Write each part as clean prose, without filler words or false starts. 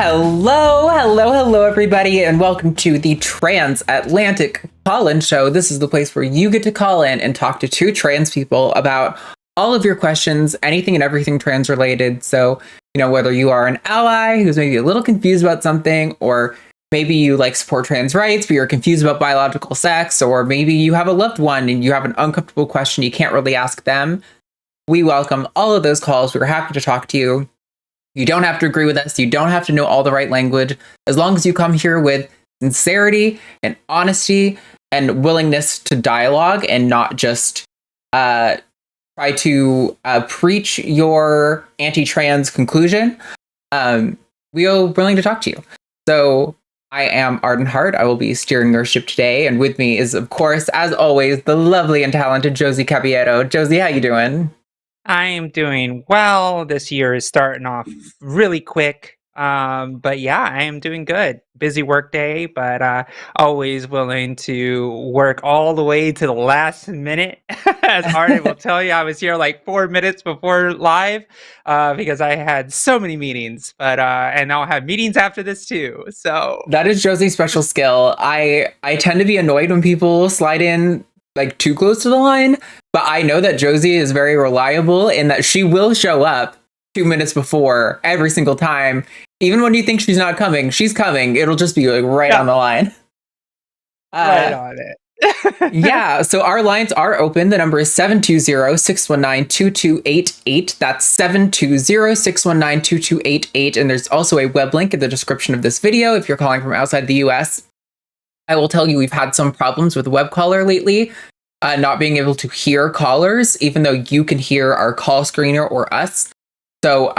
Hello, everybody, and welcome to the Transatlantic Call-In Show. This is the place where you get to call in and talk to two trans people about all of your questions, anything and everything trans-related. So, whether you are an ally who's maybe a little confused about something, or maybe you support trans rights, but you're confused about biological sex, or maybe you have a loved one and you have an uncomfortable question you can't really ask them. We welcome all of those calls. We're happy to talk to you. You don't have to agree with us. You don't have to know all the right language. As long as you come here with sincerity and honesty and willingness to dialogue and not just try to preach your anti-trans conclusion, we are willing to talk to you. So I am Arden Hart. I will be steering your ship today. And with me is, of course, as always, the lovely and talented Josie Caballero. Josie, how you doing? I am doing well. This year is starting off really quick. But yeah, I am doing good. Busy work day, but always willing to work all the way to the last minute. As Arden will tell you, I was here like 4 minutes before live because I had so many meetings. But and I'll have meetings after this too. So that is Josie's special skill. I tend to be annoyed when people slide in too close to the line, but I know that Josie is very reliable in that she will show up 2 minutes before every single time. Even when you think she's not coming, she's coming. It'll just be right on the line. Right on it. Yeah, so our lines are open. The number is 720-619-2288. That's 720-619-2288. And there's also a web link in the description of this video if you're calling from outside the US. I will tell you we've had some problems with web caller lately, not being able to hear callers, even though you can hear our call screener or us. So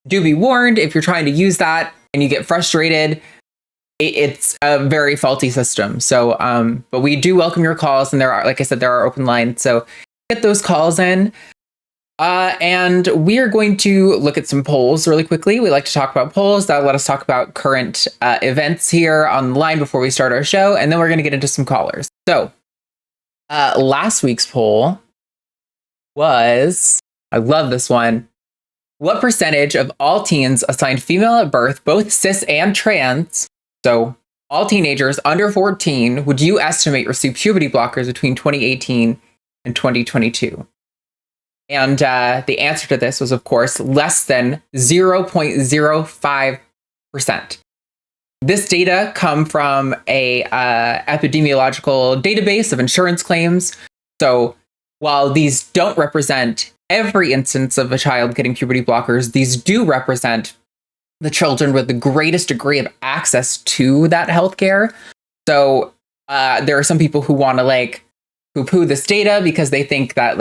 do be warned if you're trying to use that and you get frustrated. It's a very faulty system. So, but we do welcome your calls, and there are, like I said, there are open lines. So get those calls in. And we are going to look at some polls really quickly. We like to talk about polls. That'll let us talk about current events here on the line before we start our show. And then we're going to get into some callers. So last week's poll was, I love this one. What percentage of all teens assigned female at birth, both cis and trans, so all teenagers under 14, would you estimate received puberty blockers between 2018 and 2022? And the answer to this was, of course, less than 0.05%. This data come from a epidemiological database of insurance claims. So while these don't represent every instance of a child getting puberty blockers, these do represent the children with the greatest degree of access to that healthcare. So there are some people who want to poo-poo this data because they think that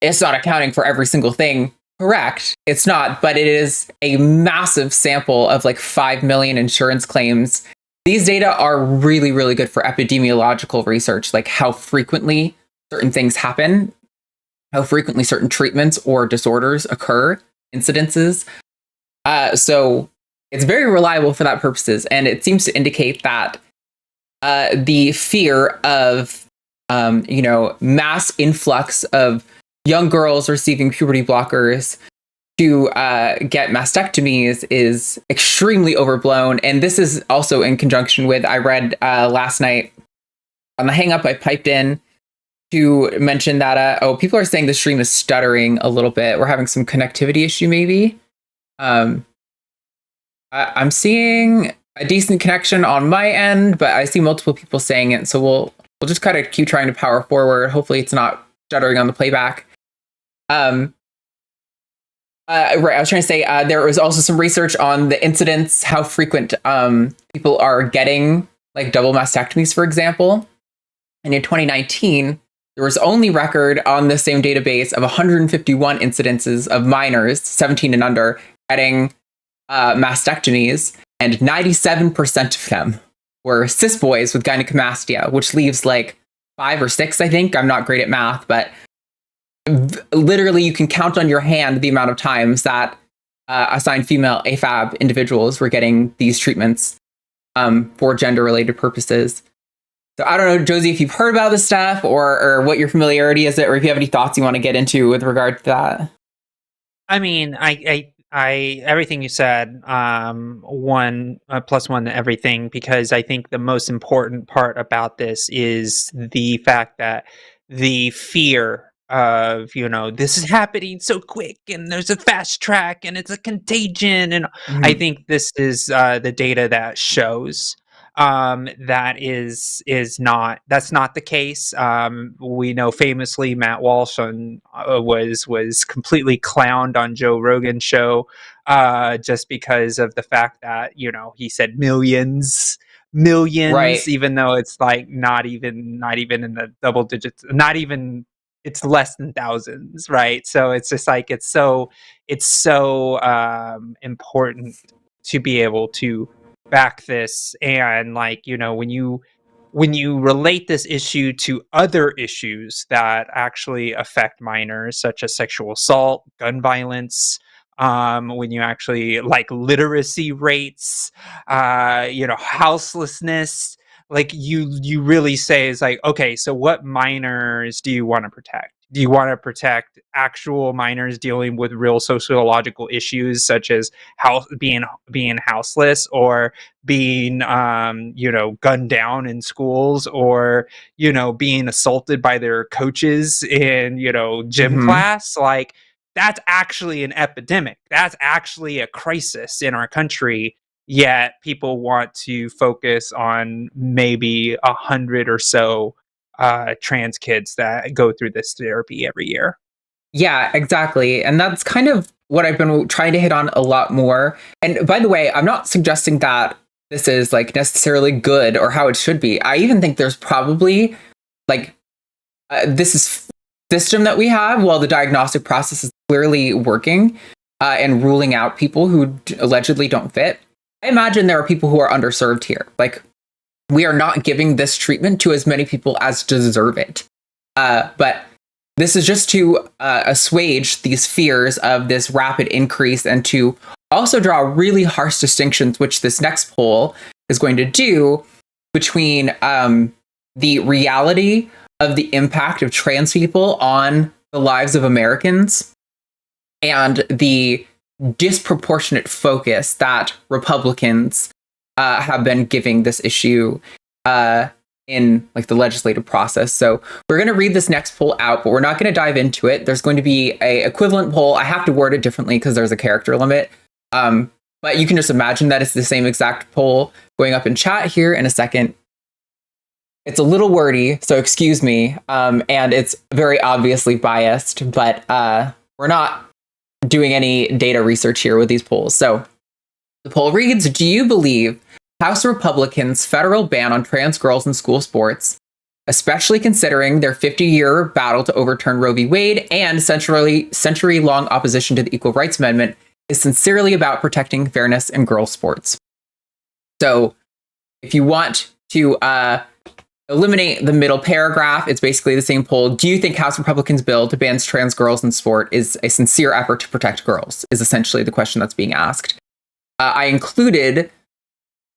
it's not accounting for every single thing. Correct. It's not, but it is a massive sample of 5 million insurance claims. These data are really, really good for epidemiological research, like how frequently certain things happen, how frequently certain treatments or disorders occur, incidences. So it's very reliable for that purposes. And it seems to indicate that the fear of, mass influx of young girls receiving puberty blockers to get mastectomies is extremely overblown. And this is also in conjunction with, I read last night on the hang up, I piped in to mention that, people are saying the stream is stuttering a little bit. We're having some connectivity issue, maybe. I'm seeing a decent connection on my end, but I see multiple people saying it. So we'll just kind of keep trying to power forward. Hopefully it's not stuttering on the playback. Right, I was trying to say there was also some research on the incidence, how frequent people are getting double mastectomies, for example. And in 2019, there was only record on the same database of 151 incidences of minors, 17 and under, getting mastectomies, and 97% of them were cis boys with gynecomastia, which leaves 5 or 6, I think. I'm not great at math, but literally you can count on your hand the amount of times that assigned female AFAB individuals were getting these treatments for gender-related purposes. So I don't know, Josie, if you've heard about this stuff or what your familiarity is, or if you have any thoughts you want to get into with regard to that. I mean, I everything you said, one plus one to everything, because I think the most important part about this is the fact that the fear of, this is happening so quick and there's a fast track and it's a contagion, and I Mhm. think this is the data that shows that that's not the case. We know famously Matt Walsh was completely clowned on Joe Rogan's show just because of the fact that he said millions, Right. even though it's like not even in the double digits, not even, it's less than thousands, right? So it's just like it's so important to be able to back this, and like when you relate this issue to other issues that actually affect minors, such as sexual assault, gun violence, when you actually like literacy rates, houselessness, like you really say is like, okay, so what minors do you want to protect? Do you want to protect actual minors dealing with real sociological issues, such as being houseless, or being gunned down in schools, or being assaulted by their coaches in gym Mhm. class? Like, that's actually an epidemic, that's actually a crisis in our country, yet people want to focus on maybe 100 or so trans kids that go through this therapy every year. Yeah, exactly. And that's kind of what I've been trying to hit on a lot more. And by the way, I'm not suggesting that this is like necessarily good or how it should be. I even think there's probably like this is system that we have, while the diagnostic process is clearly working and ruling out people who allegedly don't fit. I imagine there are people who are underserved here. Like, we are not giving this treatment to as many people as deserve it. But this is just to assuage these fears of this rapid increase, and to also draw really harsh distinctions, which this next poll is going to do, between the reality of the impact of trans people on the lives of Americans and the disproportionate focus that Republicans have been giving this issue in like the legislative process. So we're going to read this next poll out, but we're not going to dive into it. There's going to be a equivalent poll. I have to word it differently because there's a character limit. But you can just imagine that it's the same exact poll going up in chat here in a second. It's a little wordy, so excuse me. And it's very obviously biased, but we're not doing any data research here with these polls. So the poll reads, do you believe House Republicans' federal ban on trans girls in school sports, especially considering their 50-year battle to overturn Roe v. Wade and century-long opposition to the Equal Rights Amendment, is sincerely about protecting fairness in girls' sports? So if you want to eliminate the middle paragraph, it's basically the same poll. Do you think House Republicans' bill to ban trans girls in sport is a sincere effort to protect girls, is essentially the question that's being asked. I included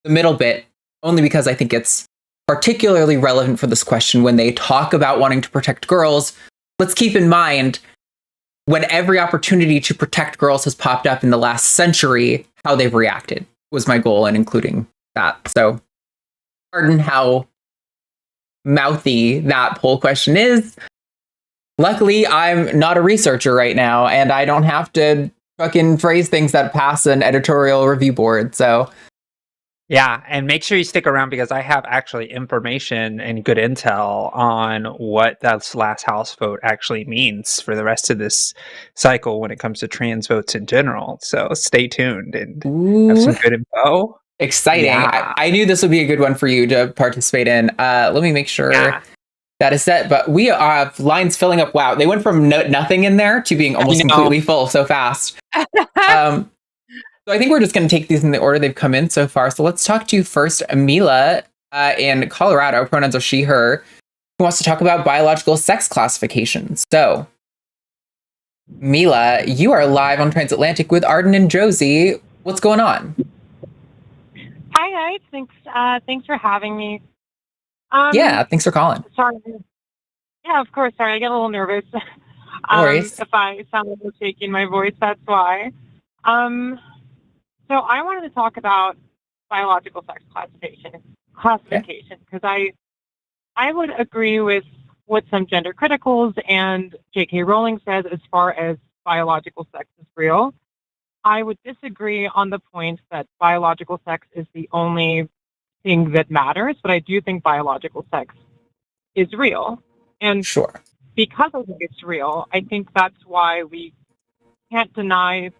the middle bit only because I think it's particularly relevant for this question. When they talk about wanting to protect girls, let's keep in mind, when every opportunity to protect girls has popped up in the last century, how they've reacted was my goal in including that. So pardon how mouthy that poll question is. Luckily, I'm not a researcher right now, and I don't have to fucking phrase things that pass an editorial review board. So Yeah, and make sure you stick around, because I have actually information and good intel on what that last House vote actually means for the rest of this cycle when it comes to trans votes in general. So stay tuned and have ooh, some good info. exciting. Yeah. I knew this would be a good one for you to participate in. Let me make sure Yeah. that is set. But we have lines filling up. Wow, they went from nothing in there to being almost completely full so fast. So I think we're just going to take these in the order they've come in so far. So let's talk to first Amila in Colorado. Pronouns are she, her, who wants to talk about biological sex classifications. So, Mila, you are live on Transatlantic with Arden and Josie. What's going on? Hi guys, thanks for having me. Yeah, thanks for calling. Sorry. Yeah, of course. Sorry, I get a little nervous. No worries. If I sound a little shaky in my voice, that's why. So I wanted to talk about biological sex classification because I would agree with what some gender criticals and J.K. Rowling says as far as biological sex is real. I would disagree on the point that biological sex is the only thing that matters, but I do think biological sex is real. And Sure. because I think it's real, I think that's why we can't deny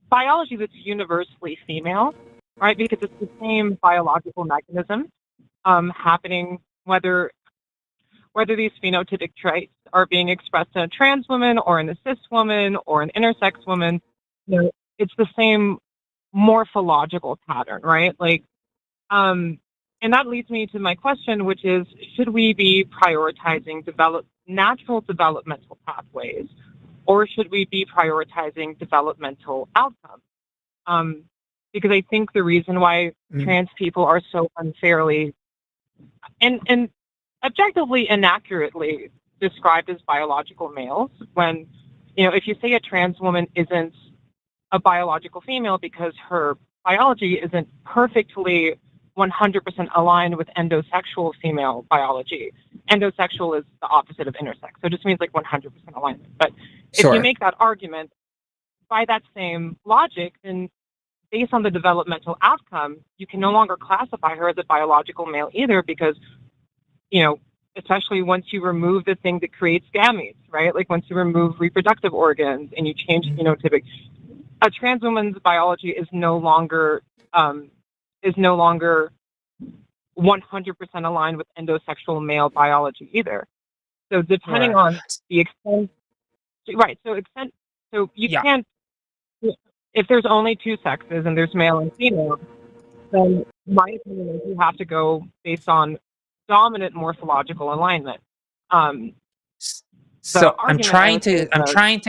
biology that's universally female, right? Because it's the same biological mechanism happening whether these phenotypic traits are being expressed in a trans woman or in a cis woman or an intersex woman. You know, it's the same morphological pattern, right? Like, and that leads me to my question, which is, should we be prioritizing natural developmental pathways, or should we be prioritizing developmental outcomes? Because I think the reason why trans people are so unfairly and objectively inaccurately described as biological males, when, if you say a trans woman isn't a biological female because her biology isn't perfectly 100% aligned with endosexual female biology. Endosexual is the opposite of intersex, so it just means like 100% alignment. But if you make that argument, by that same logic, then based on the developmental outcome, you can no longer classify her as a biological male either, because, especially once you remove the thing that creates gametes, right? Like once you remove reproductive organs and you change phenotypic, a trans woman's biology is no longer 100% aligned with endosexual male biology either. So depending on the extent, right? So you can't. If there's only two sexes and there's male and female, then my opinion is you have to go based on dominant morphological alignment. So I'm trying to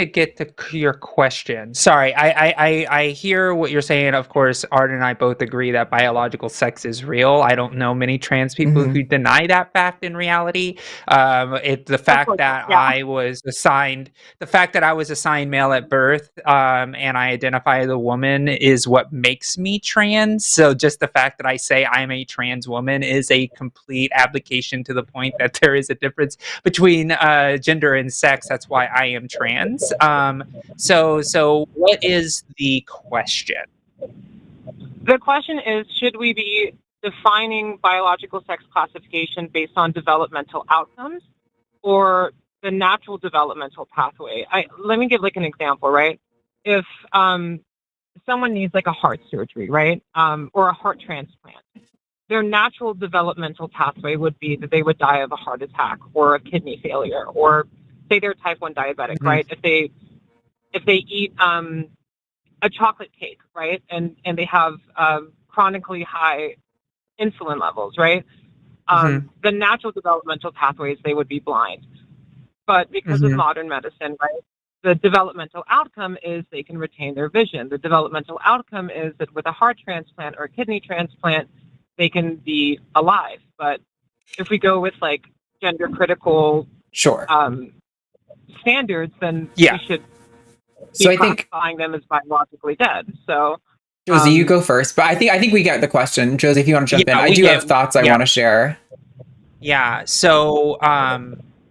get to your question. Sorry, I hear what you're saying. Of course, Arden and I both agree that biological sex is real. I don't know many trans people who deny that fact in reality. The fact that I was assigned male at birth, and I identify as a woman is what makes me trans. So just the fact that I say I'm a trans woman is a complete application to the point that there is a difference between gender and sex. That's why I am trans. So what is the question? The question is, should we be defining biological sex classification based on developmental outcomes or the natural developmental pathway? Let me give like an example, right? If someone needs like a heart surgery, right, or a heart transplant, their natural developmental pathway would be that they would die of a heart attack or a kidney failure, or say they're type 1 diabetic, right? If they eat a chocolate cake, right, and they have chronically high insulin levels, right, the natural developmental pathways, they would be blind. But because of modern medicine, right, the developmental outcome is they can retain their vision. The developmental outcome is that with a heart transplant or a kidney transplant, they can be alive. But if we go with like gender critical standards, then we should be classifying them as biologically dead. So Josie, you go first, but I think we get the question. Josie, if you want to jump in, I do have thoughts I want to share. Yeah. So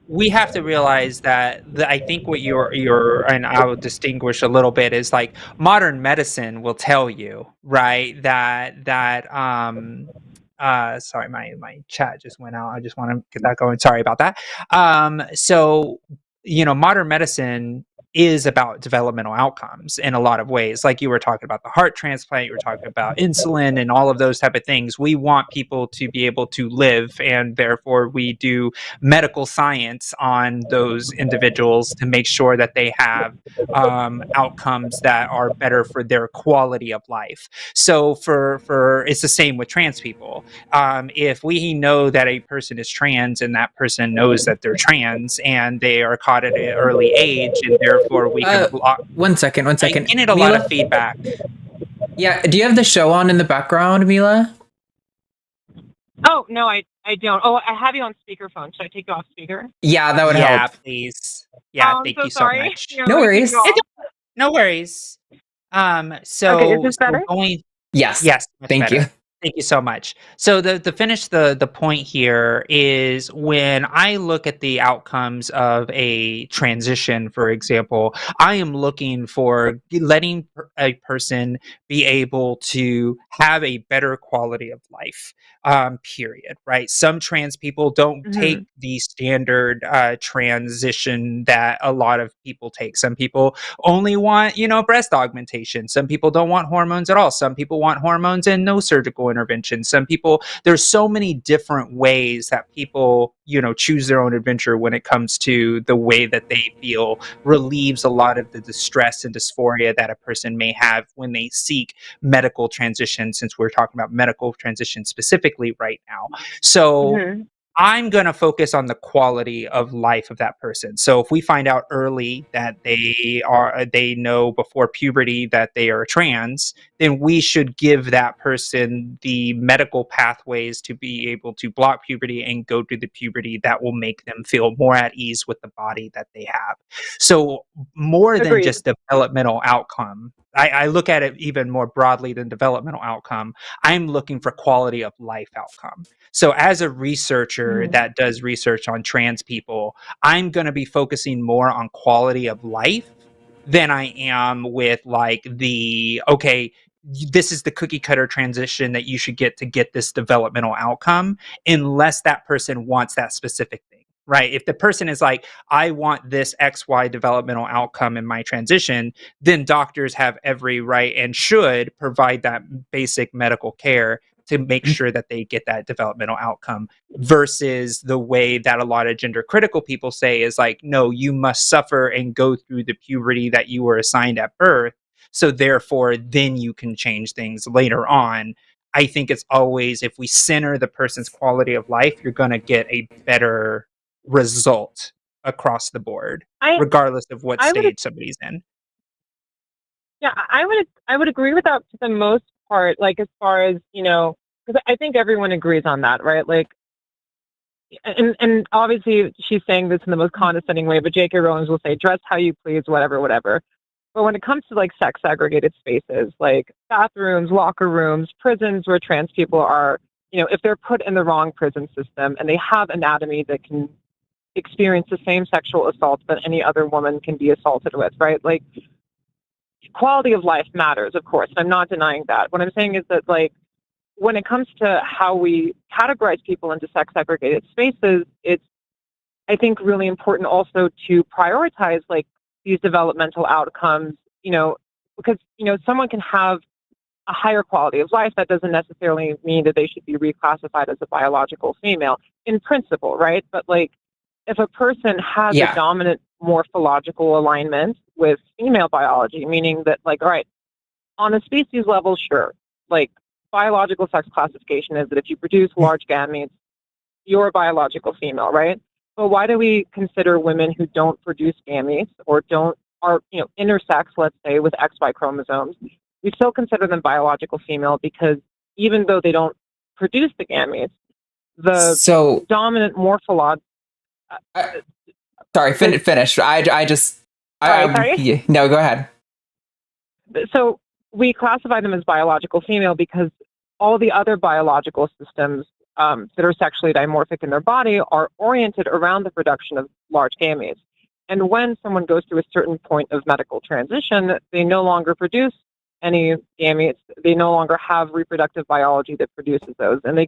we have to realize that I think what you're and I will distinguish a little bit is like modern medicine will tell you, right, that sorry, my chat just went out. I just want to get that going. Sorry about that. So modern medicine is about developmental outcomes in a lot of ways. Like you were talking about the heart transplant, you were talking about insulin and all of those type of things. We want people to be able to live, and therefore we do medical science on those individuals to make sure that they have outcomes that are better for their quality of life. So for it's the same with trans people. If we know that a person is trans and that person knows that they're trans and they are caught at an early age, and therefore we can block. One second. I get a lot of feedback. Yeah, do you have the show on in the background, Mila? Oh, no, I don't. Oh, I have you on speakerphone. Should I take you off speaker? Yeah, that would help. Yeah, please. Yeah, thank you so much. No worries. No worries. Okay, is So this better? going. Yes. Yes, much Thank you. better. Thank you so much. So to finish the point here is when I look at the outcomes of a transition, for example, I am looking for letting a person be able to have a better quality of life. Period. Right. Some trans people don't Mm-hmm. take the standard transition that a lot of people take. Some people only want, breast augmentation. Some people don't want hormones at all. Some people want hormones and no surgical intervention. Some people, there's so many different ways that people, choose their own adventure when it comes to the way that they feel relieves a lot of the distress and dysphoria that a person may have when they seek medical transition, since we're talking about medical transition specifically right now. So Mm-hmm. I'm going to focus on the quality of life of that person. So if we find out early that they know before puberty that they are trans, then we should give that person the medical pathways to be able to block puberty and go through the puberty that will make them feel more at ease with the body that they have. So more than Agreed. just developmental outcome, I look at it even more broadly than developmental outcome. I'm looking for quality of life outcome. So as a researcher Mm-hmm. that does research on trans people, I'm going to be focusing more on quality of life than I am with like this is the cookie cutter transition that you should get to get this developmental outcome, unless that person wants that specific thing. Right. If the person is like, I want this XY developmental outcome in my transition, then doctors have every right and should provide that basic medical care to make sure that they get that developmental outcome, versus the way that a lot of gender critical people say is like, no, you must suffer and go through the puberty that you were assigned at birth. So therefore, then you can change things later on. I think it's always, if we center the person's quality of life, you're going to get a better result across the board, I regardless of what I would stage somebody's in. Yeah, I would agree with that for the most part. Like as far as because I think everyone agrees on that, right? Like, and obviously she's saying this in the most condescending way, but J.K. Rowling will say, "Dress how you please, whatever, whatever." But when it comes to like sex segregated spaces, like bathrooms, locker rooms, prisons where trans people are, if they're put in the wrong prison system and they have anatomy that can experience the same sexual assault that any other woman can be assaulted with, right? Like quality of life matters, of course. I'm not denying that. What I'm saying is that, like, when it comes to how we categorize people into sex segregated spaces, it's, I think, really important also to prioritize, like, these developmental outcomes, because, someone can have a higher quality of life. That doesn't necessarily mean that they should be reclassified as a biological female in principle, right? But, like, if a person has a Yeah. dominant morphological alignment with female biology, meaning that, like, all right, on a species level, sure, like biological sex classification is that if you produce large gametes, you're a biological female, right? But why do we consider women who don't produce gametes or are intersex, let's say, with XY chromosomes? We still consider them biological female because even though they don't produce the gametes, the So, dominant morphology. sorry, finish. Sorry. Yeah, no, go ahead. So we classify them as biological female because all the other biological systems that are sexually dimorphic in their body are oriented around the production of large gametes. And when someone goes through a certain point of medical transition, they no longer produce any gametes. They no longer have reproductive biology that produces those. And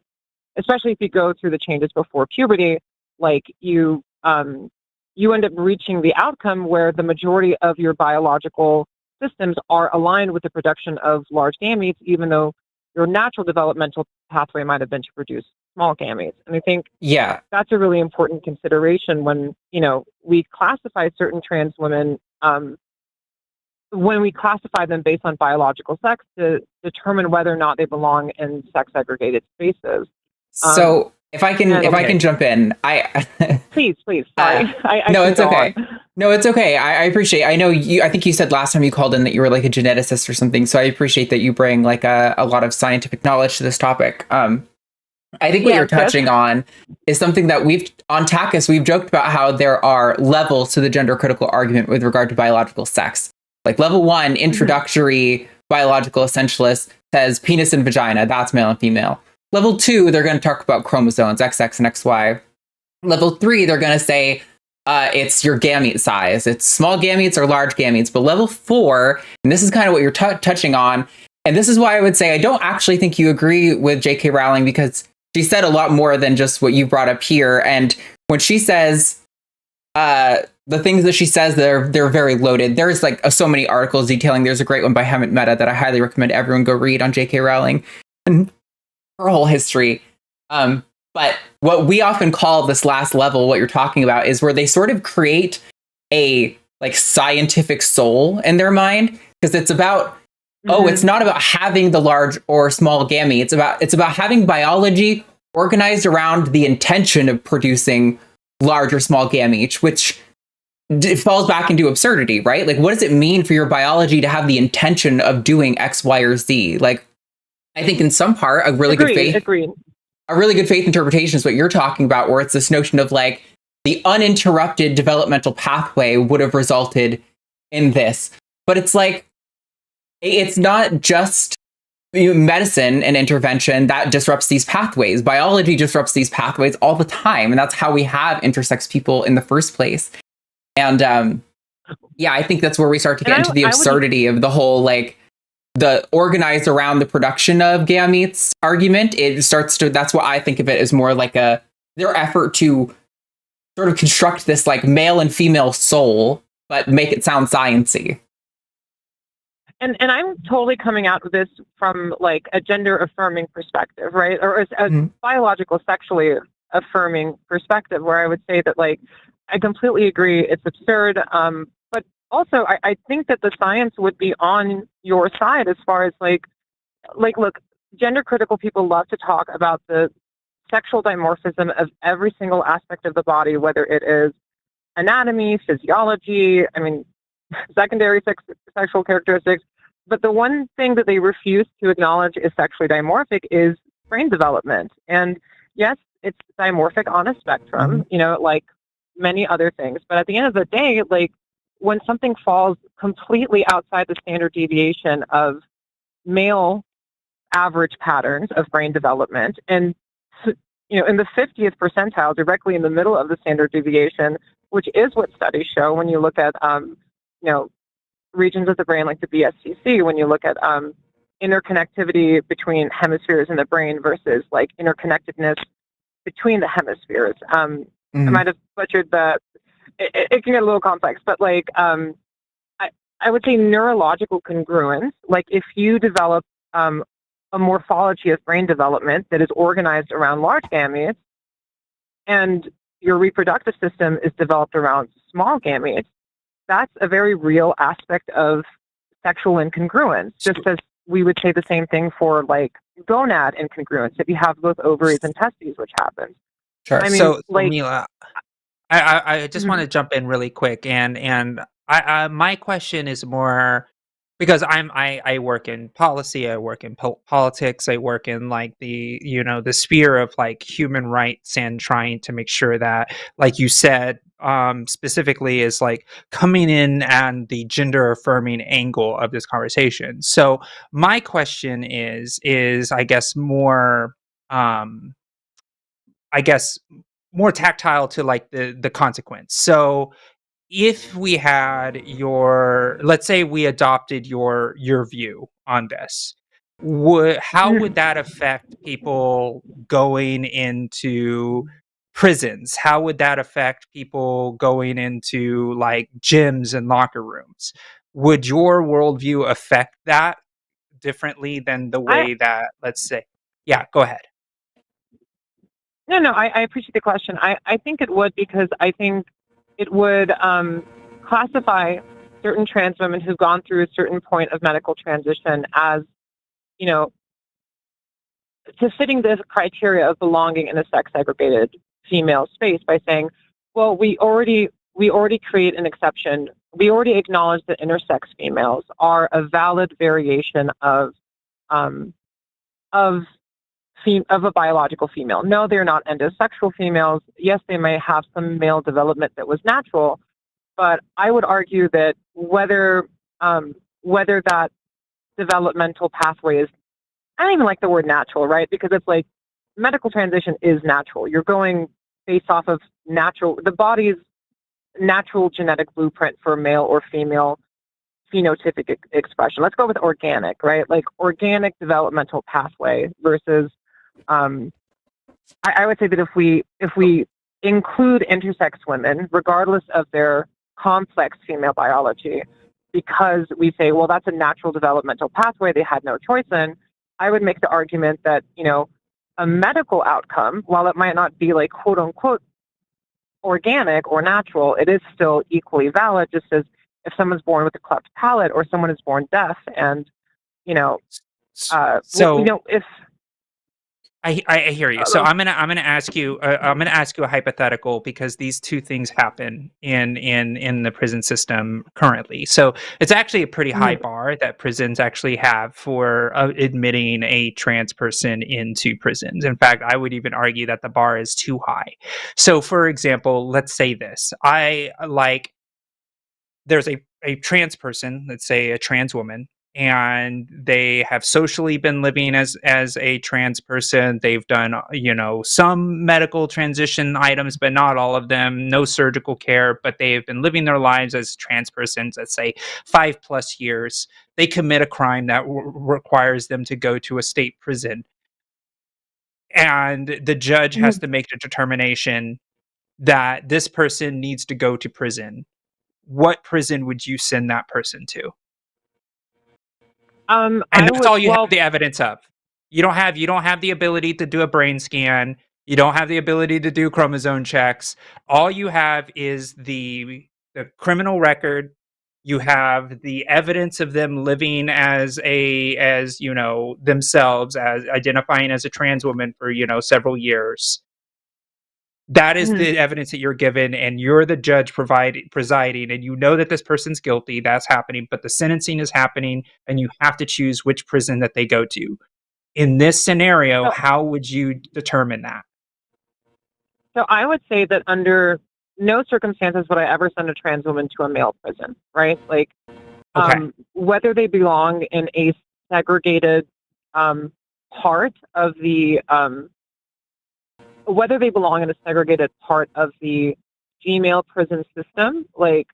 especially if you go through the changes before puberty, like you end up reaching the outcome where the majority of your biological systems are aligned with the production of large gametes, even though your natural developmental pathway might have been to produce small gametes. And I think that's a really important consideration when, we classify certain trans women, when we classify them based on biological sex to determine whether or not they belong in sex segregated spaces. So if I can jump in, please. Sorry, no, I it's okay. No, it's okay. I appreciate. I know you. I think you said last time you called in that you were like a geneticist or something. So I appreciate that you bring like a lot of scientific knowledge to this topic. I think what you're touching on is something that on TACIS we've joked about how there are levels to the gender critical argument with regard to biological sex. Like level 1, introductory biological essentialist says penis and vagina, that's male and female. Level 2, they're going to talk about chromosomes, XX and XY. Level 3, they're going to say it's your gamete size. It's small gametes or large gametes. But level 4, and this is kind of what you're touching on, and this is why I would say I don't actually think you agree with J.K. Rowling, because she said a lot more than just what you brought up here. And when she says the things that she says, they're very loaded. There's like so many articles detailing. There's a great one by Hammett Mehta that I highly recommend everyone go read on J.K. Rowling and her whole history. But what we often call this last level, what you're talking about, is where they sort of create a like scientific soul in their mind, because it's about it's not about having the large or small gamete. It's about having biology organized around the intention of producing large or small gametes, which falls back into absurdity, right? Like, what does it mean for your biology to have the intention of doing X, Y, or Z? Like, I think in some part, a really good faith interpretation is what you're talking about, where it's this notion of like the uninterrupted developmental pathway would have resulted in this. But it's like, it's not just medicine and intervention that disrupts these pathways. Biology disrupts these pathways all the time. And that's how we have intersex people in the first place. And I think that's where we start to get into the absurdity of the whole, like, the organized around the production of gametes argument. That's what I think of it as more like their effort to sort of construct this like male and female soul, but make it sound sciencey. And I'm totally coming out of this from like a gender affirming perspective, right? Or a biological, sexually affirming perspective, where I would say that like, I completely agree. It's absurd. But also I think that the science would be on your side as far as like, look, gender critical people love to talk about the sexual dimorphism of every single aspect of the body, whether it is anatomy, physiology, secondary sexual characteristics. But the one thing that they refuse to acknowledge is sexually dimorphic is brain development. And yes, it's dimorphic on a spectrum, like many other things. But at the end of the day, like when something falls completely outside the standard deviation of male average patterns of brain development, and in the 50th percentile, directly in the middle of the standard deviation, which is what studies show when you look at regions of the brain like the BSCC, when you look at interconnectivity between hemispheres in the brain versus like interconnectedness between the hemispheres. I might have butchered it can get a little complex, but like I would say neurological congruence. Like if you develop a morphology of brain development that is organized around large gametes, and your reproductive system is developed around small gametes, that's a very real aspect of sexual incongruence, just as we would say the same thing for like gonad incongruence, if you have both ovaries and testes, which happens. Sure. So Mila, I just want to jump in really quick, and I my question is more because I work in policy, I work in politics, I work in like the the sphere of like human rights, and trying to make sure that, like you said, specifically is like coming in and the gender affirming angle of this conversation. So my question is I guess more more tactile to like the consequence. So if we had let's say we adopted your view on this, how would that affect people going into prisons? How would that affect people going into like gyms and locker rooms? Would your worldview affect that differently than the way that, let's say, yeah, go ahead. No, I appreciate the question. I think it would, because I think it would classify certain trans women who've gone through a certain point of medical transition as, to fitting the criteria of belonging in a sex-segregated female space by saying, well, we already create an exception. We already acknowledge that intersex females are a valid variation of a biological female. No, they're not endosexual females. Yes, they may have some male development that was natural, but I would argue that whether whether that developmental pathway is, I don't even like the word natural, right? Because it's like medical transition is natural. You're going based off of the body's natural genetic blueprint for male or female phenotypic expression. Let's go with organic, right? Like organic developmental pathway versus, I would say that if we include intersex women, regardless of their complex female biology, because we say, well, that's a natural developmental pathway they had no choice in, I would make the argument that, a medical outcome, while it might not be like quote unquote organic or natural, it is still equally valid, just as if someone's born with a cleft palate or someone is born deaf. And, if I hear you. So I'm gonna ask you a hypothetical, because these two things happen in the prison system currently. So it's actually a pretty high bar that prisons actually have for admitting a trans person into prisons. In fact, I would even argue that the bar is too high. So, for example, let's say this: there's a trans person, let's say a trans woman, and they have socially been living as a trans person. They've done, some medical transition items, but not all of them, no surgical care, but they've been living their lives as trans persons, let's say 5+ years. They commit a crime that requires them to go to a state prison. And the judge has to make the determination that this person needs to go to prison. What prison would you send that person to? And that's all you have the evidence of. You don't have the ability to do a brain scan. You don't have the ability to do chromosome checks. All you have is the criminal record. You have the evidence of them living as themselves, as identifying as a trans woman for, several years. That is the evidence that you're given, and you're the judge presiding, and you know that this person's guilty. That's happening, but the sentencing is happening, and you have to choose which prison that they go to. In this scenario, how would you determine that? So I would say that under no circumstances would I ever send a trans woman to a male prison, right? Like, whether they belong in a segregated part of the whether they belong in a segregated part of the female prison system, like,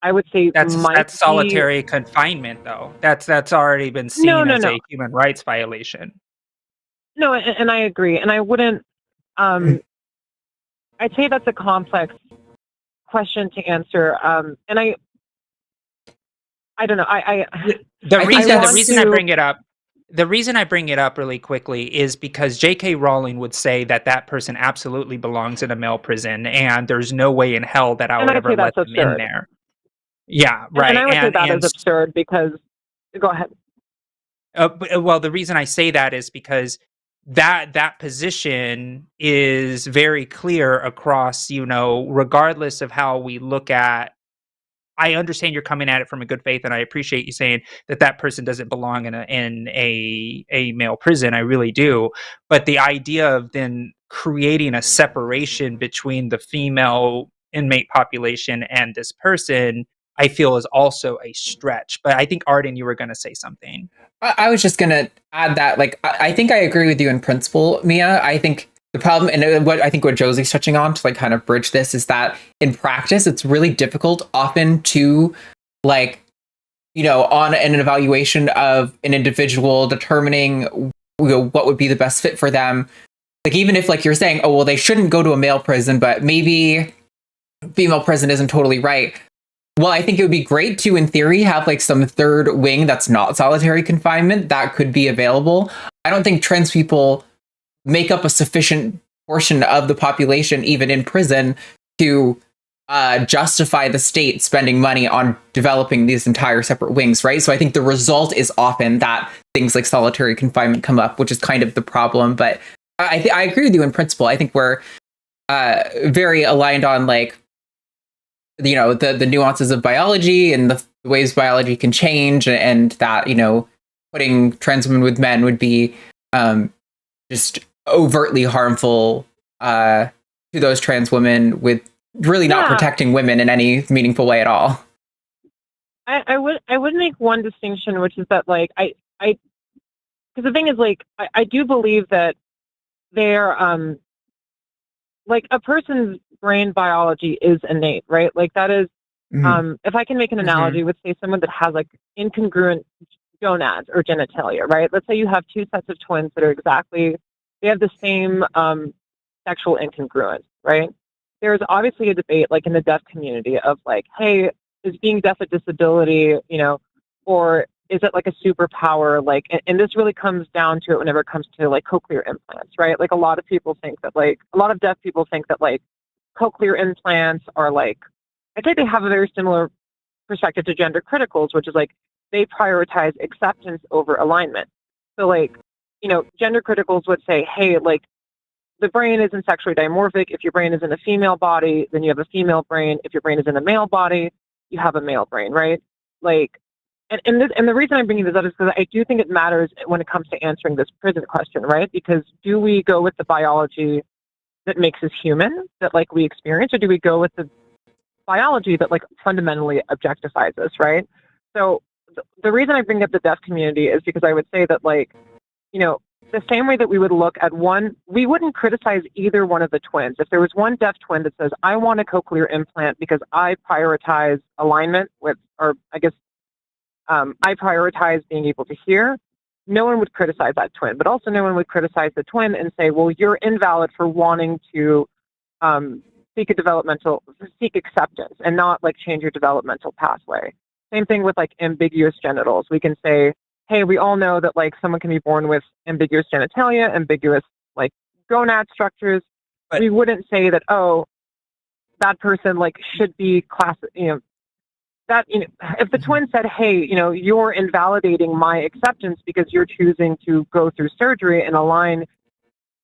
I would say that's solitary confinement, though. That's already been seen as a human rights violation. No, and I agree, and I wouldn't. I'd say that's a complex question to answer, and I don't know. The reason I bring it up really quickly is because J.K. Rowling would say that person absolutely belongs in a male prison, and there's no way in hell that I would ever let them in there. Yeah, right. And I would say that is absurd because... Go ahead. Well, the reason I say that is because that position is very clear across, regardless of how we look at... I understand you're coming at it from a good faith, and I appreciate you saying that person doesn't belong in a male prison. I really do. But the idea of then creating a separation between the female inmate population and this person, I feel, is also a stretch. But I think, Arden, you were going to say something. I was just going to add that, I think I agree with you in principle, Mia. I think the problem, and what Josie's touching on to kind of bridge this, is that in practice, it's really difficult often to on an evaluation of an individual determining what would be the best fit for them. Like, even if you're saying, oh, well, they shouldn't go to a male prison, but maybe female prison isn't totally right. Well, I think it would be great to, in theory, have some third wing that's not solitary confinement that could be available. I don't think trans people make up a sufficient portion of the population, even in prison, to justify the state spending money on developing these entire separate wings, right? So I think the result is often that things like solitary confinement come up, which is kind of the problem. But I agree with you in principle. I think we're very aligned on the nuances of biology and the ways biology can change, and that putting trans women with men would be just overtly harmful to those trans women, with really not protecting women in any meaningful way at all. I would make one distinction, which is that like because the thing is like I do believe that they're like a person's brain biology is innate, right? Like that is if I can make an analogy with say someone that has like incongruent gonads or genitalia, right? Let's say you have two sets of twins that are they have the same sexual incongruence, right? There's obviously a debate like in the deaf community of like, hey, is being deaf a disability, you know, or is it like a superpower? Like, and this really comes down to it whenever it comes to like cochlear implants, right? Like a lot of people think that like, a lot of deaf people think that like cochlear implants are like, I think they have a very similar perspective to gender criticals, which is like they prioritize acceptance over alignment. So like, you know, gender criticals would say, hey, like the brain isn't sexually dimorphic. If your brain is in a female body, then you have a female brain. If your brain is in a male body, you have a male brain, right? Like, and the reason I'm bringing this up is because I do think it matters when it comes to answering this prison question, right? Because do we go with the biology that makes us human, that like we experience, or do we go with the biology that like fundamentally objectifies us, right? So the reason I bring up the deaf community is because I would say that like, you know, the same way that we would look at one, we wouldn't criticize either one of the twins. If there was one deaf twin that says, I want a cochlear implant because I prioritize alignment with, or I guess I prioritize being able to hear, no one would criticize that twin. But also no one would criticize the twin and say, well, you're invalid for wanting to seek acceptance and not like change your developmental pathway. Same thing with like ambiguous genitals. We can say, hey, we all know that like someone can be born with ambiguous genitalia, ambiguous like gonad structures. But we wouldn't say that, oh, that person like should be you know, that, you know, if the twin said, hey, you know, you're invalidating my acceptance because you're choosing to go through surgery and align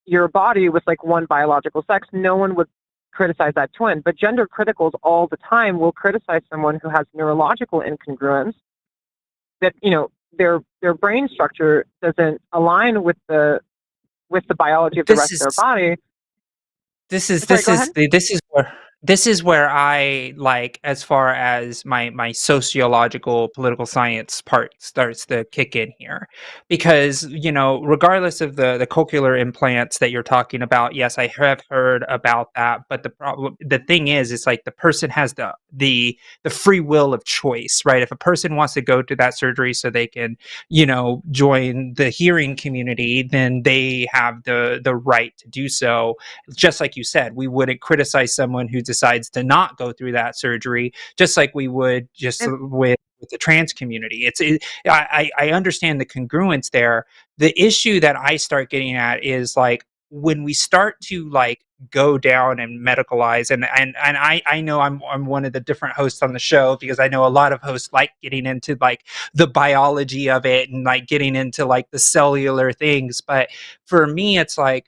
your body with like one biological sex, no one would criticize that twin. But gender criticals all the time will criticize someone who has neurological incongruence, that, you know, their brain structure doesn't align with the biology of the rest of their body. This is where I like, as far as my sociological political science part starts to kick in here, because, you know, regardless of the cochlear implants that you're talking about, yes, I have heard about that, but the thing is, it's like the person has the free will of choice, right? If a person wants to go to that surgery so they can, you know, join the hearing community, then they have the right to do so. Just like you said, we wouldn't criticize someone who decides to not go through that surgery, just like we would just with the trans community. I understand the congruence there. The issue that I start getting at is like when we start to like go down and medicalize, and I know I'm one of the different hosts on the show, because I know a lot of hosts like getting into like the biology of it and like getting into like the cellular things. But for me, it's like,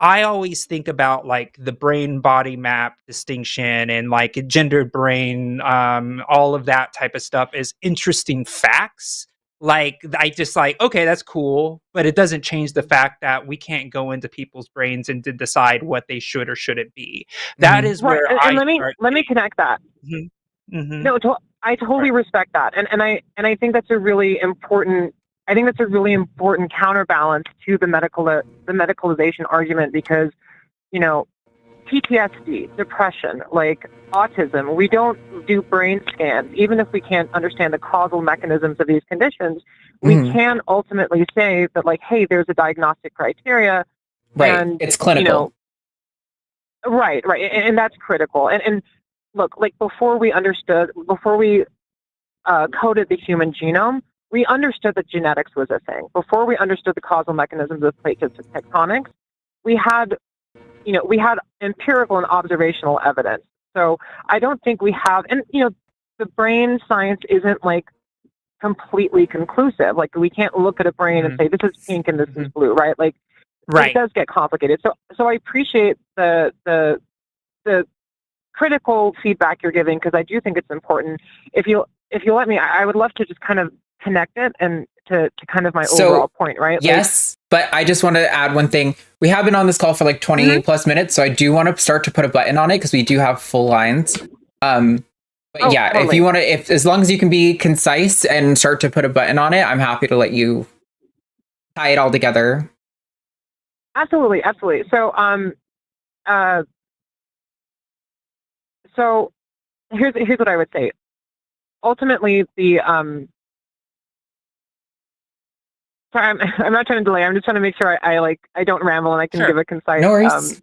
I always think about like the brain body map distinction and like a gendered brain, all of that type of stuff as interesting facts. Like, I just like, okay, that's cool, but it doesn't change the fact that we can't go into people's brains and to decide what they should or shouldn't be. That is where and let me connect that. No, I totally respect that, and I think that's a really important. I think that's a really important counterbalance to the medicalization argument, because, you know, PTSD, depression, like autism, we don't do brain scans. Even if we can't understand the causal mechanisms of these conditions, we can ultimately say that, like, hey, there's a diagnostic criteria. Right. And, it's clinical. You know, right. And that's critical. And look, like before we coded the human genome, we understood that genetics was a thing. Before we understood the causal mechanisms of plate tectonics, we had empirical and observational evidence. So I don't think we have, and, you know, the brain science isn't like completely conclusive. Like, we can't look at a brain and say, this is pink and this is blue, right? Like, it does get complicated. So I appreciate the critical feedback you're giving, because I do think it's important. If you let me, I would love to just kind of connect it and to kind of my overall point, right? Yes, but I just want to add one thing. We have been on this call for like 20 plus minutes, so I do want to start to put a button on it, because we do have full lines. But yeah, totally. if you want to, if as long as you can be concise and start to put a button on it, I'm happy to let you tie it all together. Absolutely. So here's what I would say. Ultimately, sorry, I'm not trying to delay. I'm just trying to make sure I don't ramble and I can give a concise. No worries.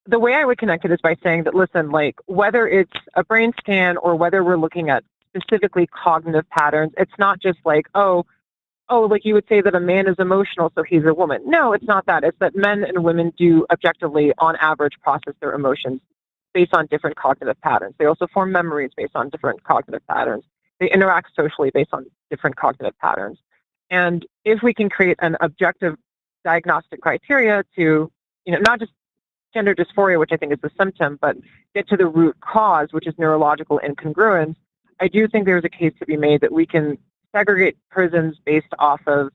The way I would connect it is by saying that, listen, like, whether it's a brain scan or whether we're looking at specifically cognitive patterns, it's not just like, like you would say that a man is emotional, so he's a woman. No, it's not that. It's that men and women do objectively, on average, process their emotions based on different cognitive patterns. They also form memories based on different cognitive patterns. They interact socially based on different cognitive patterns. And if we can create an objective diagnostic criteria to, not just gender dysphoria, which I think is the symptom, but get to the root cause, which is neurological incongruence, I do think there's a case to be made that we can segregate prisons based off of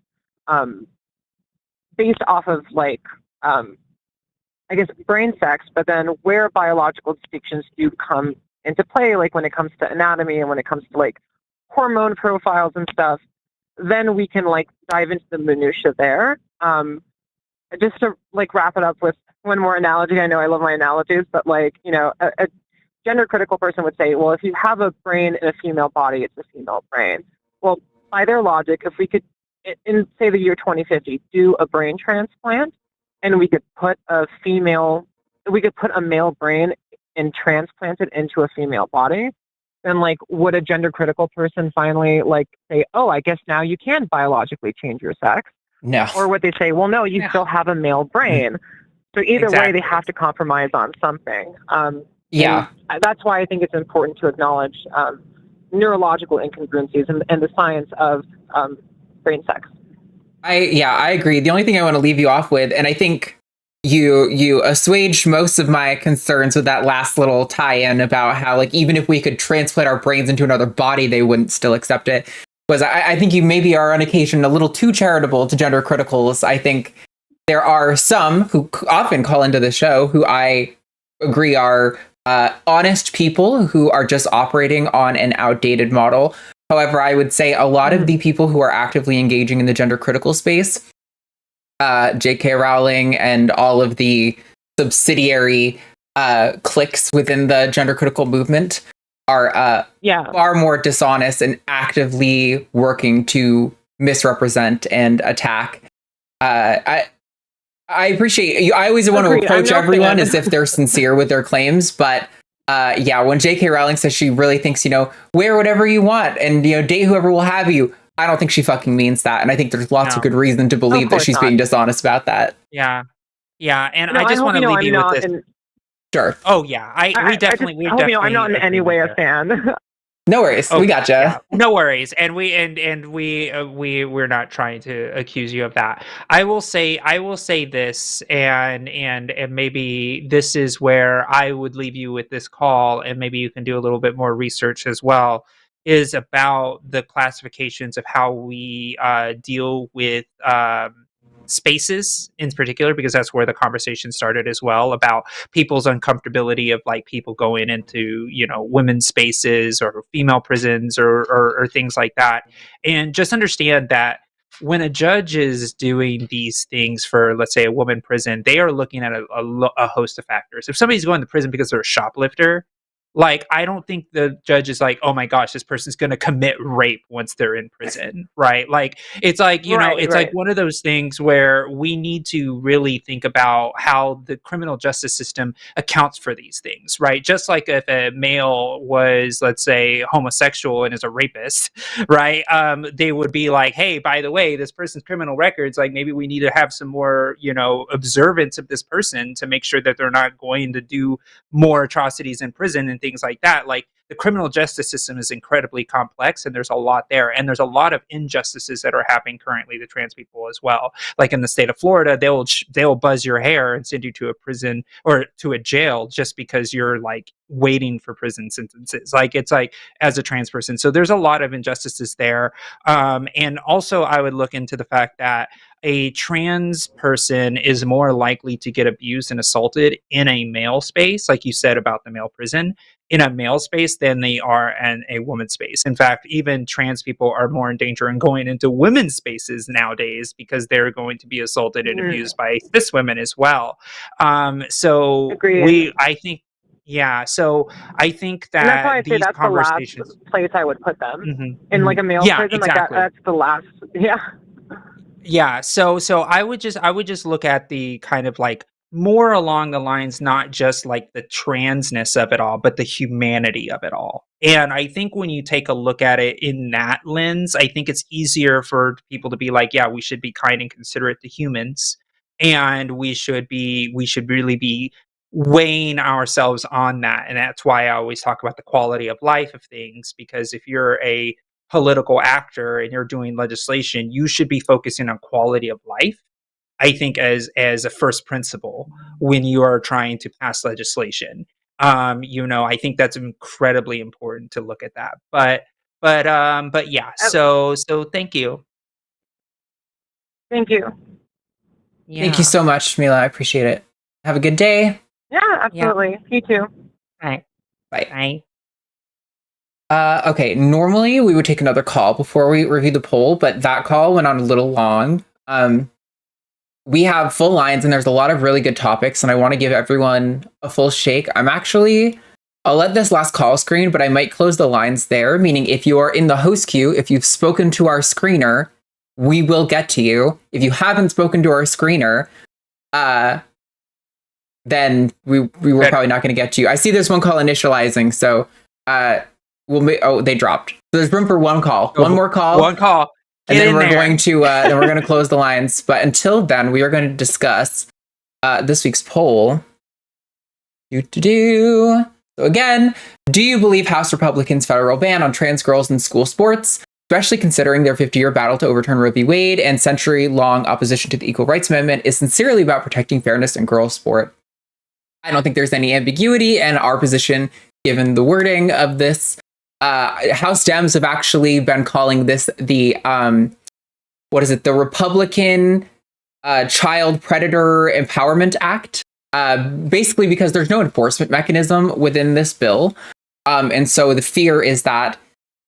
I guess brain sex, but then where biological distinctions do come into play, like when it comes to anatomy and when it comes to like hormone profiles and stuff, then we can like dive into the minutia there. Just to like wrap it up with one more analogy. I know I love my analogies, but like, a gender critical person would say, well, if you have a brain in a female body, it's a female brain. Well, by their logic, if we could, in say the year 2050, do a brain transplant and we could put a male brain and transplant it into a female body, then like, would a gender critical person finally like say, oh, I guess now you can biologically change your sex? No. Or would they say, well, no, you still have a male brain. So either way, they have to compromise on something. Yeah. That's why I think it's important to acknowledge neurological incongruencies and the science of brain sex. I agree. The only thing I want to leave you off with, and I think you assuaged most of my concerns with that last little tie-in about how, like, even if we could transplant our brains into another body, they wouldn't still accept it. Was I think you maybe are on occasion a little too charitable to gender criticals. I think there are some who often call into the show who I agree are honest people who are just operating on an outdated model. However, I would say a lot of the people who are actively engaging in the gender critical space, J.K. Rowling and all of the subsidiary cliques within the gender critical movement, are far more dishonest and actively working to misrepresent and attack. I appreciate you. I always want to approach everyone as if they're sincere with their claims, but when J.K. Rowling says she really thinks, wear whatever you want and, date whoever will have you, I don't think she fucking means that. And I think there's lots of good reason to believe that she's being dishonest about that. Yeah. Yeah. And I just want to leave you with this. Sure. Oh yeah, we definitely. I'm not in any way a fan. No worries, we gotcha. Yeah, no worries, and we're not trying to accuse you of that. I will say this, and maybe this is where I would leave you with this call, and maybe you can do a little bit more research as well. Is about the classifications of how we deal with spaces in particular, because that's where the conversation started as well, about people's uncomfortability of like people going into women's spaces or female prisons or things like that. And just understand that when a judge is doing these things for, let's say, a woman prison, they are looking at a host of factors. If somebody's going to prison because they're a shoplifter, like, I don't think the judge is like, oh my gosh, this person's going to commit rape once they're in prison, right? Like, it's like, like one of those things where we need to really think about how the criminal justice system accounts for these things, right? Just like if a male was, let's say, homosexual and is a rapist, right? They would be like, hey, by the way, this person's criminal records, like, maybe we need to have some more, observance of this person to make sure that they're not going to do more atrocities in prison and things like that. Like, the criminal justice system is incredibly complex, and there's a lot there, and there's a lot of injustices that are happening currently to trans people as well. Like in the state of Florida, they'll buzz your hair and send you to a prison or to a jail just because you're like waiting for prison sentences. Like it's like as a trans person, so there's a lot of injustices there. And also, I would look into the fact that a trans person is more likely to get abused and assaulted in a male space, like you said about the male prison, in a male space than they are in a woman's space. In fact, even trans people are more in danger in going into women's spaces nowadays because they're going to be assaulted and abused by cis women as well. So Agreed. I think, yeah. So I think And that's why that I say these that's the last conversations, place I would put them. Mhm, In like mhm. a male Yeah, prison, like exactly. that's the last. Yeah. Yeah, so I would just look at the kind of like more along the lines, not just like the transness of it all, but the humanity of it all. And I think when you take a look at it in that lens, I think it's easier for people to be like, yeah, we should be kind and considerate to humans, and we should really be weighing ourselves on that. And that's why I always talk about the quality of life of things, because if you're a political actor and you're doing legislation, you should be focusing on quality of life. I think as a first principle when you are trying to pass legislation. I think that's incredibly important to look at that. But yeah. So thank you. Thank you. Thank you Yeah. so much, Mila. I appreciate it. Have a good day. Yeah, absolutely. You too. Bye. Bye. Okay, normally we would take another call before we review the poll, but that call went on a little long. We have full lines and there's a lot of really good topics, and I want to give everyone a full shake. I'll let this last call screen, but I might close the lines there, meaning if you are in the host queue, if you've spoken to our screener, we will get to you. If you haven't spoken to our screener, then we were probably not going to get to you. I see there's one call initializing, so they dropped. So there's room for one call. One more call. One call. And then we're going to close the lines. But until then, we are going to discuss this week's poll. So again, do you believe House Republicans' federal ban on trans girls in school sports, especially considering their 50-year battle to overturn Roe v. Wade and century-long opposition to the Equal Rights Amendment, is sincerely about protecting fairness in girls' sport? I don't think there's any ambiguity in our position, given the wording of this. House Dems have actually been calling this the Republican Child Predator Empowerment Act, basically because there's no enforcement mechanism within this bill. And so the fear is that,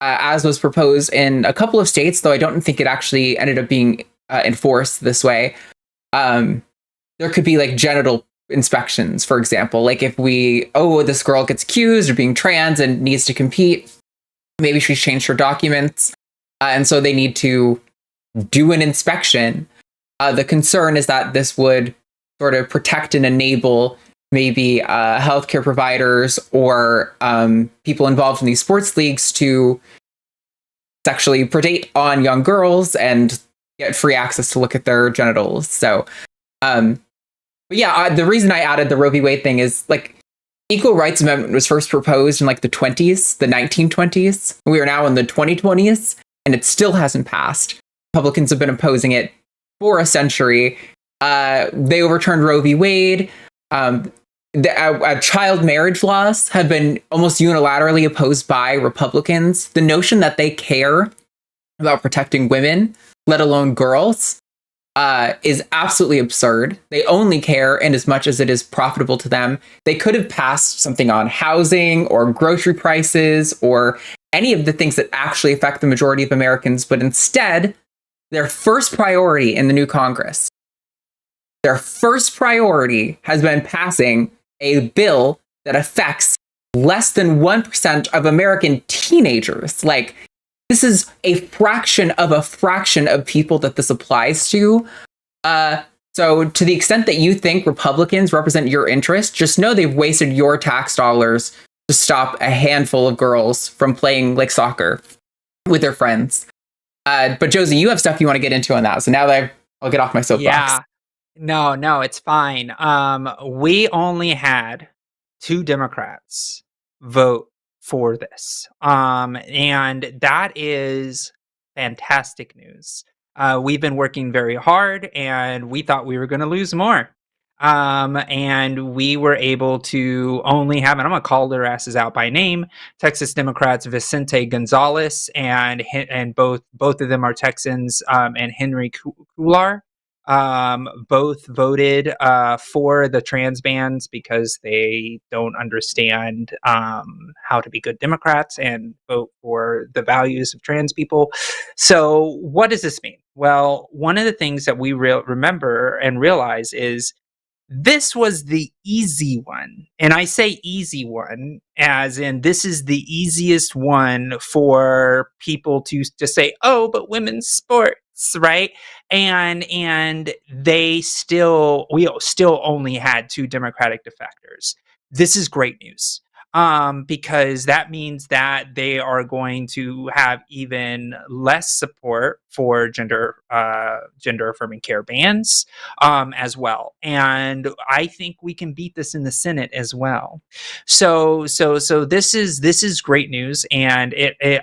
as was proposed in a couple of states, though I don't think it actually ended up being enforced this way, there could be like genital inspections, for example. Like if this girl gets accused of being trans and needs to compete, maybe she's changed her documents, and so they need to do an inspection. The concern is that this would sort of protect and enable maybe healthcare providers or people involved in these sports leagues to sexually predate on young girls and get free access to look at their genitals. So, but yeah, the reason I added the Roe v. Wade thing is like, Equal Rights Amendment was first proposed in like the 1920s. We are now in the 2020s, and it still hasn't passed. Republicans have been opposing it for a century. They overturned Roe v. Wade. Child marriage laws have been almost unilaterally opposed by Republicans. The notion that they care about protecting women, let alone girls, is absolutely absurd. They only care in as much as it is profitable to them. They could have passed something on housing or grocery prices or any of the things that actually affect the majority of Americans, but instead, their first priority in the new Congress, their first priority has been passing a bill that affects less than 1% of American teenagers. Like, this is a fraction of people that this applies to. So to the extent that you think Republicans represent your interest, just know they've wasted your tax dollars to stop a handful of girls from playing like soccer with their friends. But Josie, you have stuff you want to get into on that. So now that I'll get off my soapbox. Yeah. No, it's fine. We only had 2 Democrats vote for this. And that is fantastic news. We've been working very hard, and we thought we were going to lose more. And we were able to only have, and I'm going to call their asses out by name, Texas Democrats Vicente Gonzalez and both of them are Texans, and Henry Cuellar. Both voted for the trans bans because they don't understand how to be good Democrats and vote for the values of trans people. So what does this mean? Well, one of the things that we remember and realize is this was the easy one. And I say easy one as in this is the easiest one for people to say, oh, but women's sports, right? And we still only had 2 Democratic defectors. This is great news. Because that means that they are going to have even less support for gender affirming care bans as well. And I think we can beat this in the Senate as well. So this is great news, and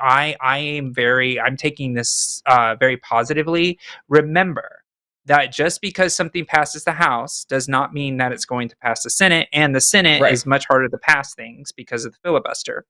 I'm taking this very positively. Remember that just because something passes the House does not mean that it's going to pass the Senate, and the Senate is much harder to pass things because of the filibuster.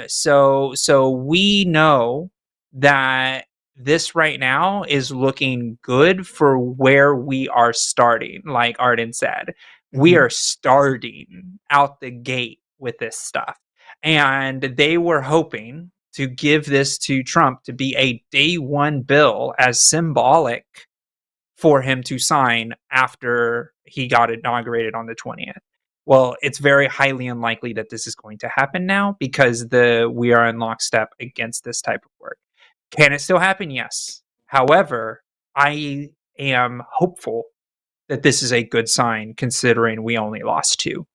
So we know that this right now is looking good for where we are starting. Like Arden said, we are starting out the gate with this stuff, and they were hoping to give this to Trump to be a day one bill as symbolic for him to sign after he got inaugurated on the 20th. Well, it's very highly unlikely that this is going to happen now because we are in lockstep against this type of work. Can it still happen? Yes. However, I am hopeful that this is a good sign considering we only lost 2.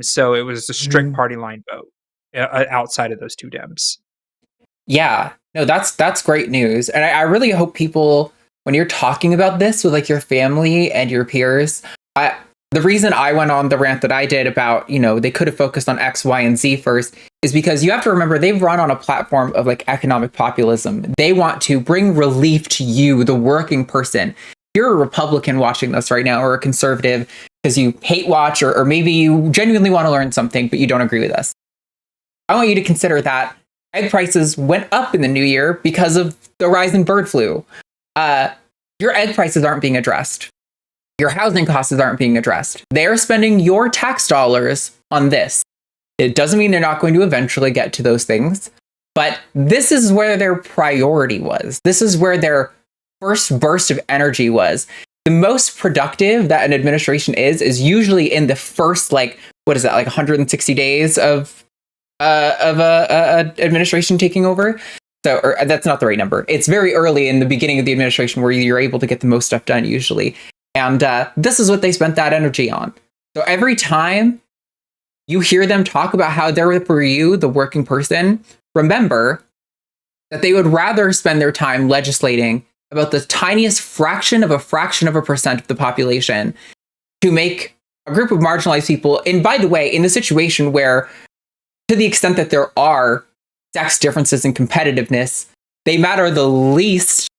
So it was a strict party line vote outside of those 2 Dems. Yeah, no, that's great news. And I really hope people, when you're talking about this with like your family and your peers, the reason I went on the rant that I did about, they could have focused on X, Y, and Z first is because you have to remember they've run on a platform of like economic populism. They want to bring relief to you, the working person. You're a Republican watching this right now, or a conservative because you hate watch, or maybe you genuinely want to learn something, but you don't agree with us. I want you to consider that egg prices went up in the new year because of the rise in bird flu. Your egg prices aren't being addressed. Your housing costs aren't being addressed. They're spending your tax dollars on this. It doesn't mean they're not going to eventually get to those things, but this is where their priority was. This is where their first burst of energy was. The most productive that an administration is usually in the first, 160 days of a administration taking over. So, or that's not the right number. It's very early in the beginning of the administration where you're able to get the most stuff done usually. And this is what they spent that energy on. So every time you hear them talk about how they're for you, the working person, remember that they would rather spend their time legislating about the tiniest fraction of a percent of the population to make a group of marginalized people. And by the way, in the situation where, to the extent that there are sex differences in competitiveness, they matter the least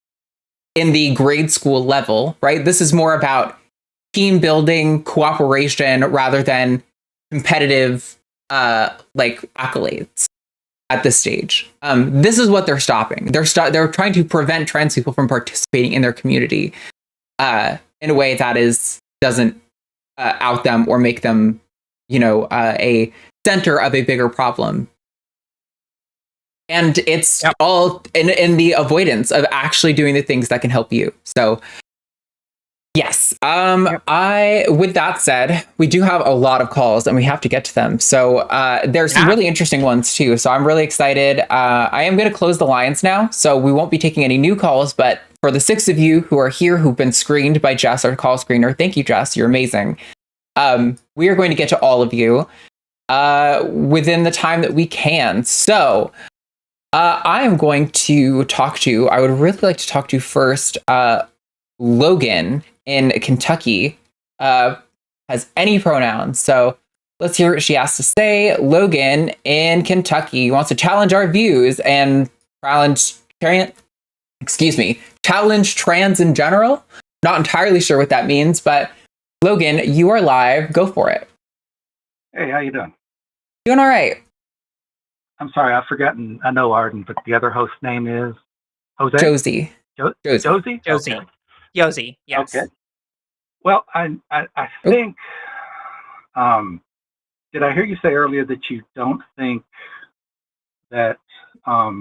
in the grade school level, right? This is more about team building, cooperation, rather than competitive, accolades at this stage. This is what they're stopping. They're trying to prevent trans people from participating in their community in a way that doesn't out them or make them, a center of a bigger problem. And it's all in the avoidance of actually doing the things that can help you. So, yes. With that said, we do have a lot of calls and we have to get to them. So there's some really interesting ones too. So I'm really excited. I am going to close the lines now. So we won't be taking any new calls, but for the 6 of you who are here, who've been screened by Jess, our call screener, thank you, Jess. You're amazing. We are going to get to all of you within the time that we can. So I am going to I would really like to talk to first, Logan in Kentucky, has any pronouns. So let's hear what she has to say. Logan in Kentucky wants to challenge our views and challenge trans in general. Not entirely sure what that means, but Logan, you are live. Go for it. Hey, how you doing? Doing all right. I'm sorry, I've forgotten. I know Arden, but the other host name is Jose? Josie. Josie? Josie. Okay. Josie, yes. Okay. Well, I think, did I hear you say earlier that you don't think that a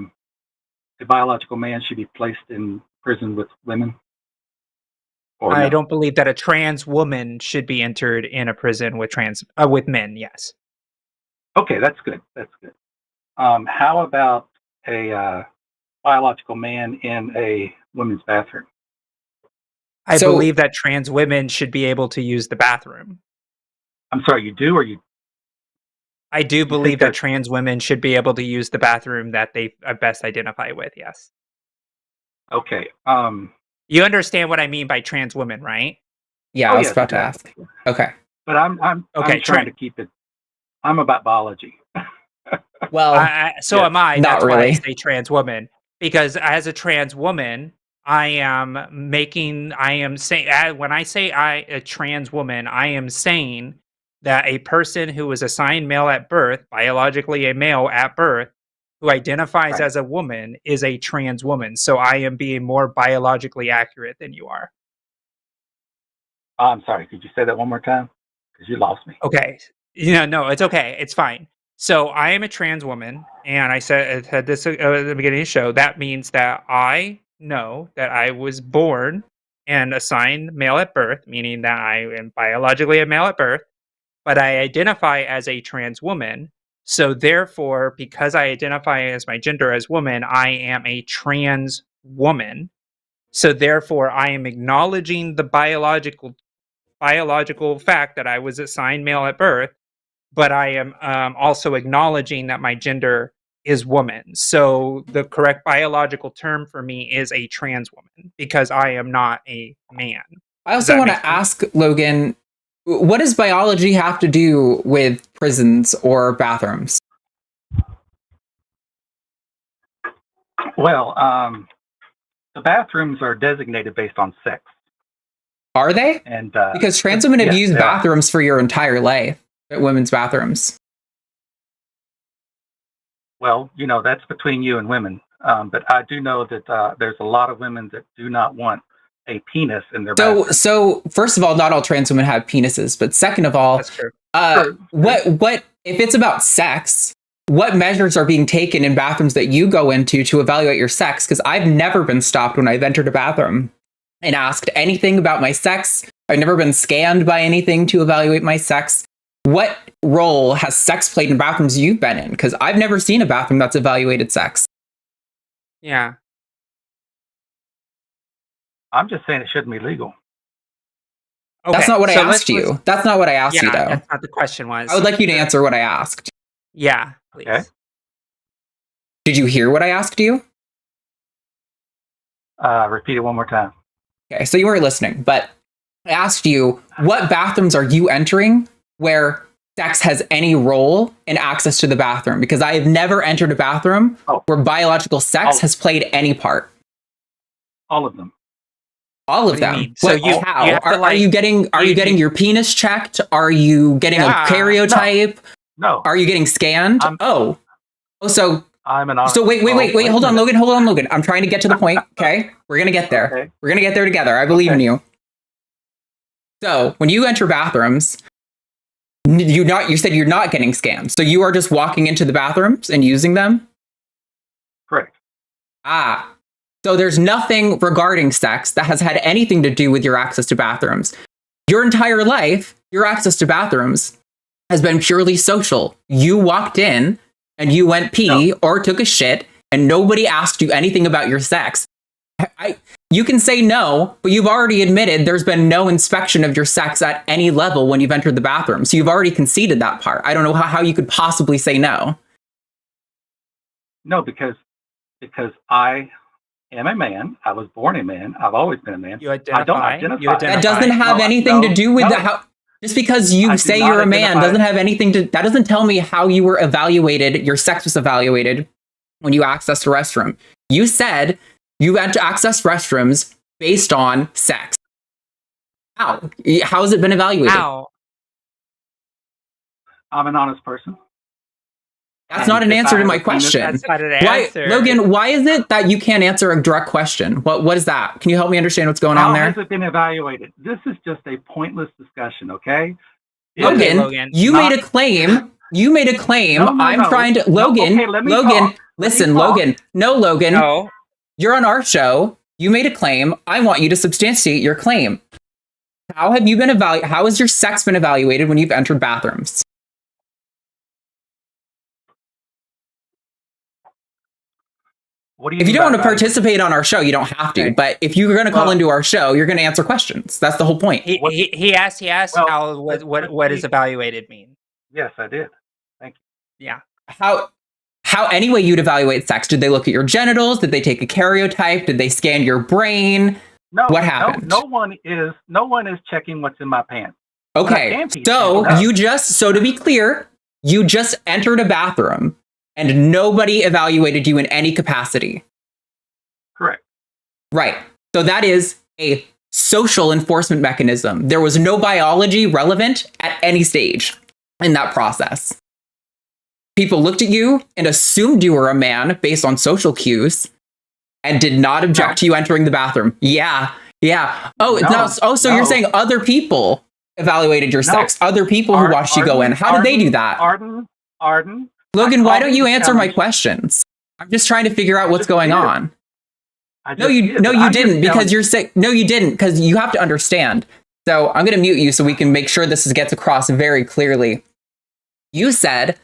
biological man should be placed in prison with women? I no? don't believe that a trans woman should be entered in a prison with with men, yes. Okay, that's good. That's good. How about a biological man in a women's bathroom? I believe that trans women should be able to use the bathroom. I'm sorry, you do, or you? I do believe that trans women should be able to use the bathroom that they best identify with, yes. Okay. You understand what I mean by trans women, right? Yeah, I was about to ask. Okay. But I'm trying to keep it. I'm about biology. Well, so am I. Not That's really. why I say trans woman, because as a trans woman, when I say a trans woman, I am saying that a person who was assigned male at birth, biologically a male at birth, who identifies as a woman is a trans woman. So I am being more biologically accurate than you are. I'm sorry. Could you say that one more time? Because you lost me. Okay. No, it's okay. It's fine. So I am a trans woman, and I said this at the beginning of the show. That means that I know that I was born and assigned male at birth, meaning that I am biologically a male at birth, but I identify as a trans woman. So therefore, because I identify as my gender as woman, I am a trans woman. So therefore, I am acknowledging the biological fact that I was assigned male at birth, but I am also acknowledging that my gender is woman. So the correct biological term for me is a trans woman because I am not a man. I also want to ask Logan, what does biology have to do with prisons or bathrooms? Well, the bathrooms are designated based on sex. Are they? And because trans women have used bathrooms for your entire life, women's bathrooms. Well, that's between you and women. But I do know that there's a lot of women that do not want a penis in their bathroom. So first of all, not all trans women have penises, but second of all, that's true. What if it's about sex? What measures are being taken in bathrooms that you go into to evaluate your sex? Because I've never been stopped when I've entered a bathroom and asked anything about my sex. I've never been scanned by anything to evaluate my sex. What role has sex played in bathrooms you've been in? Because I've never seen a bathroom that's evaluated sex. Yeah. I'm just saying it shouldn't be legal. Okay, that's not what I asked you. That's not what I asked you, though. That's not the question was. I would like you to answer what I asked. Yeah, please. Okay. Did you hear what I asked you? Repeat it one more time. Okay, so you weren't listening, but I asked you, what bathrooms are you entering where sex has any role in access to the bathroom? Because I have never entered a bathroom where biological sex has played any part. All of them. All of them. So how are you getting your penis checked? Are you getting a karyotype? No. Are you getting scanned? So I'm an wait, hold on, Logan. I'm trying to get to the point. Okay, we're gonna get there. Okay. We're gonna get there together. I believe in you. So when you enter bathrooms, you said you're not getting scanned. So you are just walking into the bathrooms and using them? Correct. So there's nothing regarding sex that has had anything to do with your access to bathrooms. Your entire life, your access to bathrooms has been purely social. You walked in and you went pee or took a shit and nobody asked you anything about your sex. You can say no, but you've already admitted there's been no inspection of your sex at any level when you've entered the bathroom. So you've already conceded that part. I don't know how you could possibly say no. No, because I am a man. I was born a man. I've always been a man. You identify. That doesn't have anything to do with Just because you I do say not you're a man identify- doesn't have anything to, that doesn't tell me how you were evaluated, your sex was evaluated when you accessed a restroom. You said you had to access restrooms based on sex. How? How has it been evaluated? How? I'm an honest person. That's And not an if answer I to have my a penis- question. That's not an Why, answer. Logan, why is it that you can't answer a direct question? What is that? Can you help me understand what's going How on there? has it been evaluated? This is just a pointless discussion, okay? Okay, Logan, Logan. you Not- made a claim. You made a claim. No, I'm no. trying to. No, Logan, okay, let me Logan, talk. Let me listen, talk. Logan. No, Logan. No. You're on our show. You made a claim. I want you to substantiate your claim. How have you been evaluated? How has your sex been evaluated when you've entered bathrooms? What do If you mean don't by want to evaluated? participate on our show, you don't have to. Okay. But if you're going to call Well- into our show, you're going to answer questions. That's the whole point. He asked Well, how let's what does see. evaluated mean? Yes, I did. Yeah. How anyway you'd evaluate sex? Did they look at your genitals? Did they take a karyotype? Did they scan your brain? No. What happened? No one is checking what's in my pants. Okay, can't be so checking up. so to be clear, you just entered a bathroom and nobody evaluated you in any capacity. Correct. Right. So that is a social enforcement mechanism. There was no biology relevant at any stage in that process. People looked at you and assumed you were a man based on social cues and did not object to you entering the bathroom. Yeah. Oh, it's No, not. Oh, so no. you're saying other people evaluated your No. sex? Other people who watched you go in. How did they do that? Arden. Logan, why I don't you called answer my challenge. questions? I'm just trying to figure out what's just going did. on. I No, just you did, no, but you I'm didn't just because telling- you're sick. No, you didn't because you have to understand. So I'm going to mute you so we can make sure this gets across very clearly. You said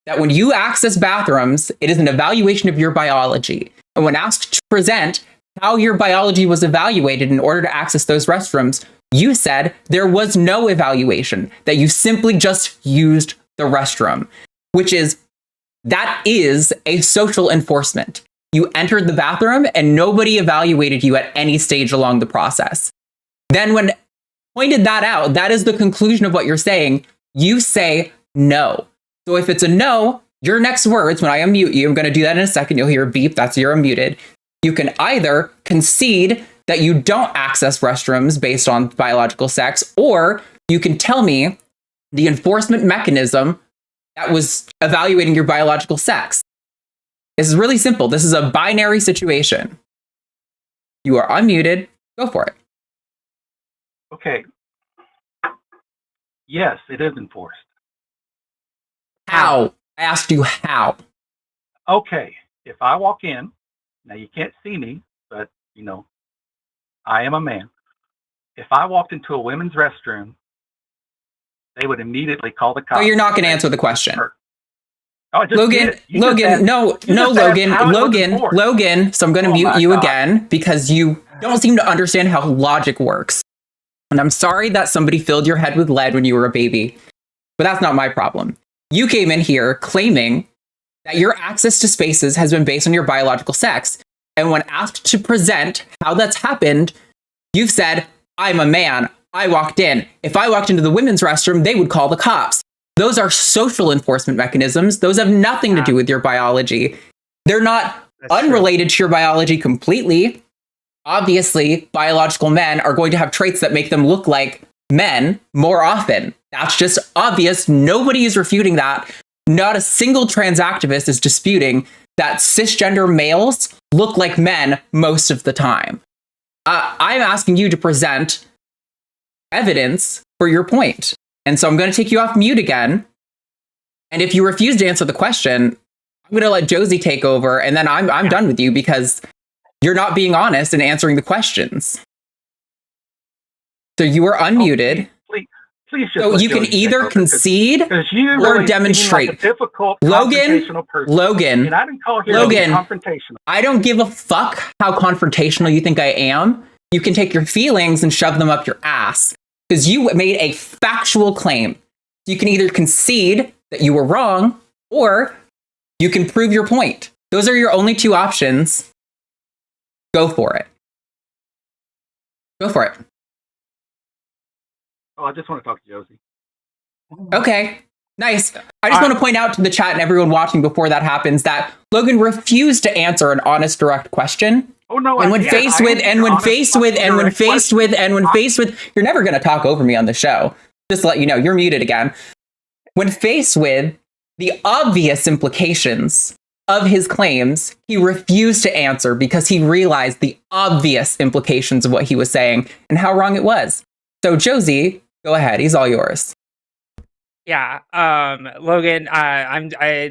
that when you access bathrooms, it is an evaluation of your biology. And when asked to present how your biology was evaluated in order to access those restrooms, you said there was no evaluation, that you simply just used the restroom, that is a social enforcement. You entered the bathroom and nobody evaluated you at any stage along the process. Then when pointed that out, that is the conclusion of what you're saying. You say no. So if it's a no, your next words, when I unmute you, I'm going to do that in a second. You'll hear a beep. That's you're unmuted. You can either concede that you don't access restrooms based on biological sex, or you can tell me the enforcement mechanism that was evaluating your biological sex. This is really simple. This is a binary situation. You are unmuted. Go for it. Okay. Yes, it is enforced. How? I asked you how. Okay. If I walk in, now you can't see me, but I am a man. If I walked into a women's restroom, they would immediately call the cops. So you're not going to answer the question. Oh, I just Logan, did. You just Logan, asked- no, you just asked Logan, how it was Logan, enforced. Logan. So I'm going to Oh mute my you God. again because you don't seem to understand how logic works. And I'm sorry that somebody filled your head with lead when you were a baby, but that's not my problem. You came in here claiming that your access to spaces has been based on your biological sex. And when asked to present how that's happened, you've said, I'm a man. I walked in. If I walked into the women's restroom, they would call the cops. Those are social enforcement mechanisms. Those have nothing to do with your biology. They're not That's true. unrelated to your biology completely. Obviously, biological men are going to have traits that make them look like men more often. That's just obvious. Nobody is refuting that. Not a single trans activist is disputing that cisgender males look like men most of the time. I'm asking you to present evidence for your point. And so I'm going to take you off mute again. And if you refuse to answer the question, I'm going to let Josie take over. And then I'm done with you because you're not being honest and answering the questions. So you are unmuted. Please just So let you can Josie take either over, concede because you or really seem demonstrate. like a difficult, Logan, confrontational person. Logan, And I didn't call here Logan. to be confrontational. I don't give a fuck how confrontational you think I am. You can take your feelings and shove them up your ass because you made a factual claim. You can either concede that you were wrong or you can prove your point. Those are your only two options. Go for it. Go for it. Oh, I just want to talk to Josie. Okay, nice. I just want to point out to the chat and everyone watching before that happens that Logan refused to answer an honest, direct question. Oh no! And when faced with, you're never going to talk over me on the show. Just to let you know, you're muted again. When faced with the obvious implications of his claims, he refused to answer because he realized the obvious implications of what he was saying and how wrong it was. So Josie, go ahead. He's all yours. Yeah, Logan,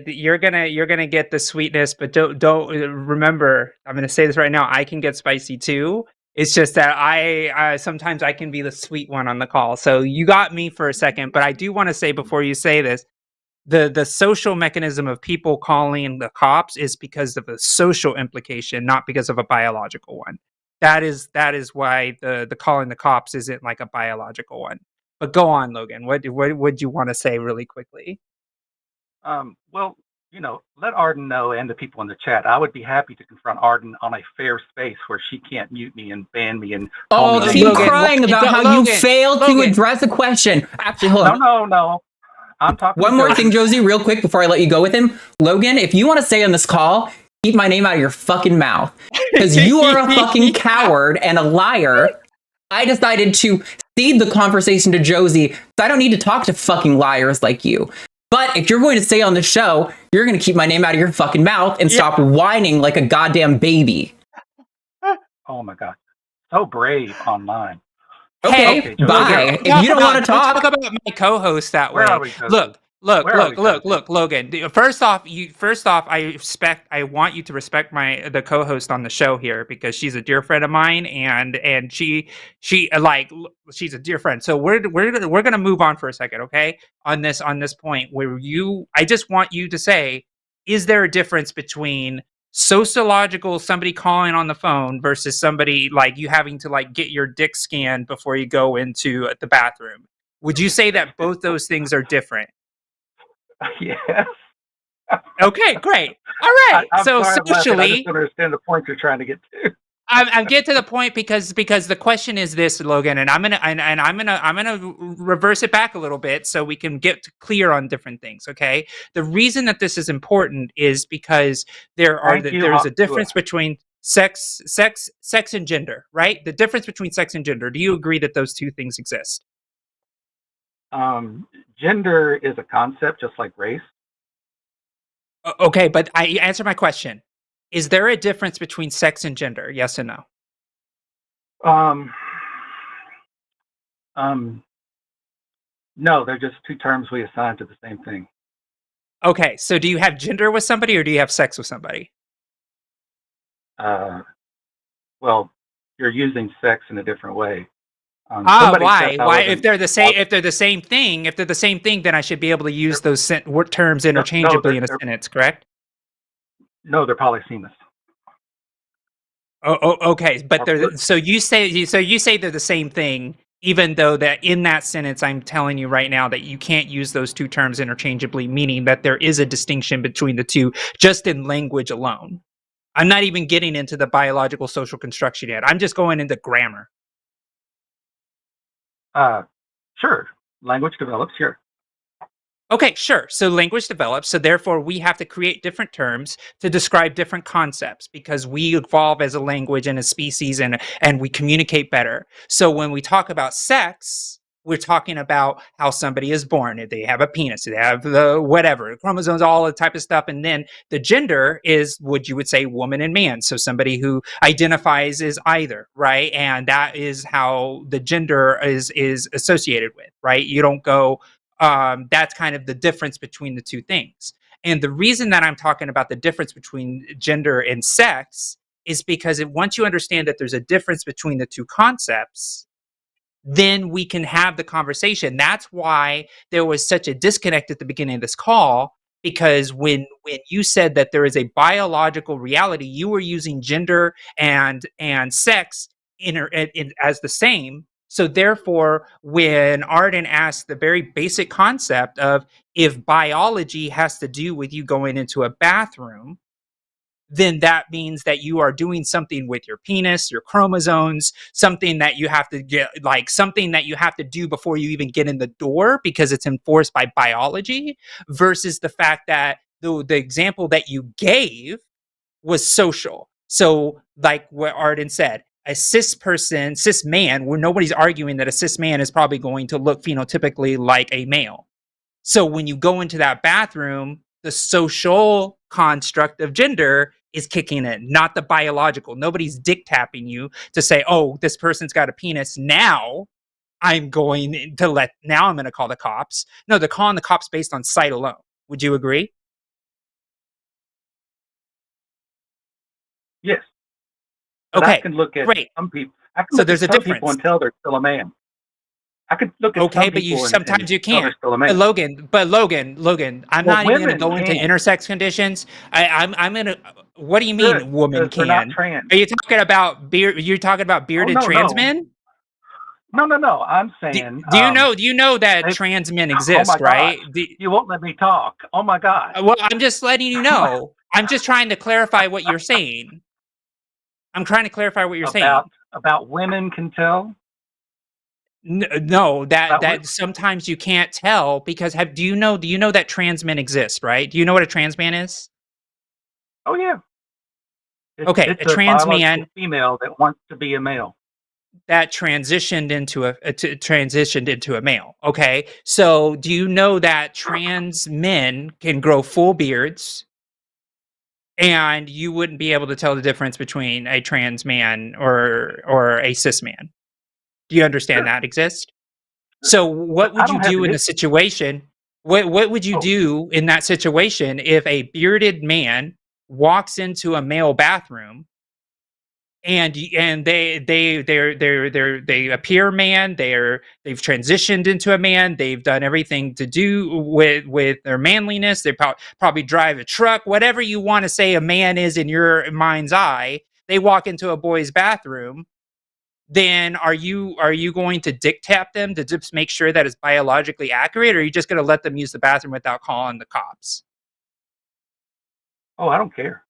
you're gonna get the sweetness, but don't remember. I'm gonna say this right now. I can get spicy too. It's just that I sometimes I can be the sweet one on the call. So you got me for a second, but I do want to say before you say this, the social mechanism of people calling the cops is because of a social implication, not because of a biological one. That is why the calling the cops isn't like a biological one. But go on, Logan. What would you want to say really quickly? Well, let Arden know and the people in the chat. I would be happy to confront Arden on a fair space where she can't mute me and ban me and call me. Keep crying about how you failed to address a question. Actually, hold on. No. I'm talking. One more thing, Josie, real quick before I let you go with him. Logan, if you want to stay on this call, keep my name out of your fucking mouth. Because you are a fucking coward and a liar. I decided to cede the conversation to Josie, so I don't need to talk to fucking liars like you. But if you're going to stay on the show, you're going to keep my name out of your fucking mouth and stop whining like a goddamn baby. Oh my God. So brave online. Okay, bye. If you don't want to talk about my co-host that way. Look, Logan. First off, I want you to respect the co-host on the show here because she's a dear friend of mine, and she's a dear friend. So we're gonna move on for a second, okay? On this point where I just want you to say, is there a difference between sociological somebody calling on the phone versus somebody like you having to like get your dick scanned before you go into the bathroom? Would you say that both those things are different? Yes. Okay, great. All right. I'm so sorry, socially, I just don't understand the point you're trying to get to. I'm getting to the point because the question is this, Logan, and I'm gonna reverse it back a little bit so we can get clear on different things. Okay. The reason that this is important is because there's a difference between sex and gender, right? The difference between sex and gender. Do you agree that those two things exist? Gender is a concept just like race. Okay, but I answer my question. Is there a difference between sex and gender? Yes and no? No, they're just two terms we assign to the same thing. Okay, so do you have gender with somebody or do you have sex with somebody? Well, you're using sex in a different way. Why? Why? If they're the same thing, then I should be able to use those terms interchangeably in a sentence, correct? No, they're polysemous. Okay, but so you say they're the same thing, even though that in that sentence I'm telling you right now that you can't use those two terms interchangeably, meaning that there is a distinction between the two just in language alone. I'm not even getting into the biological social construction yet. I'm just going into grammar. Sure. Language develops, sure. Okay, sure. So language develops. So therefore, we have to create different terms to describe different concepts because we evolve as a language and a species and we communicate better. So when we talk about sex, we're talking about how somebody is born. If they have a penis, they have the whatever, chromosomes, all the type of stuff. And then the gender is what you would say woman and man. So somebody who identifies as either, right? And that is how the gender is associated with, right? You don't go, that's kind of the difference between the two things. And the reason that I'm talking about the difference between gender and sex is because once you understand that there's a difference between the two concepts, then we can have the conversation. That's why there was such a disconnect at the beginning of this call, because when you said that there is a biological reality, you were using gender and sex as the same. So therefore, when Arden asked the very basic concept of if biology has to do with you going into a bathroom, then that means that you are doing something with your penis, your chromosomes, something that you have to get, like something that you have to do before you even get in the door because it's enforced by biology, versus the fact that the example that you gave was social. So like what Arden said, a cis man, where nobody's arguing that a cis man is probably going to look phenotypically like a male. So when you go into that bathroom, the social construct of gender is kicking in, not the biological. Nobody's dick tapping you to say, oh, this person's got a penis. Now I'm going to call the cops. No, they're calling the cops based on sight alone. Would you agree? Yes. But Okay, I can look at great. some people. I can So look there's at a some people difference. and tell they're still a man. I could look at Okay, some but you people sometimes and you tell they're can't. still a man. Logan, I'm Well, not even going to women go into can. intersex conditions. I'm gonna. What do you Good, mean, woman because they're not can? trans. Are you talking about You're talking about Oh, bearded trans men? no. I'm Do, saying, do you know? Do you know that they, trans men oh my exist, gosh, right? you won't let me talk. Oh my gosh. Well, I'm just letting you know. I'm just trying to clarify what you're saying. I'm trying to clarify what you're saying. About women can tell. No, About that sometimes you can't tell because do you know that trans men exist, right? Do you know what a trans man is? Oh yeah. Okay, It's a a trans biological man female that wants to be a male. that transitioned into a male. Okay, so do you know that trans men can grow full beards, and you wouldn't be able to tell the difference between a trans man or a cis man? Do you understand Sure. that exists? So what But I would you don't have do an in the issue. situation? What would you Oh, do in that situation if a bearded man walks into a male bathroom and they appear man, they've transitioned into a man, they've done everything to do with their manliness, they probably drive a truck, whatever you want to say a man is in your mind's eye, they walk into a boy's bathroom, then are you going to dick tap them to just make sure that it's biologically accurate, or are you just going to let them use the bathroom without calling the cops? I don't care.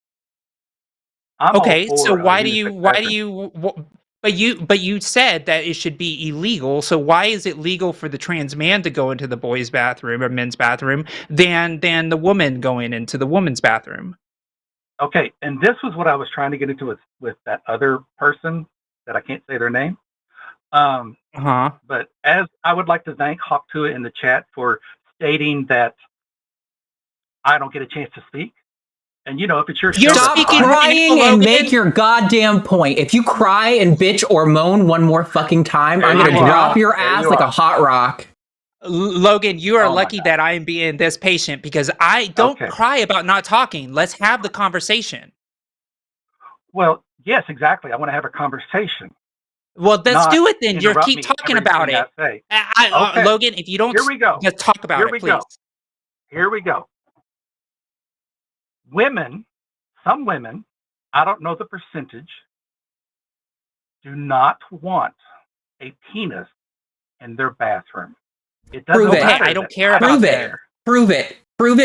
I'm all Okay, so for unisex bathrooms. but you said that it should be illegal. So why is it legal for the trans man to go into the boys' bathroom or men's bathroom than the woman going into the woman's bathroom? Okay, and this was what I was trying to get into with that other person that I can't say their name. But as I would like to thank HOSTility in the chat for stating that I don't get a chance to speak. And if it's your show, Stop crying and make your goddamn point. If you cry and bitch or moan one more fucking time, I'm gonna drop your ass like a hot rock. Logan, you are lucky that I am being this patient because I don't cry about not talking. Let's have the conversation. Well, yes, exactly. I want to have a conversation. Well, let's do it then. You keep talking about it. Logan, if you don't, here we go. Let's talk about it, please. Here we go. Some women, I don't know the percentage, do not want a penis in their bathroom. It doesn't matter. I don't care about that. Prove it. Bring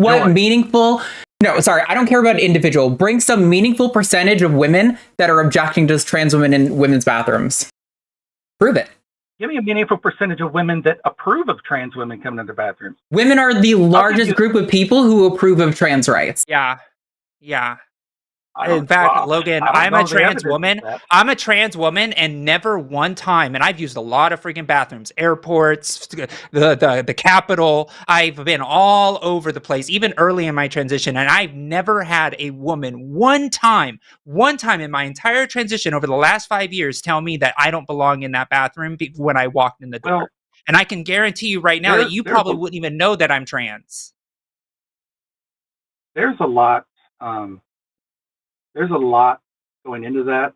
what meaningful. No, sorry, I don't care about individual. Bring some meaningful percentage of women that are objecting to trans women in women's bathrooms. Prove it. Give me a meaningful percentage of women that approve of trans women coming into bathrooms. Women are the largest group of people who approve of trans rights. Yeah. In fact, Logan, I'm a trans woman. I'm a trans woman, and never one time, and I've used a lot of freaking bathrooms, airports, the Capitol. I've been all over the place, even early in my transition, and I've never had a woman one time in my entire transition over the last 5 years tell me that I don't belong in that bathroom when I walked in the door. And I can guarantee you right now that you probably wouldn't even know that I'm trans. There's a lot. There's a lot going into that.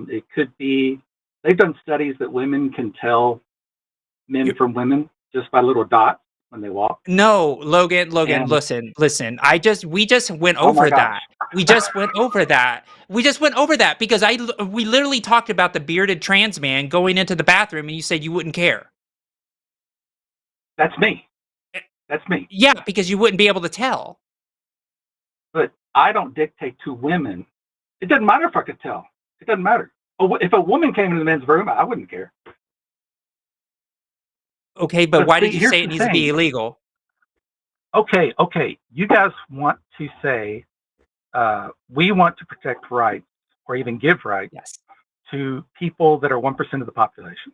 It could be, they've done studies that women can tell men from women just by little dots when they walk. No, Logan, listen. We just went over that. We just went over that because we literally talked about the bearded trans man going into the bathroom and you said you wouldn't care. That's me. Yeah, because you wouldn't be able to tell. but I don't dictate to women. It doesn't matter if I could tell. It doesn't matter. If a woman came into the men's room, I wouldn't care. Okay, but why see, did you here's say the it needs to thing. be illegal? Okay. You guys want to say we want to protect rights or even give rights Yes. to people that are 1% of the population.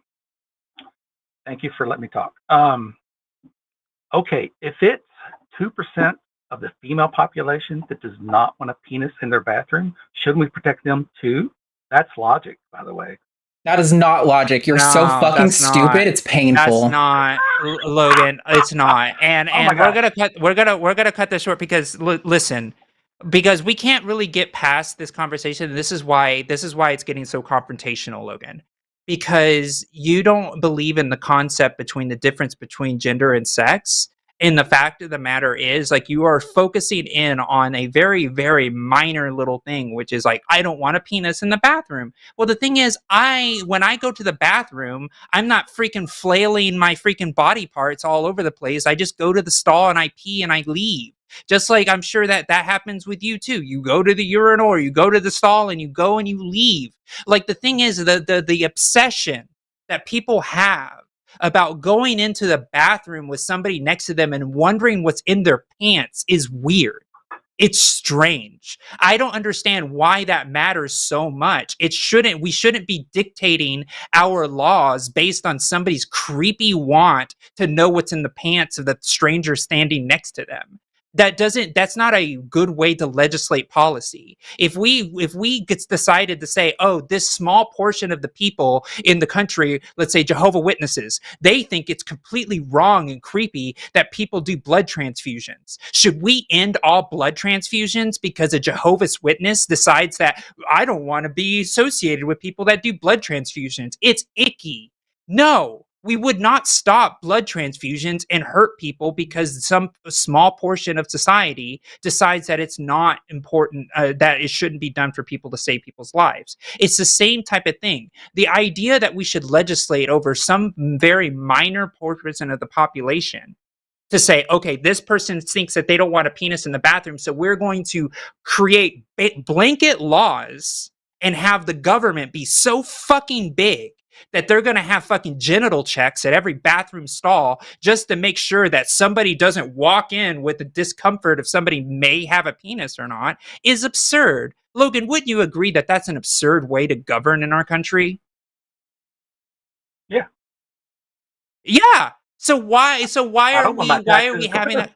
Thank you for letting me talk. Okay, if it's 2% of the female population that does not want a penis in their bathroom, shouldn't we protect them too? That's logic, by the way. That is not logic. You're so No, fucking that's not. stupid. It's That's painful. not, Logan. It's not. And Oh my we're gonna cut this short because listen, because we can't really get past this conversation. This is why it's getting so confrontational, Logan. Because you don't believe in the concept between the difference between gender and sex. And the fact of the matter is, like, you are focusing in on a very, very minor little thing, which is like, I don't want a penis in the bathroom. Well, the thing is, when I go to the bathroom, I'm not freaking flailing my freaking body parts all over the place. I just go to the stall and I pee and I leave. Just like I'm sure that happens with you too. You go to the urinal or you go to the stall and you go and you leave. Like, the thing is, the obsession that people have about going into the bathroom with somebody next to them and wondering what's in their pants is weird. It's strange. I don't understand why that matters so much. We shouldn't be dictating our laws based on somebody's creepy want to know what's in the pants of the stranger standing next to them. That's not a good way to legislate policy. If we gets decided to say, oh, this small portion of the people in the country, let's say Jehovah's Witnesses, they think it's completely wrong and creepy that people do blood transfusions. Should we end all blood transfusions because a Jehovah's Witness decides that I don't want to be associated with people that do blood transfusions? It's icky. No, we would not stop blood transfusions and hurt people because some small portion of society decides that it's not important, that it shouldn't be done for people to save people's lives. It's the same type of thing. The idea that we should legislate over some very minor portion of the population to say, okay, this person thinks that they don't want a penis in the bathroom, so we're going to create blanket laws and have the government be so fucking big that they're going to have fucking genital checks at every bathroom stall just to make sure that somebody doesn't walk in with the discomfort if somebody may have a penis or not, is absurd. Logan, wouldn't you agree that that's an absurd way to govern in our country? Yeah. Yeah. So why are we having that?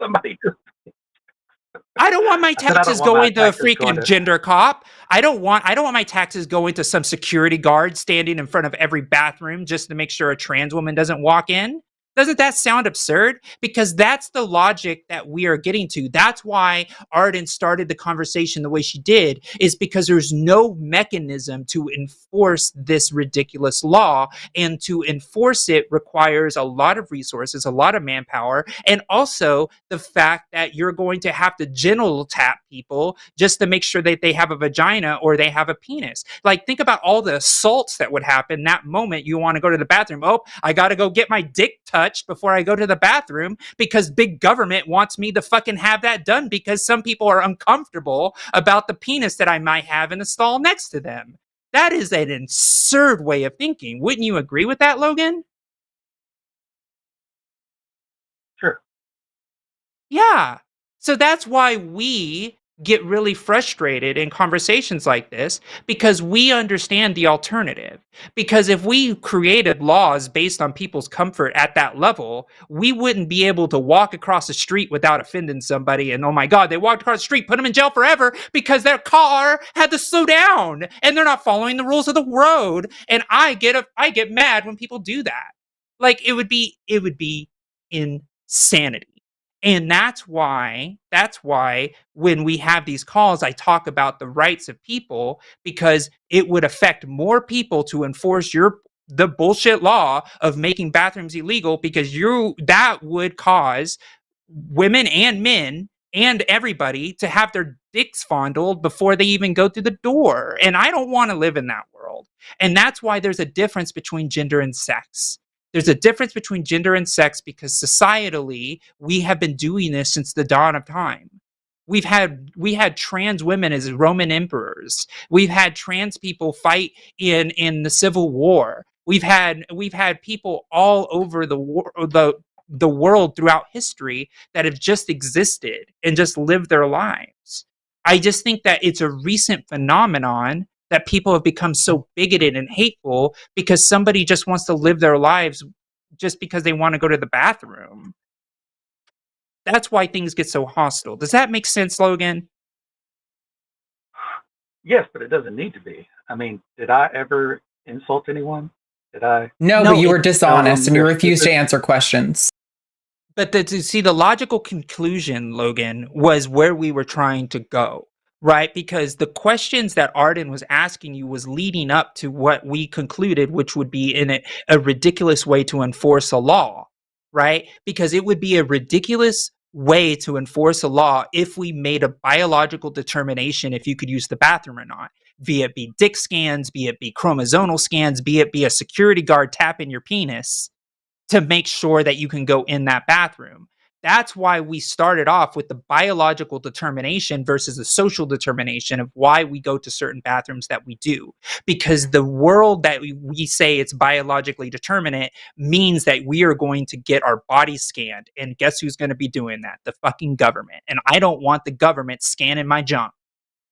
I don't want my taxes going to a freaking gender cop. I don't want my taxes going to some security guard standing in front of every bathroom just to make sure a trans woman doesn't walk in. Doesn't that sound absurd? Because that's the logic that we are getting to. That's why Arden started the conversation the way she did, is because there's no mechanism to enforce this ridiculous law. And to enforce it requires a lot of resources, a lot of manpower, and also the fact that you're going to have to genital tap people just to make sure that they have a vagina or they have a penis. Like, think about all the assaults that would happen that moment you want to go to the bathroom. Oh, I got to go get my dick touched before I go to the bathroom because big government wants me to fucking have that done because some people are uncomfortable about the penis that I might have in the stall next to them. That is an absurd way of thinking. Wouldn't you agree with that, Logan? Sure. Yeah. So that's why we get really frustrated in conversations like this, because we understand the alternative. Because if we created laws based on people's comfort at that level, we wouldn't be able to walk across the street without offending somebody. And oh my God, they walked across the street, put them in jail forever because their car had to slow down and they're not following the rules of the road. And I get mad when people do that. Like, it would be insanity. And that's why when we have these calls, I talk about the rights of people, because it would affect more people to enforce the bullshit law of making bathrooms illegal, because that would cause women and men and everybody to have their dicks fondled before they even go through the door. And I don't want to live in that world. And that's why there's a difference between gender and sex. There's a difference between gender and sex because societally, we have been doing this since the dawn of time. We had trans women as Roman emperors. We've had trans people fight in the Civil War. We've had people all over the world throughout history that have just existed and just lived their lives. I just think that it's a recent phenomenon that people have become so bigoted and hateful because somebody just wants to live their lives just because they want to go to the bathroom. That's why things get so hostile. Does that make sense, Logan? Yes, but it doesn't need to be. I mean, did I ever insult anyone? Did I? No, but you were dishonest and you refused to answer questions. But the logical conclusion, Logan, was where we were trying to go, right? Because the questions that Arden was asking you was leading up to what we concluded, which would be in a ridiculous way to enforce a law, right? Because it would be a ridiculous way to enforce a law if we made a biological determination if you could use the bathroom or not, be it be dick scans, be it be chromosomal scans, be it be a security guard tapping your penis to make sure that you can go in that bathroom. That's why we started off with the biological determination versus the social determination of why we go to certain bathrooms that we do. Because the world that we say it's biologically determinate means that we are going to get our bodies scanned. And guess who's going to be doing that? The fucking government. And I don't want the government scanning my junk.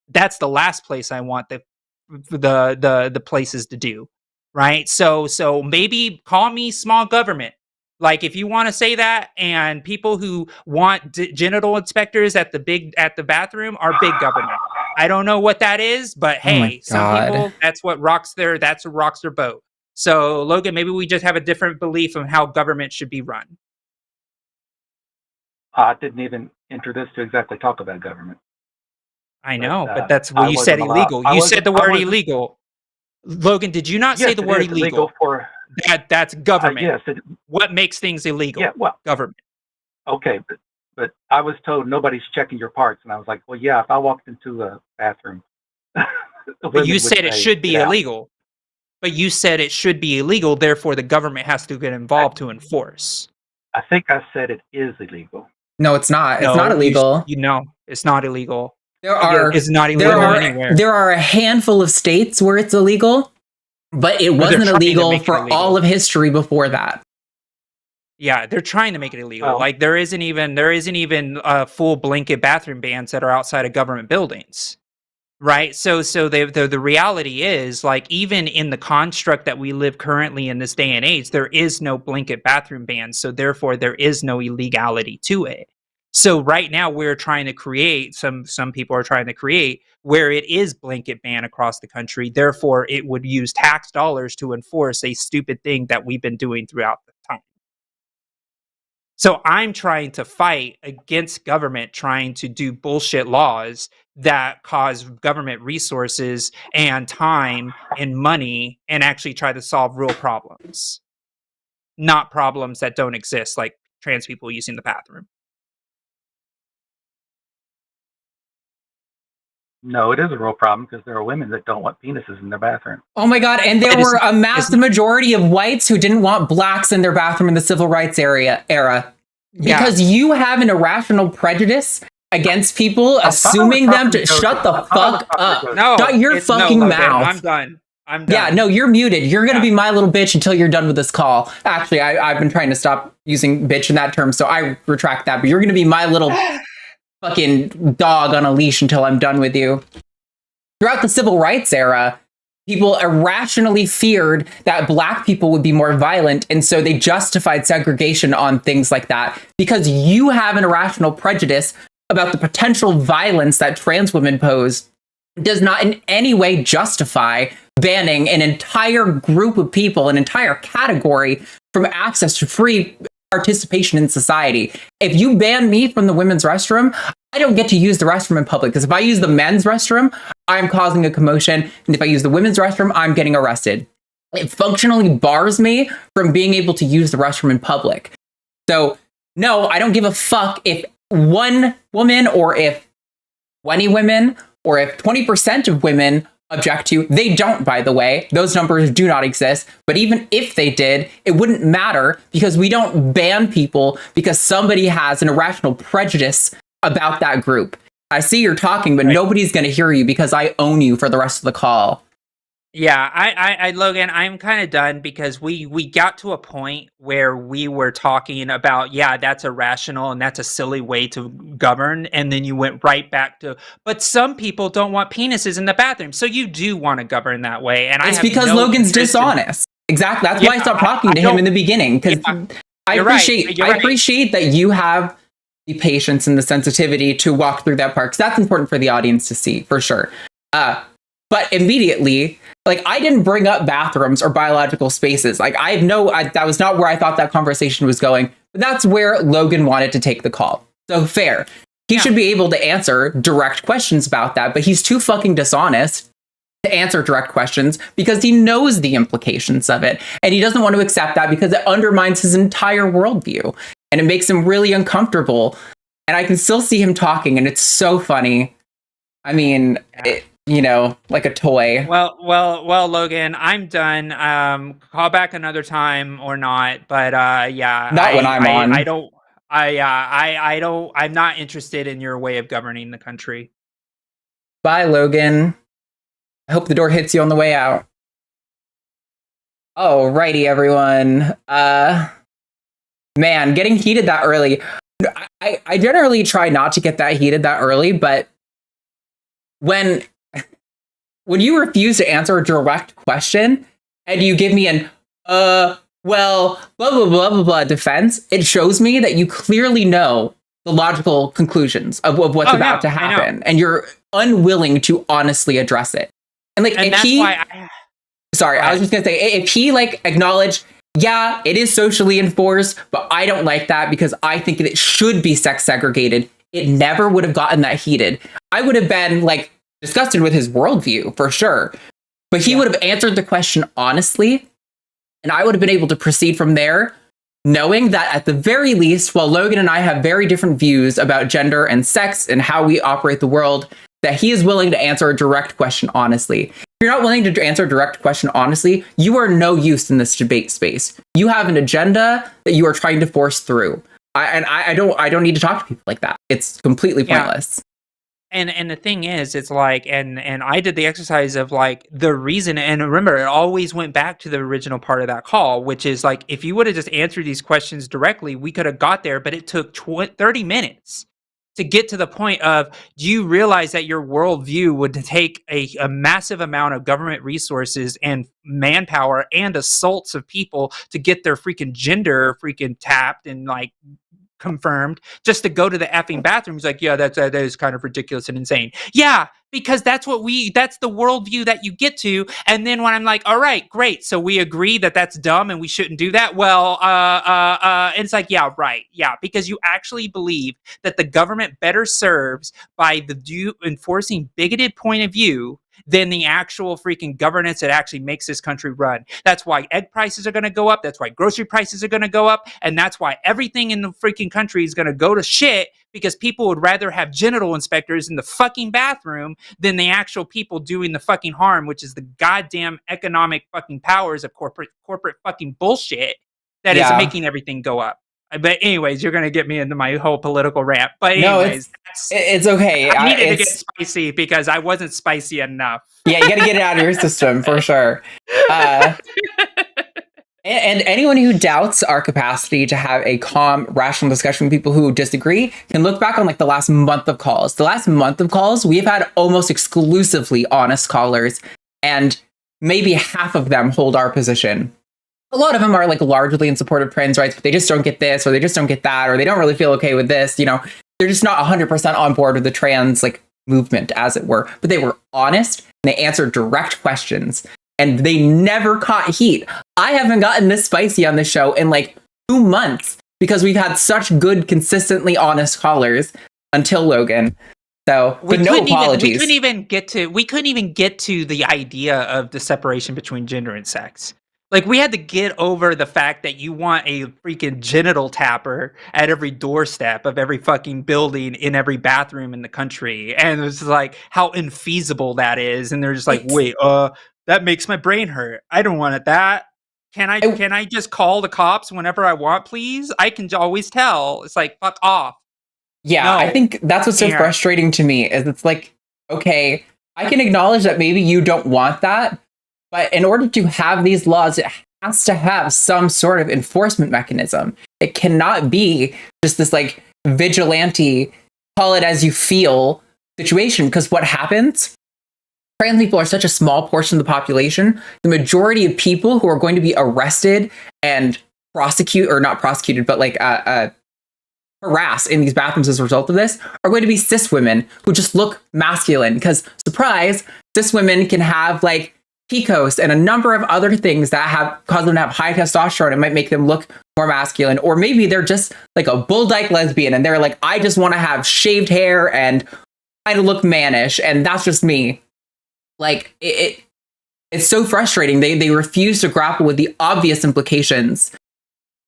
That's the last place I want the places to do. Right? So maybe call me small government. Like if you want to say that, and people who want genital inspectors at the bathroom are big government. I don't know what that is, but hey, some people, that's what rocks their boat. So Logan, maybe we just have a different belief on how government should be run. I didn't even enter this to exactly talk about government. I know, but that's what you said illegal. You said the word illegal. Logan, did you not say the word illegal? That's government. Yes. What makes things illegal? Yeah, well, government. Okay, but I was told nobody's checking your parts, and I was like, well, yeah, if I walked into a bathroom, but you said it should be illegal. But you said it should be illegal, therefore the government has to get involved to enforce. I think I said it is illegal. No, it's not. It's not illegal. It's not illegal. It's not illegal anywhere. There are a handful of states where it's illegal, but it wasn't illegal for all of history before that. Yeah, they're trying to make it illegal. Oh. Like there isn't even full blanket bathroom bans that are outside of government buildings. Right? So the reality is, like, even in the construct that we live currently in this day and age, there is no blanket bathroom ban. So therefore there is no illegality to it. So right now we're trying to create, some people are trying to create where it is blanket ban across the country. Therefore, it would use tax dollars to enforce a stupid thing that we've been doing throughout the time. So I'm trying to fight against government trying to do bullshit laws that cause government resources and time and money and actually try to solve real problems. Not problems that don't exist, like trans people using the bathroom. No, it is a real problem because there are women that don't want penises in their bathroom. Oh my God. And there were a massive majority of whites who didn't want blacks in their bathroom in the civil rights era. Because you have an irrational prejudice against people, assuming them to shut the fuck up. No, shut your fucking mouth. I'm done. Yeah, no, you're muted. You're going to be my little bitch until you're done with this call. Actually, I've been trying to stop using bitch in that term, so I retract that. But you're going to be my little fucking dog on a leash until I'm done with you. Throughout the civil rights era, people irrationally feared that black people would be more violent, and so they justified segregation on things like that. Because you have an irrational prejudice about the potential violence that trans women pose, does not in any way justify banning an entire group of people, an entire category, from access to free participation in society. If you ban me from the women's restroom, I don't get to use the restroom in public, because if I use the men's restroom, I'm causing a commotion, and if I use the women's restroom, I'm getting arrested. It functionally bars me from being able to use the restroom in public. So, no, I don't give a fuck if one woman, or if 20 women, or if 20% of women object to. They don't, by the way. Those numbers do not exist. But even if they did, it wouldn't matter, because we don't ban people because somebody has an irrational prejudice about that group. I see you're talking, but nobody's going to hear you because I own you for the rest of the call. Yeah, I Logan, I'm kind of done because we got to a point where we were talking about, yeah, that's irrational and that's a silly way to govern, and then you went right back to, but some people don't want penises in the bathroom, so you do want to govern that way, and it's because Logan's dishonest. Exactly, that's why I stopped talking to him in the beginning, because I appreciate that you have the patience and the sensitivity to walk through that part, because that's important for the audience to see, for sure. But immediately, like, I didn't bring up bathrooms or biological spaces. Like, that was not where I thought that conversation was going. But that's where Logan wanted to take the call. So fair. He should be able to answer direct questions about that, but he's too fucking dishonest to answer direct questions because he knows the implications of it. And he doesn't want to accept that because it undermines his entire worldview. And it makes him really uncomfortable. And I can still see him talking, and it's so funny. I mean, like a toy. Well, Logan, I'm done. Call back another time or not, but yeah. Not when I'm on. I'm not interested in your way of governing the country. Bye, Logan. I hope the door hits you on the way out. Alrighty, everyone. Man, getting heated that early. I generally try not to get that heated that early, but when you refuse to answer a direct question and you give me an well, blah blah blah blah blah defense, it shows me that you clearly know the logical conclusions of what's about to happen, and you're unwilling to honestly address it. And like, and I was just gonna say, if he like acknowledged, yeah, it is socially enforced, but I don't like that because I think it should be sex segregated, it never would have gotten that heated. I would have been like disgusted with his worldview for sure, but he would have answered the question honestly, and I would have been able to proceed from there, knowing that at the very least, while Logan and I have very different views about gender and sex and how we operate the world, that he is willing to answer a direct question honestly. If you're not willing to answer a direct question honestly, you are no use in this debate space. You have an agenda that you are trying to force through. I don't need to talk to people like that. It's completely pointless. And the thing is, it's like, and I did the exercise of like the reason, and remember, it always went back to the original part of that call, which is like, if you would have just answered these questions directly, we could have got there, but it took 30 minutes to get to the point of, do you realize that your worldview would take a massive amount of government resources and manpower and assaults of people to get their freaking gender freaking tapped and like confirmed just to go to the effing bathroom? He's like, yeah, that is kind of ridiculous and insane. Yeah, because that's the worldview that you get to. And then when I'm like, all right, great, so we agree that that's dumb and we shouldn't do that. Well, and it's like, yeah, right, yeah, because you actually believe that the government better serves by enforcing bigoted point of view than the actual freaking governance that actually makes this country run. That's why egg prices are going to go up. That's why grocery prices are going to go up. And that's why everything in the freaking country is going to go to shit, because people would rather have genital inspectors in the fucking bathroom than the actual people doing the fucking harm, which is the goddamn economic fucking powers of corporate fucking bullshit that is making everything go up. But anyways, you're going to get me into my whole political rant. But anyways, it's okay. I needed to get spicy because I wasn't spicy enough. Yeah, you got to get it out of your system for sure. And anyone who doubts our capacity to have a calm, rational discussion with people who disagree can look back on like the last month of calls. The last month of calls, we've had almost exclusively honest callers, and maybe half of them hold our position. A lot of them are like largely in support of trans rights, but they just don't get this, or they just don't get that, or they don't really feel okay with this. You know, they're just not 100% on board with the trans like movement, as it were. But they were honest, and they answered direct questions, and they never caught heat. I haven't gotten this spicy on the show in like 2 months because we've had such good, consistently honest callers until Logan. So, but no apologies. We couldn't even get to the idea of the separation between gender and sex. Like, we had to get over the fact that you want a freaking genital tapper at every doorstep of every fucking building in every bathroom in the country. And it was like how infeasible that is. And they're just like, wait, that makes my brain hurt. I don't want it that. Can I just call the cops whenever I want, please? I can always tell. It's like, fuck off. Yeah, I No. think that's what's so Yeah. frustrating to me is it's like, okay, I can acknowledge that maybe you don't want that, but in order to have these laws, it has to have some sort of enforcement mechanism. It cannot be just this like vigilante, call it as you feel situation. Because what happens? Trans people are such a small portion of the population. The majority of people who are going to be arrested and not prosecuted, but like harassed in these bathrooms as a result of this are going to be cis women who just look masculine. Because surprise, cis women can have like PCOS and a number of other things that have cause them to have high testosterone. It might make them look more masculine, or maybe they're just like a bull dyke lesbian and they're like, I just want to have shaved hair and kind of look mannish, and that's just me. Like it's so frustrating. They refuse to grapple with the obvious implications.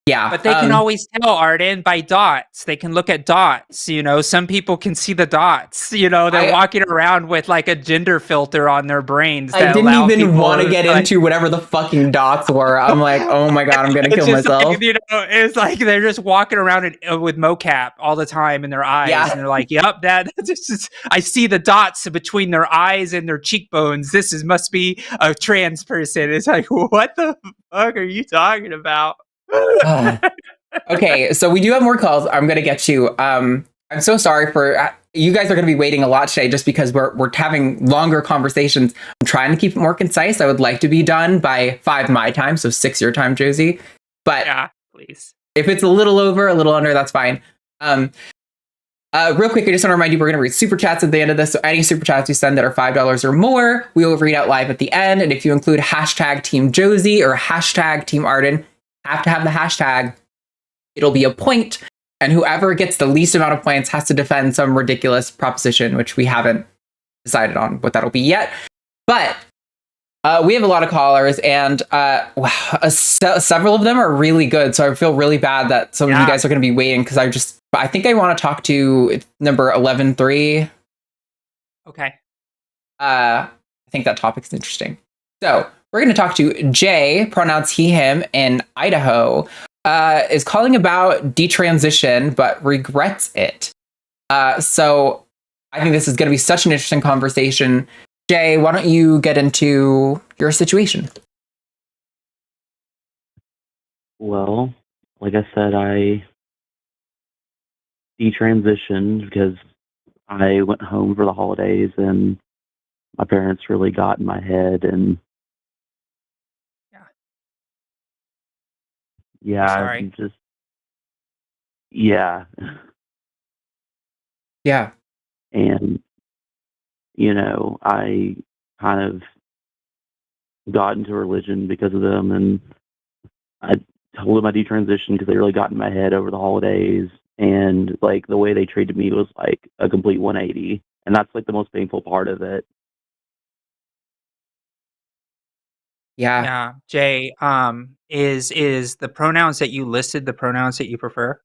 Yeah. But they can always tell, Arden, by dots. They can look at dots, you know. Some people can see the dots, you know. They're walking around with like a gender filter on their brains. I didn't even want to get into whatever the fucking dots were. I'm like, oh my God, I'm going to kill myself. Like, you know, it's like they're just walking around with mocap all the time in their eyes. Yeah. And they're like, yep, I see the dots between their eyes and their cheekbones. This must be a trans person. It's like, what the fuck are you talking about? Okay, so we do have more calls. I'm gonna get you. I'm so sorry for you guys are gonna be waiting a lot today just because we're having longer conversations. I'm trying to keep it more concise. I would like to be done by 5 my time, so 6 your time, Josie. But yeah, please. If it's a little over, a little under, that's fine. Real quick, I just want to remind you we're going to read super chats at the end of this. So any super chats you send that are $5 or more, we will read out live at the end. And if you include hashtag Team Josie or hashtag Team Arden, have to have the hashtag, it'll be a point, and whoever gets the least amount of points has to defend some ridiculous proposition, which we haven't decided on what that'll be yet. But we have a lot of callers, and several of them are really good, so I feel really bad that some of you guys are going to be waiting, because I think I want to talk to number 11-3. Okay. I think that topic's interesting. So we're going to talk to Jay, pronouns he, him, in Idaho, is calling about detransition, but regrets it. So I think this is going to be such an interesting conversation. Jay, why don't you get into your situation? Well, like I said, I detransitioned because I went home for the holidays and my parents really got in my head, and Sorry. Yeah. And, you know, I kind of got into religion because of them, and I told them I detransitioned because they really got in my head over the holidays, and like the way they treated me was like a complete 180, and that's like the most painful part of it. Yeah. Jay, is the pronouns that you listed the pronouns that you prefer?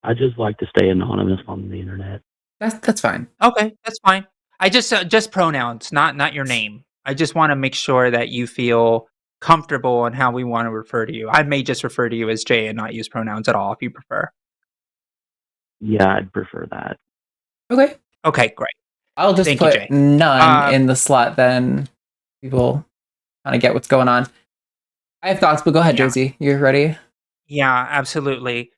I just like to stay anonymous on the internet. That's fine. Okay, that's fine. I just pronouns, not your name. I just want to make sure that you feel comfortable in how we want to refer to you. I may just refer to you as Jay and not use pronouns at all if you prefer. Yeah, I'd prefer that. Okay, great. I'll just put none in the slot, then people kind of get what's going on. I have thoughts, but go ahead, Josie. You ready? Yeah, absolutely.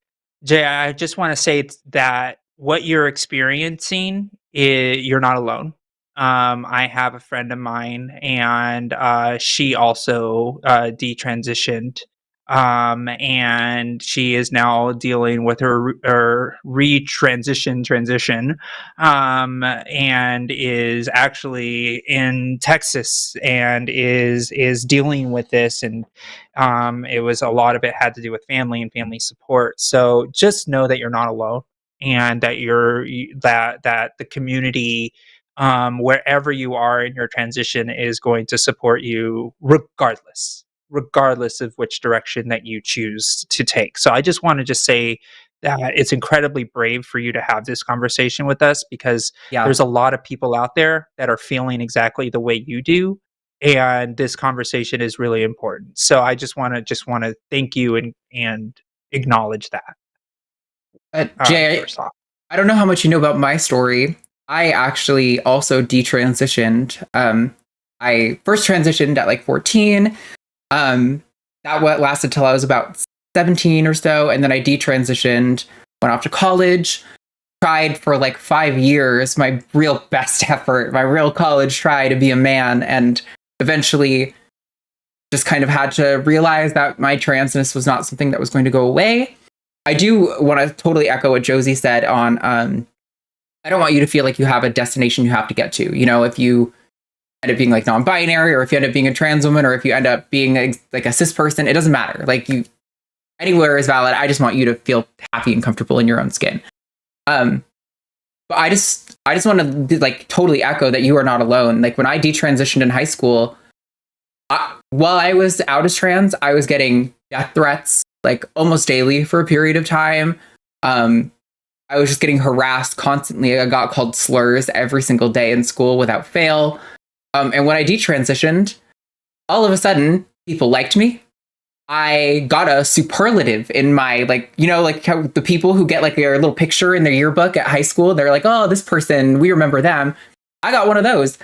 Jay, I just want to say that what you're experiencing, you're not alone. I have a friend of mine, and she also detransitioned, and she is now dealing with her transition, and is actually in Texas and is dealing with this, and it was a lot of it had to do with family and family support. So just know that you're not alone, and that that the community, wherever you are in your transition, is going to support you regardless of which direction that you choose to take. So I just want to say that it's incredibly brave for you to have this conversation with us, because there's a lot of people out there that are feeling exactly the way you do, and this conversation is really important. So I just want to thank you and acknowledge that. Jay, first off. I don't know how much you know about my story. I actually also detransitioned. I first transitioned at like 14. That what lasted till I was about 17 or so, and then I detransitioned, went off to college, tried for like 5 years, my real best effort, my real college try to be a man, and eventually just kind of had to realize that my transness was not something that was going to go away. I do want to totally echo what Josie said on I don't want you to feel like you have a destination you have to get to. You know, if you end up being like non-binary, or if you end up being a trans woman, or if you end up being like a cis person, it doesn't matter. Like, you, anywhere is valid. I just want you to feel happy and comfortable in your own skin. But I just want to like totally echo that you are not alone. Like, when I detransitioned in high school, while I was out as trans, I was getting death threats like almost daily for a period of time. I was just getting harassed constantly. I got called slurs every single day in school without fail. And when I detransitioned, all of a sudden, people liked me. I got a superlative in my, like, you know, like how the people who get like their little picture in their yearbook at high school, they're like, oh, this person, we remember them. I got one of those.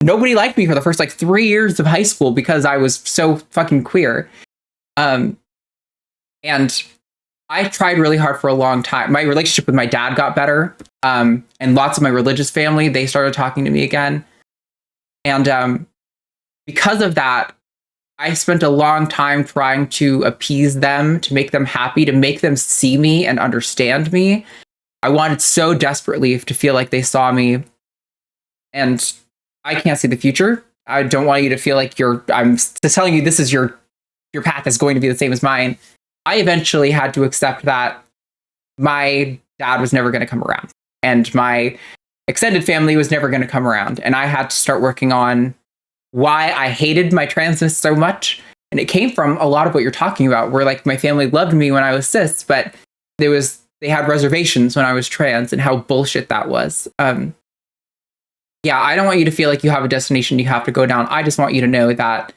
Nobody liked me for the first like 3 years of high school because I was so fucking queer. And I tried really hard for a long time. My relationship with my dad got better. And lots of my religious family, they started talking to me again. And because of that, I spent a long time trying to appease them, to make them happy, to make them see me and understand me. I wanted so desperately to feel like they saw me. And I can't see the future. I don't want you to feel like I'm just telling you this is your path is going to be the same as mine. I eventually had to accept that my dad was never going to come around, and my extended family was never going to come around. And I had to start working on why I hated my transness so much. And it came from a lot of what you're talking about, where like my family loved me when I was cis, but they had reservations when I was trans, and how bullshit that was. Yeah, I don't want you to feel like you have a destination you have to go down. I just want you to know that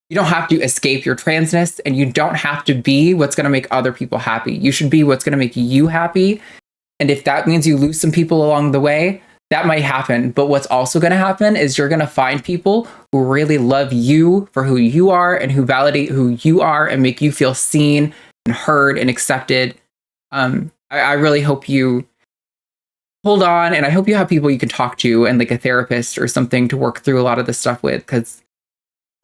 you don't have to escape your transness, and you don't have to be what's going to make other people happy. You should be what's going to make you happy. And if that means you lose some people along the way, that might happen. But what's also going to happen is you're going to find people who really love you for who you are, and who validate who you are and make you feel seen and heard and accepted. I really hope you hold on, and I hope you have people you can talk to, and like a therapist or something to work through a lot of this stuff with, because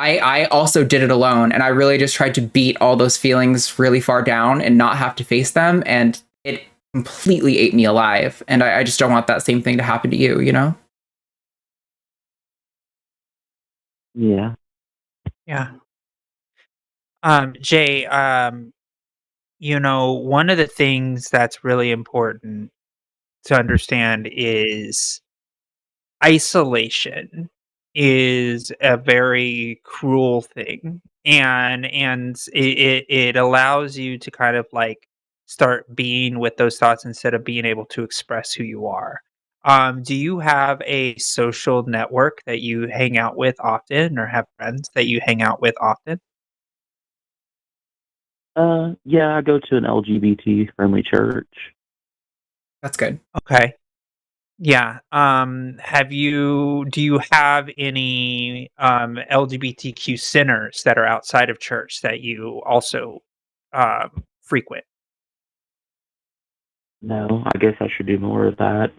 I also did it alone, and I really just tried to beat all those feelings really far down and not have to face them, and it completely ate me alive. And I just don't want that same thing to happen to you, you know? Yeah. Yeah. Jay, you know, one of the things that's really important to understand is isolation is a very cruel thing, and it allows you to kind of like start being with those thoughts instead of being able to express who you are. Do you have a social network that you hang out with often, or have friends that you hang out with often? Yeah, I go to an LGBT friendly church. That's good. Okay. Yeah. Do you have any LGBTQ centers that are outside of church that you also frequent? No, I guess I should do more of that.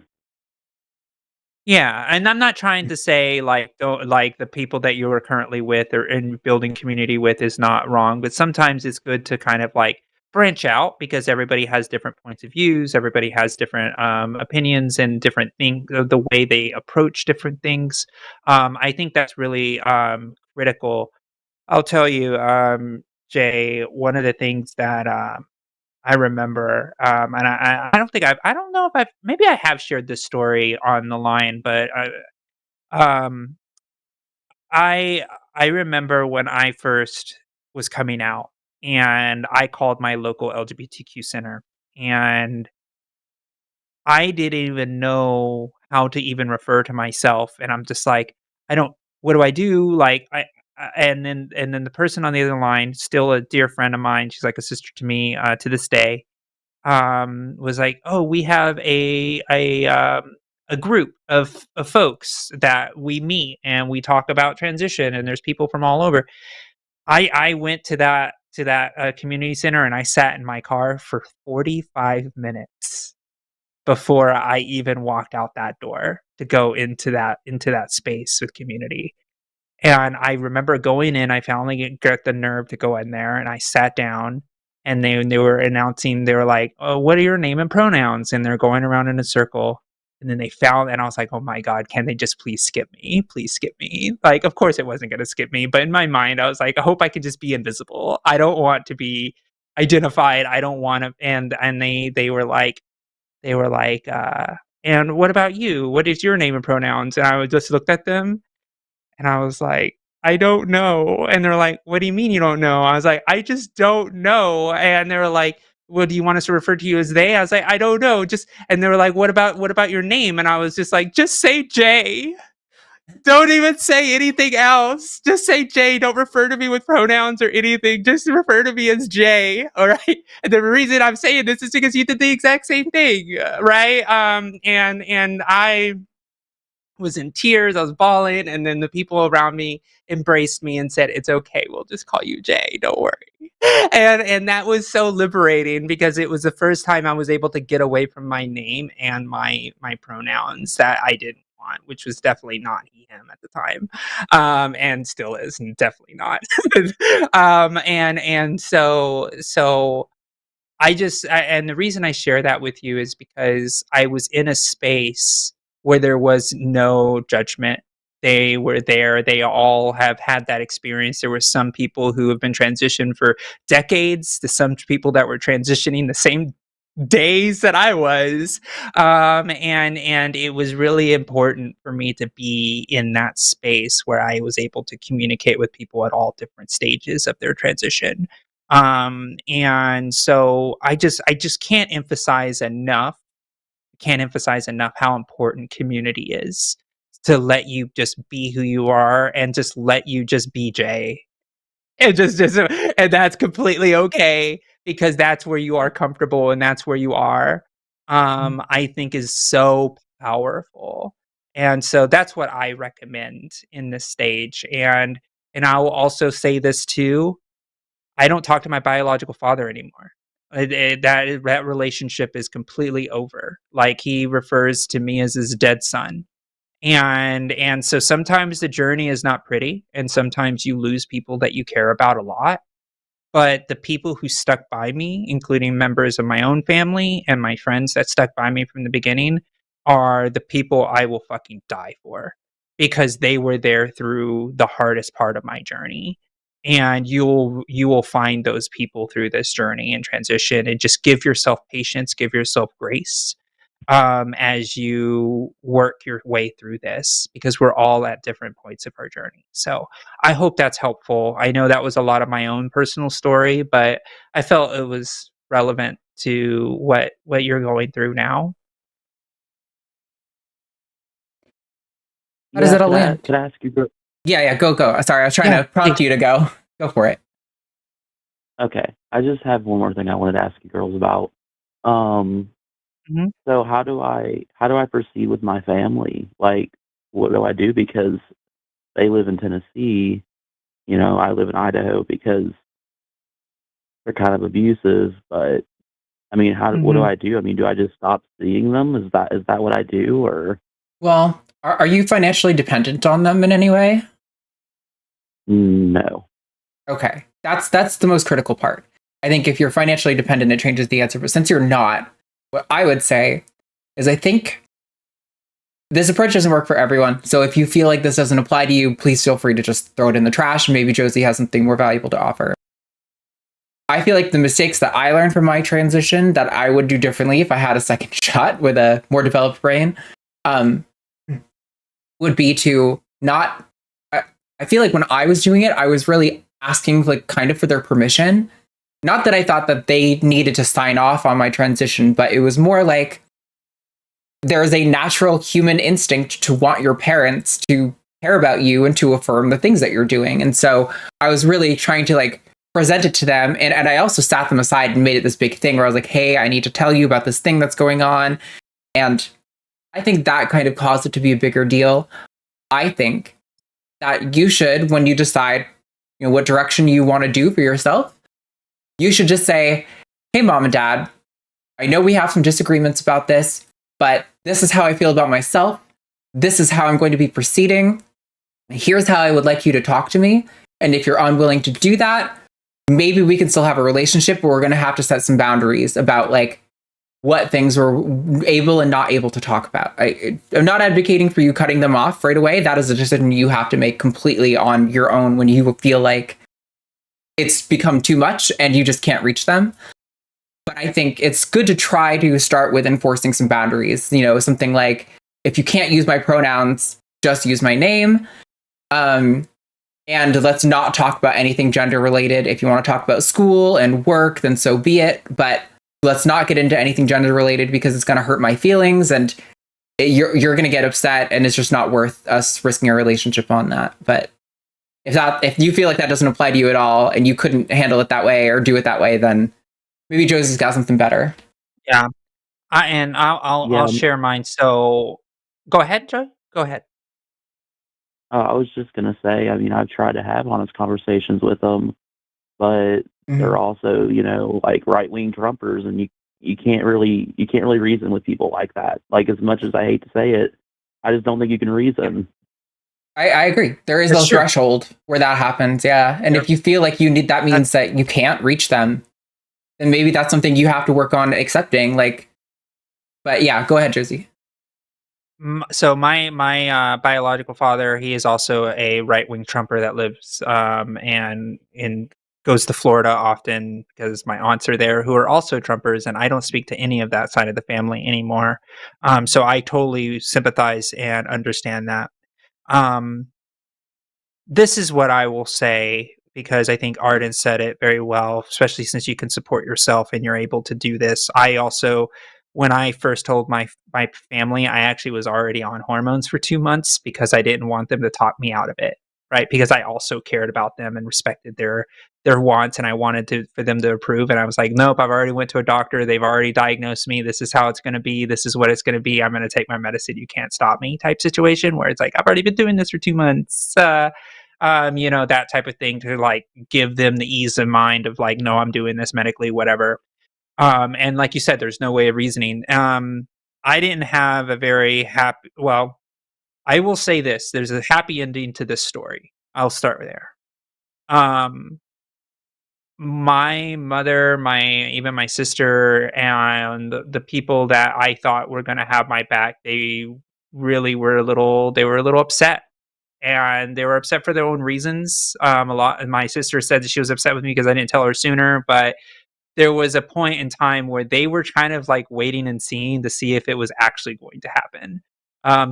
Yeah, and I'm not trying to say like don't like the people that you are currently with or in building community with is not wrong, but sometimes it's good to kind of like branch out, because everybody has different points of views, everybody has different opinions and different things, the way they approach different things. I think that's really critical. I'll tell you, Jay, one of the things that I remember, and I don't think I don't know if maybe I have shared this story on the line, but um, I I remember when I first was coming out, and I called my local LGBTQ center, and I didn't even know how to even refer to myself, and I'm just like, I don't. What do I do? Like and then the person on the other line, still a dear friend of mine. She's like a sister to me to this day. was like, "Oh, we have a group of folks that we meet and we talk about transition, and there's people from all over." I went to that community center, and I sat in my car for 45 minutes before I even walked out that door to go into that space with community. And I remember going in, I finally got the nerve to go in there, and I sat down, and they were announcing, they were like, "Oh, what are your name and pronouns?" And they're going around in a circle. And then they found, and I was like, "Oh my God, can they just please skip me? Please skip me." Like, of course it wasn't going to skip me, but in my mind, I was like, I hope I could just be invisible. I don't want to be identified. I don't want to. And they were like, "And what about you? What is your name and pronouns?" And I just looked at them, and I was like, "I don't know." And they're like, "What do you mean you don't know?" I was like, "I just don't know." And they were like, "Well, do you want us to refer to you as they?" I was like, "I don't know." And they were like, what about your name?" And I was just like, "Just say Jay. Don't even say anything else. Just say Jay. Don't refer to me with pronouns or anything. Just refer to me as Jay." All right. And the reason I'm saying this is because you did the exact same thing, right? And I was in tears. I was bawling, and then the people around me embraced me and said, "It's okay. We'll just call you Jay. Don't worry." And that was so liberating, because it was the first time I was able to get away from my name and my pronouns that I didn't want, which was definitely not he him at the time, and still is definitely not. And so and the reason I share that with you is because I was in a space where there was no judgment. They were there. They all have had that experience. There were some people who have been transitioned for decades, to some people that were transitioning the same days that I was. And it was really important for me to be in that space where I was able to communicate with people at all different stages of their transition. And so I just can't emphasize enough how important community is, to let you just be who you are, and just let you just be Jay, and just and that's completely okay, because that's where you are comfortable, and that's where you are. I think is so powerful. And so that's what I recommend in this stage. And I will also say this too: I don't talk to my biological father anymore. That relationship is completely over. Like, he refers to me as his dead son. And so sometimes the journey is not pretty, and sometimes you lose people that you care about a lot. But the people who stuck by me, including members of my own family and my friends that stuck by me from the beginning, are the people I will fucking die for, because they were there through the hardest part of my journey. And you will find those people through this journey and transition, and just give yourself patience, give yourself grace, as you work your way through this, because we're all at different points of our journey. So I hope that's helpful. I know that was a lot of my own personal story, but I felt it was relevant to what you're going through now. How does Yeah, it all land? could I ask you? Yeah, go. Sorry, I was trying to prompt you to go. Go for it. Okay, I just have one more thing I wanted to ask you girls about. Um, Mhm. so how do I proceed with my family? Like, what do I do? Because they live in Tennessee, I live in Idaho, because they're kind of abusive. But I mean, what do Mhm. I do? I mean, do I just stop seeing them? Is that what I do? Or Well, are you financially dependent on them in any way? no? Okay, that's the most critical part. I think if you're financially dependent, it changes the answer. But since you're not, what I would say is, I think this approach doesn't work for everyone. So if you feel like this doesn't apply to you, please feel free to just throw it in the trash, and maybe Josie has something more valuable to offer. I feel like the mistakes that I learned from my transition that I would do differently if I had a second shot with a more developed brain, um, would be to not. I feel like when I was doing it, I was really asking, like, kind of for their permission. Not that I thought that they needed to sign off on my transition, but it was more like there is a natural human instinct to want your parents to care about you and to affirm the things that you're doing. And so I was really trying to, like, presented to them. And I also sat them aside and made it this big thing where I was like, hey, I need to tell you about this thing that's going on. And I think that kind of caused it to be a bigger deal. I think that you should, when you decide, what direction you want to do for yourself, you should just say, hey, mom and dad, I know we have some disagreements about this, but this is how I feel about myself. This is how I'm going to be proceeding. Here's how I would like you to talk to me. And if you're unwilling to do that, maybe we can still have a relationship, but we're going to have to set some boundaries about like what things we're able and not able to talk about. I'm not advocating for you cutting them off right away. That is a decision you have to make completely on your own when you feel like it's become too much and you just can't reach them. But I think it's good to try to start with enforcing some boundaries. Something like, if you can't use my pronouns, just use my name. And let's not talk about anything gender related. If you want to talk about school and work, then so be it. But let's not get into anything gender related because it's going to hurt my feelings and you're going to get upset and it's just not worth us risking a relationship on that. But if you feel like that doesn't apply to you at all and you couldn't handle it that way or do it that way, then maybe Josie's got something better. Yeah. I'll share mine. So go ahead, Joe. Go ahead. I was just going to say, I've tried to have honest conversations with them, but they're also, like right-wing Trumpers, and you can't really reason with people like that. Like, as much as I hate to say it, I just don't think you can reason. I agree. There is no threshold where that happens. Yeah. And if you feel like you need, that means that you can't reach them, then maybe that's something you have to work on accepting. But yeah, go ahead, Josie. So my biological father, he is also a right-wing Trumper that lives and goes to Florida often because my aunts are there who are also Trumpers, and I don't speak to any of that side of the family anymore. So I totally sympathize and understand that. This is what I will say, because I think Arden said it very well, especially since you can support yourself and you're able to do this. I also, when I first told my family, I actually was already on hormones for 2 months because I didn't want them to talk me out of it, right? Because I also cared about them and respected their wants, and I wanted for them to approve. And I was like, nope, I've already went to a doctor. They've already diagnosed me. This is how it's going to be. This is what it's going to be. I'm going to take my medicine. You can't stop me type situation, where it's like, I've already been doing this for 2 months. That type of thing, to like give them the ease of mind of like, no, I'm doing this medically, whatever. And like you said, there's no way of reasoning. I didn't have a very happy, well, I will say this, there's a happy ending to this story. I'll start there. My mother, even my sister, and the people that I thought were going to have my back, they really were a little upset. And they were upset for their own reasons. A lot. And my sister said that she was upset with me because I didn't tell her sooner. But there was a point in time where they were kind of like waiting and seeing to see if it was actually going to happen.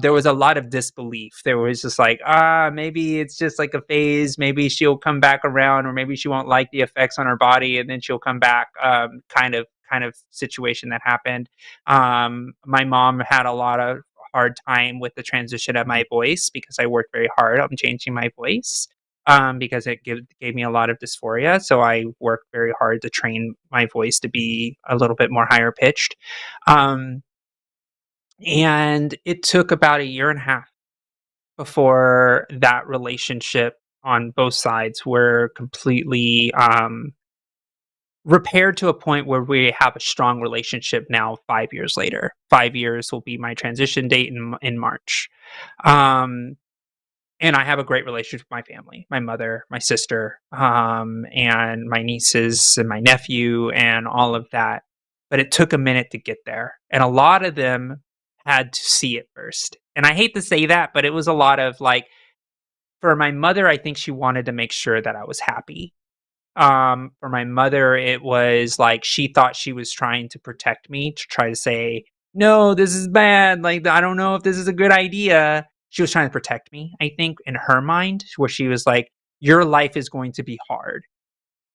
There was a lot of disbelief. There was just like, maybe it's just like a phase. Maybe she'll come back around, or maybe she won't like the effects on her body, and then she'll come back. Kind of situation that happened. My mom had a lot of hard time with the transition of my voice because I worked very hard on changing my voice. Because it gave me a lot of dysphoria. So I worked very hard to train my voice to be a little bit more higher pitched. And it took about 1.5 years before that relationship on both sides were completely repaired to a point where we have a strong relationship now 5 years later. 5 years will be my transition date in March. And I have a great relationship with my family, my mother, my sister, and my nieces and my nephew and all of that. But it took a minute to get there. And a lot of them had to see it first. And I hate to say that, but it was a lot of like, for my mother, I think she wanted to make sure that I was happy. For my mother, it was like she thought she was trying to protect me, to try to say, no, this is bad. Like, I don't know if this is a good idea. She was trying to protect me, I think, in her mind, where she was like, your life is going to be hard,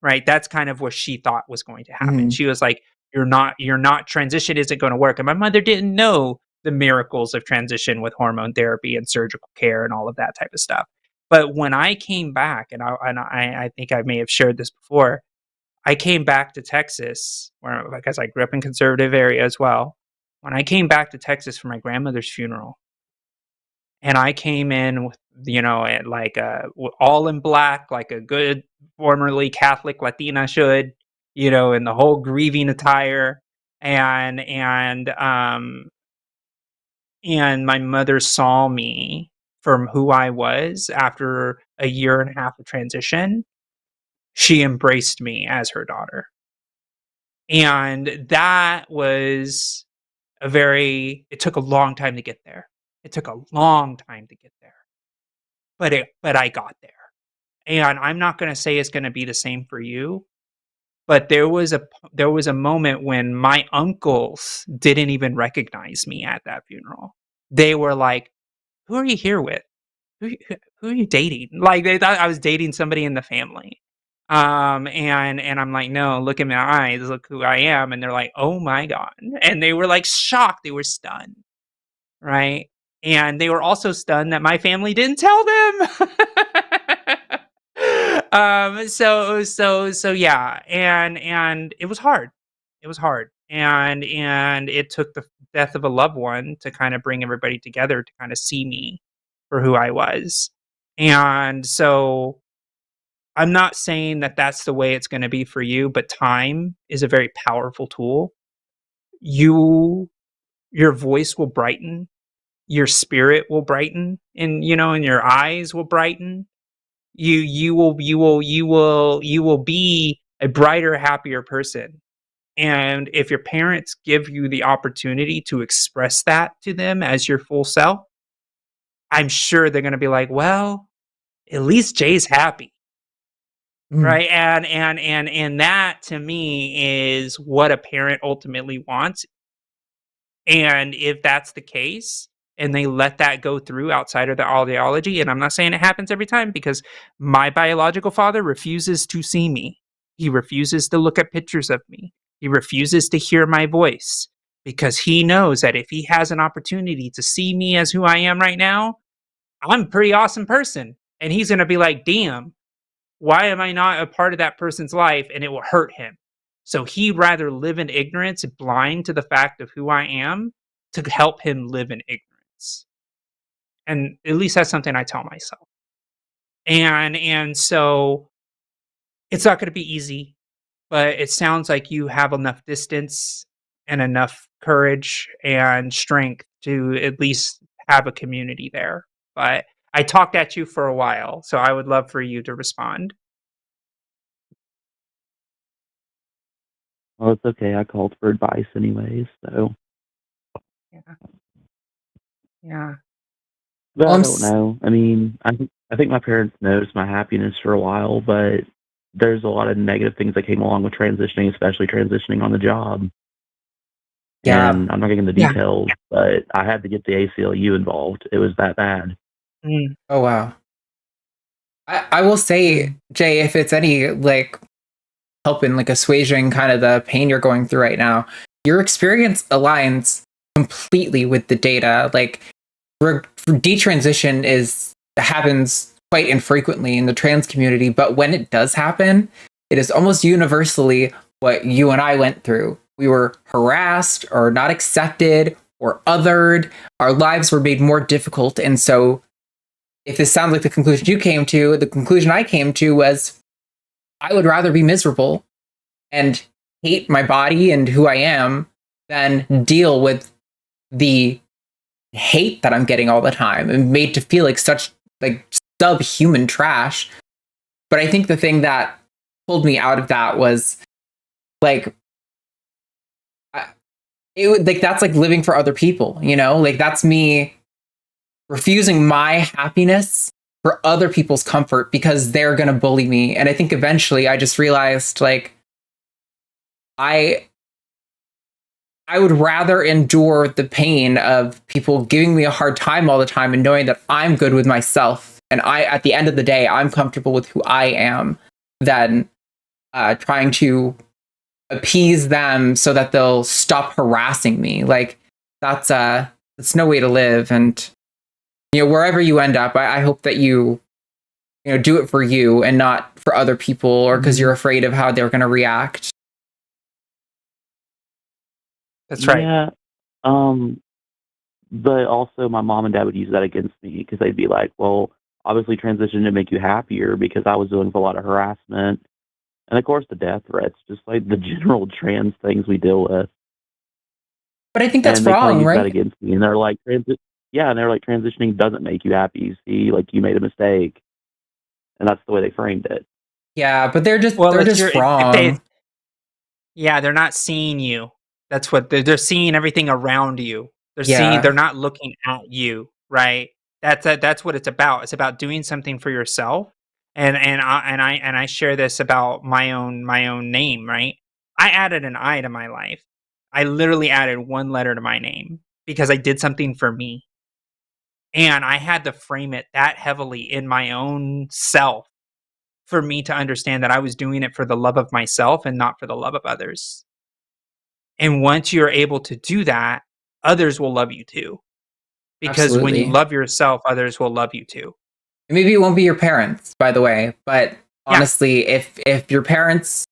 right? That's kind of what she thought was going to happen. Mm-hmm. She was like, you're not, transition isn't going to work. And my mother didn't know the miracles of transition with hormone therapy and surgical care and all of that type of stuff. But when I came back, and I think I may have shared this before, I came back to Texas, where because I grew up in conservative area as well. When I came back to Texas for my grandmother's funeral, and I came in with, at like all in black, like a good formerly Catholic Latina should, in the whole grieving attire, and and my mother saw me from who I was after a year and a half of transition. She embraced me as her daughter. And that was it took a long time to get there. It took a long time to get there. But I got there. And I'm not going to say it's going to be the same for you, but there was a moment when my uncles didn't even recognize me at that funeral. They were like, "Who are you here with? Who are you dating?" Like they thought I was dating somebody in the family. And I'm like, "No, look in my eyes, look who I am." And they're like, "Oh my God." And they were like shocked, they were stunned. Right? And they were also stunned that my family didn't tell them. So yeah, and it was hard. It was hard. And it took the death of a loved one to kind of bring everybody together to kind of see me for who I was. And so I'm not saying that that's the way it's going to be for you, but time is a very powerful tool. Your voice will brighten, your spirit will brighten, and your eyes will brighten. You will be a brighter, happier person. And if your parents give you the opportunity to express that to them as your full self, I'm sure they're going to be like, well, at least Jay's happy. Right. And that to me is what a parent ultimately wants. And if that's the case, and they let that go through outside of the ideology, and I'm not saying it happens every time, because my biological father refuses to see me. He refuses to look at pictures of me. He refuses to hear my voice, because he knows that if he has an opportunity to see me as who I am right now, I'm a pretty awesome person. And he's going to be like, damn, why am I not a part of that person's life? And it will hurt him. So he'd rather live in ignorance, blind to the fact of who I am, to help him live in ignorance. And at least that's something I tell myself. And so it's not going to be easy, but it sounds like you have enough distance and enough courage and strength to at least have a community there. But I talked at you for a while, so I would love for you to respond. Well, it's okay. I called for advice anyways, so. Yeah. But I don't know. I mean, I think my parents noticed my happiness for a while, but there's a lot of negative things that came along with transitioning, especially transitioning on the job. Yeah. And I'm not getting into the details, but I had to get the ACLU involved. It was that bad. Oh, wow. I will say, Jay, if it's any like help in like assuaging kind of the pain you're going through right now, your experience aligns completely with the data. Like detransition happens quite infrequently in the trans community, but when it does happen, it is almost universally what you and I went through. We were harassed or not accepted or othered. Our lives were made more difficult. And so if this sounds like the conclusion you came to, the conclusion I came to was I would rather be miserable and hate my body and who I am than deal with the hate that I'm getting all the time and made to feel like such like subhuman trash. But I think the thing that pulled me out of that was like that's like living for other people, like that's me refusing my happiness for other people's comfort because they're going to bully me. And I think eventually I just realized like I would rather endure the pain of people giving me a hard time all the time and knowing that I'm good with myself. And at the end of the day, I'm comfortable with who I am than trying to appease them so that they'll stop harassing me. Like that's no way to live. And, wherever you end up, I hope that you do it for you and not for other people, or because you're afraid of how they're going to react. That's right. Yeah. But also my mom and dad would use that against me because they'd be like, well, obviously transition didn't make you happier because I was dealing with a lot of harassment. And of course the death threats, just like the general trans things we deal with. But I think that's and they wrong, use right? that against me. And they're like, transitioning doesn't make you happy. See, like you made a mistake. And that's the way they framed it. Yeah, but they're just if wrong. they're not seeing you. That's what they're seeing, everything around you. Yeah. They're not looking at you, right? That's what it's about. It's about doing something for yourself. And I share this about my own name, right? I added an I to my life. I literally added one letter to my name because I did something for me. And I had to frame it that heavily in my own self for me to understand that I was doing it for the love of myself and not for the love of others. And once you're able to do that, others will love you too. Because when you Absolutely. love yourself, others will love you too. Maybe it won't be your parents, by the way, but Yeah. honestly, if your parents,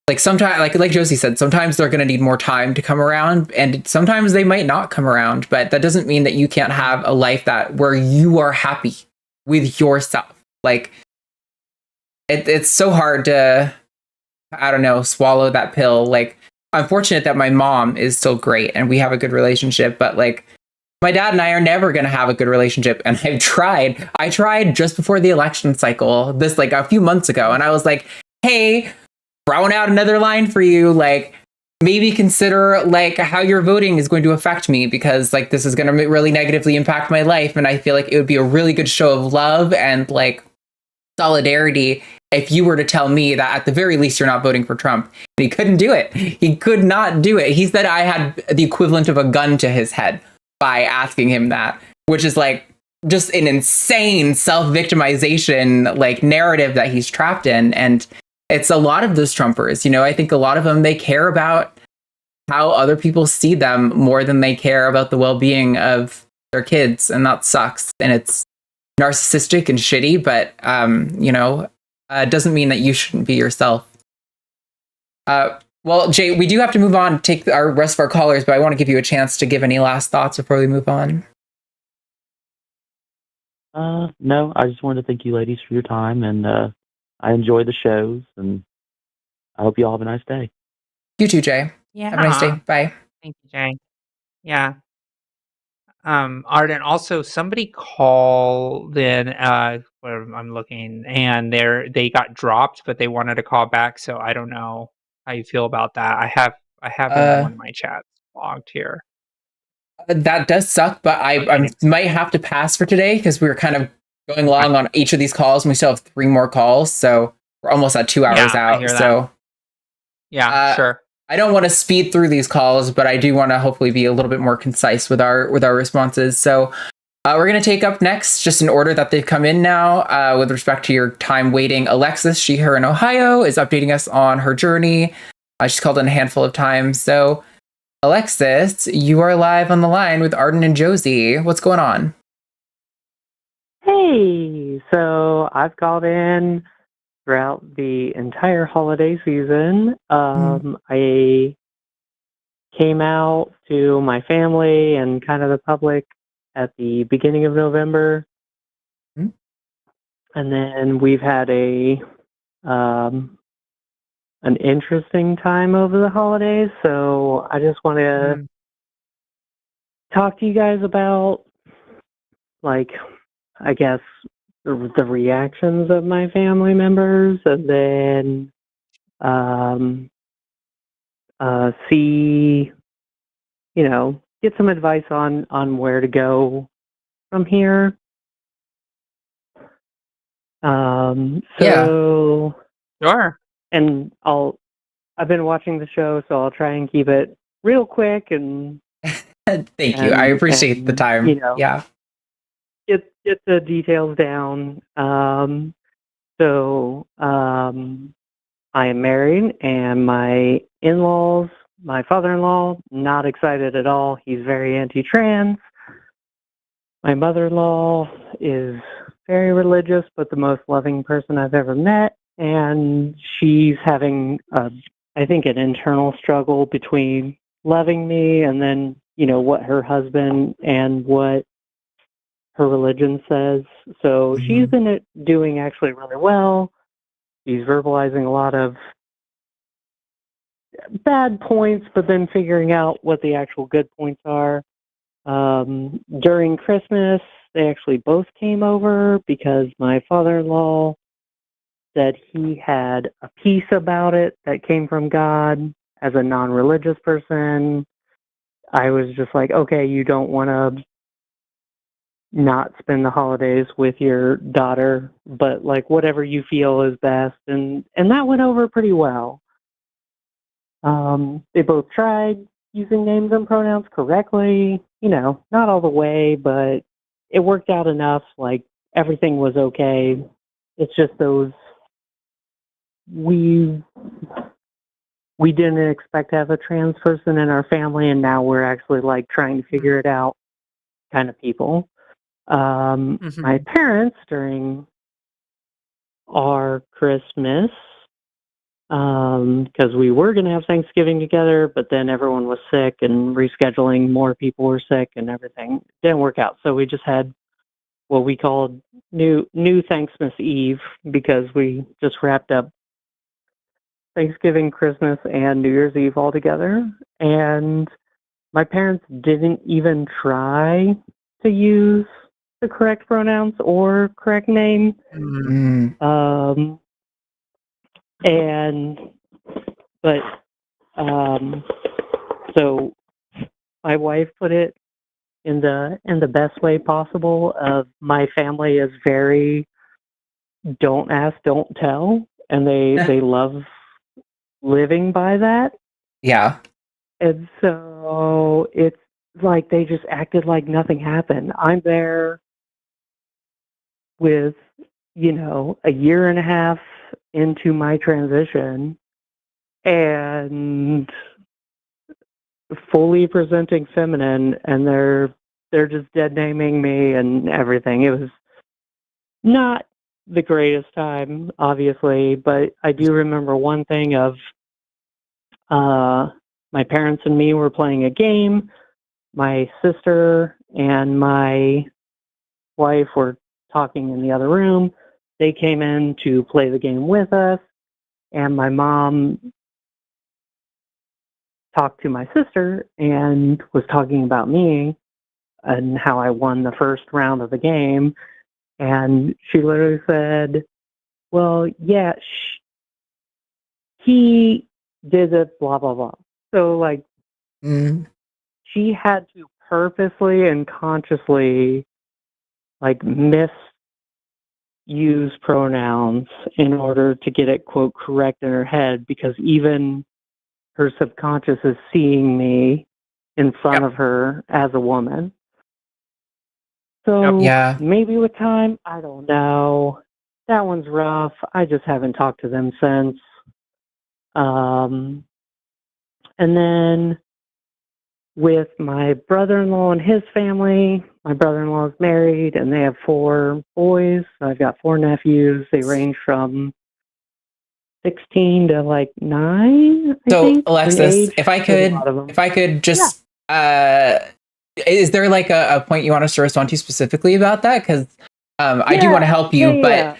like sometimes, like Josie said, sometimes they're going to need more time to come around, and sometimes they might not come around. But that doesn't mean that you can't have a life where you are happy with yourself. Like it's so hard to, I don't know, swallow that pill. Like I'm fortunate that my mom is still great and we have a good relationship, but like my dad and I are never going to have a good relationship. And I tried just before the election cycle, this like a few months ago. And I was like, hey, throwing out another line for you. Like maybe consider like how your voting is going to affect me, because like this is going to really negatively impact my life. And I feel like it would be a really good show of love and like solidarity if you were to tell me that at the very least you're not voting for Trump. And he couldn't do it. He could not do it. He said I had the equivalent of a gun to his head by asking him that, which is like just an insane self-victimization like narrative that he's trapped in. And it's a lot of those Trumpers, I think a lot of them, they care about how other people see them more than they care about the well-being of their kids. And that sucks. And it's narcissistic and shitty, but it doesn't mean that you shouldn't be yourself. Well, Jay, we do have to move on, take our rest of our callers, but I want to give you a chance to give any last thoughts before we move on. No, I just wanted to thank you ladies for your time, and I enjoy the shows, and I hope you all have a nice day. You too, Jay. Yeah. Have a nice day. Bye. Thank you, Jay. Yeah. Arden, also somebody called in where I'm looking, and they got dropped, but they wanted to call back, so I don't know how you feel about that. I have in one of my chats logged here. That does suck, but I might have to pass for today because we were kind of going long on each of these calls, and we still have 3 more calls, so we're almost at 2 hours out. So yeah, sure. I don't want to speed through these calls, but I do want to hopefully be a little bit more concise with our responses. So we're going to take up next, just in order that they've come in now, with respect to your time waiting. Alexis, she, her in Ohio, is updating us on her journey. She's called in a handful of times. So Alexis, you are live on the line with Arden and Josie. What's going on? Hey, so I've called in throughout the entire holiday season. I came out to my family and kind of the public at the beginning of November. And then we've had an interesting time over the holidays. So I just want to talk to you guys about, like, I guess, the reactions of my family members, and then see, get some advice on where to go from here. So sure. And I've been watching the show, so I'll try and keep it real quick and thank you. I appreciate the time. Yeah. Get the details down. So I am married, and my in-laws, my father-in-law, not excited at all. He's very anti-trans. My mother-in-law is very religious, but the most loving person I've ever met. And she's having, I think, an internal struggle between loving me and then, what her husband and what her religion says. So she's been doing actually really well. She's verbalizing a lot of bad points, but then figuring out what the actual good points are. During Christmas, they actually both came over because my father-in-law said he had a peace about it that came from God. As a non-religious person, I was just like, okay, you don't want to not spend the holidays with your daughter, but like whatever you feel is best, and that went over pretty well. They both tried using names and pronouns correctly, not all the way, but it worked out enough. Like everything was okay. It's just those we didn't expect to have a trans person in our family, and now we're actually like trying to figure it out kind of people. My parents, during our Christmas, because we were going to have Thanksgiving together, but then everyone was sick and rescheduling, more people were sick and everything didn't work out. So we just had what we called new Thanksmas Eve, because we just wrapped up Thanksgiving, Christmas, and New Year's Eve all together. And my parents didn't even try to use the correct pronouns or correct name. So my wife put it in the best way possible. Of my family is very don't ask, don't tell, and they love living by that. Yeah. And so it's like they just acted like nothing happened. I'm there with, a year and a half into my transition and fully presenting feminine, and they're just dead naming me and everything. It was not the greatest time, obviously, but I do remember one thing of my parents and me were playing a game. My sister and my wife were talking in the other room. They came in to play the game with us, and my mom talked to my sister and was talking about me and how I won the first round of the game. And she literally said, well, yeah, he did it, blah, blah, blah. So, like, she had to purposely and consciously, like, misuse pronouns in order to get it, quote, correct in her head, because even her subconscious is seeing me in front of her as a woman. So maybe with time, I don't know. That one's rough. I just haven't talked to them since. And then with my brother-in-law and his family, my brother-in-law is married and they have 4 boys. So I've got 4 nephews. They range from 16 to like 9. I think, Alexis, if I could just, is there like a point you want us to respond to specifically about that? Because I do want to help you, but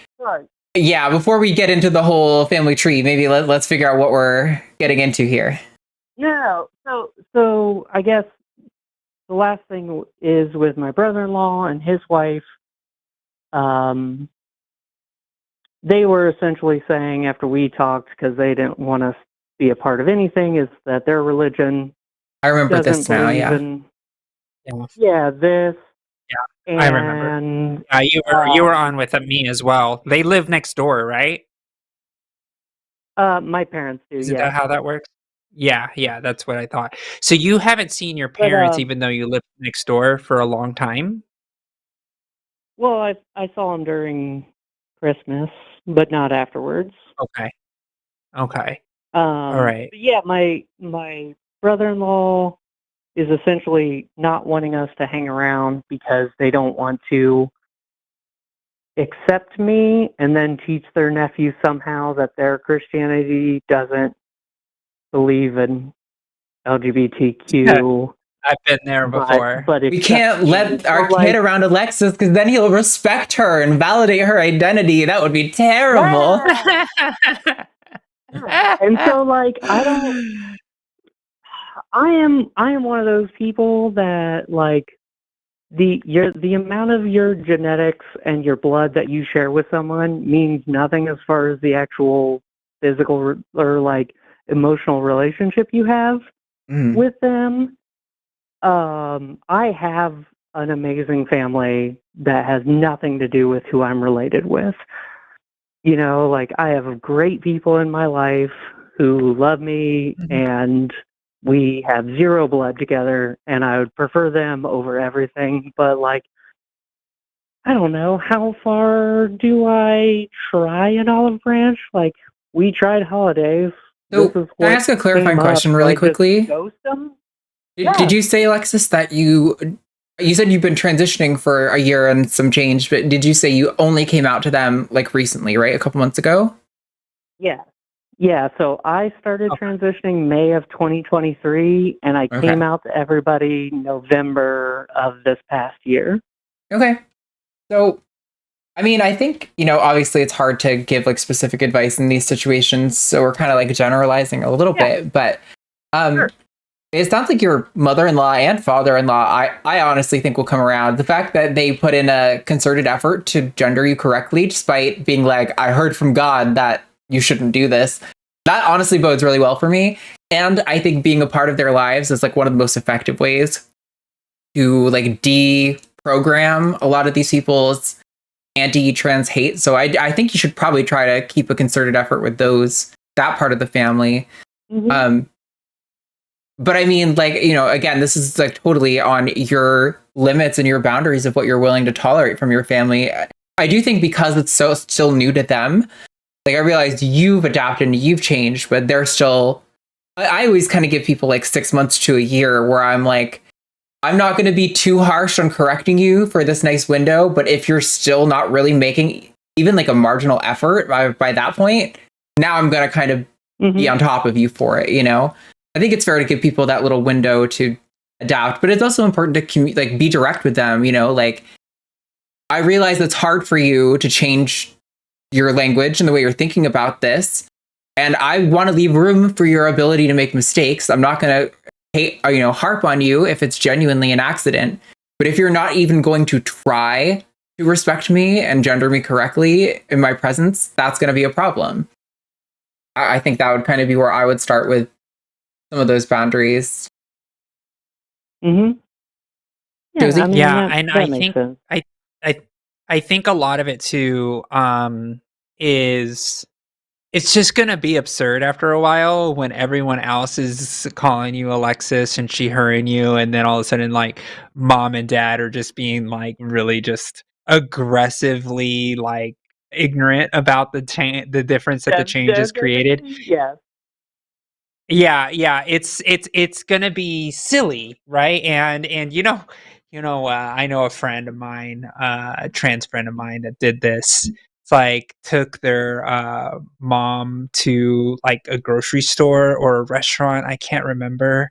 yeah, before we get into the whole family tree, maybe let's figure out what we're getting into here. No, so I guess the last thing is with my brother-in-law and his wife. They were essentially saying, after we talked, because they didn't want us to be a part of anything, is that their religion. I remember this now. This. Yeah, I remember. You were on with me as well. They live next door, right? My parents do. Isn't that how that works? Yeah, that's what I thought. So you haven't seen your parents, even though you lived next door, for a long time? Well, I saw them during Christmas, but not afterwards. Okay. All right. But yeah, my brother-in-law is essentially not wanting us to hang around because they don't want to accept me and then teach their nephew somehow that their Christianity doesn't believe in LGBTQ. I've been there before. But We can't let our kid around Alexis because then he'll respect her and validate her identity. That would be terrible. Yeah. And so, like, I am one of those people that, like, the amount of your genetics and your blood that you share with someone means nothing as far as the actual physical or like emotional relationship you have with them. I have an amazing family that has nothing to do with who I'm related with. You know, like, I have great people in my life who love me, and we have zero blood together, and I would prefer them over everything. But, like, I don't know, how far do I try an olive branch? Like, we tried holidays. So, can I ask a clarifying question really quickly? Ghost them? Did you say, Alexis, that you said you've been transitioning for a year and some change, but did you say you only came out to them like recently, right? A couple months ago? Yeah. Yeah, so I started transitioning May of 2023, and I came out to everybody November of this past year. Okay. So, I mean, I think, obviously it's hard to give like specific advice in these situations, so we're kind of like generalizing a little bit, but it sounds like your mother-in-law and father-in-law, I honestly think will come around. The fact that they put in a concerted effort to gender you correctly, despite being like, I heard from God that you shouldn't do this, that honestly bodes really well for me. And I think being a part of their lives is like one of the most effective ways to like deprogram a lot of these people's anti-trans hate. So I think you should probably try to keep a concerted effort with that part of the family. But I mean, like, again, this is like totally on your limits and your boundaries of what you're willing to tolerate from your family. I do think because it's so still new to them, like, I realized you've adapted and you've changed, but they're still, I always kind of give people like 6 months to a year where I'm like, I'm not going to be too harsh on correcting you for this nice window, but if you're still not really making even like a marginal effort by that point, now I'm going to kind of be on top of you for it, I think it's fair to give people that little window to adapt, but it's also important to be direct with them. Like, I realize it's hard for you to change your language and the way you're thinking about this, and I want to leave room for your ability to make mistakes. I'm not going to harp on you if it's genuinely an accident, but if you're not even going to try to respect me and gender me correctly in my presence, that's going to be a problem. I think that would kind of be where I would start with some of those boundaries. Yeah, Josie? I mean, and that makes sense. I think a lot of it too is it's just gonna be absurd after a while when everyone else is calling you Alexis and she, her, and you, and then all of a sudden, like, mom and dad are just being like really just aggressively like ignorant about the difference that the change has created. Yeah, it's gonna be silly, right? And I know a friend of mine, a trans friend of mine that did this. It's like took their mom to like a grocery store or a restaurant, I can't remember.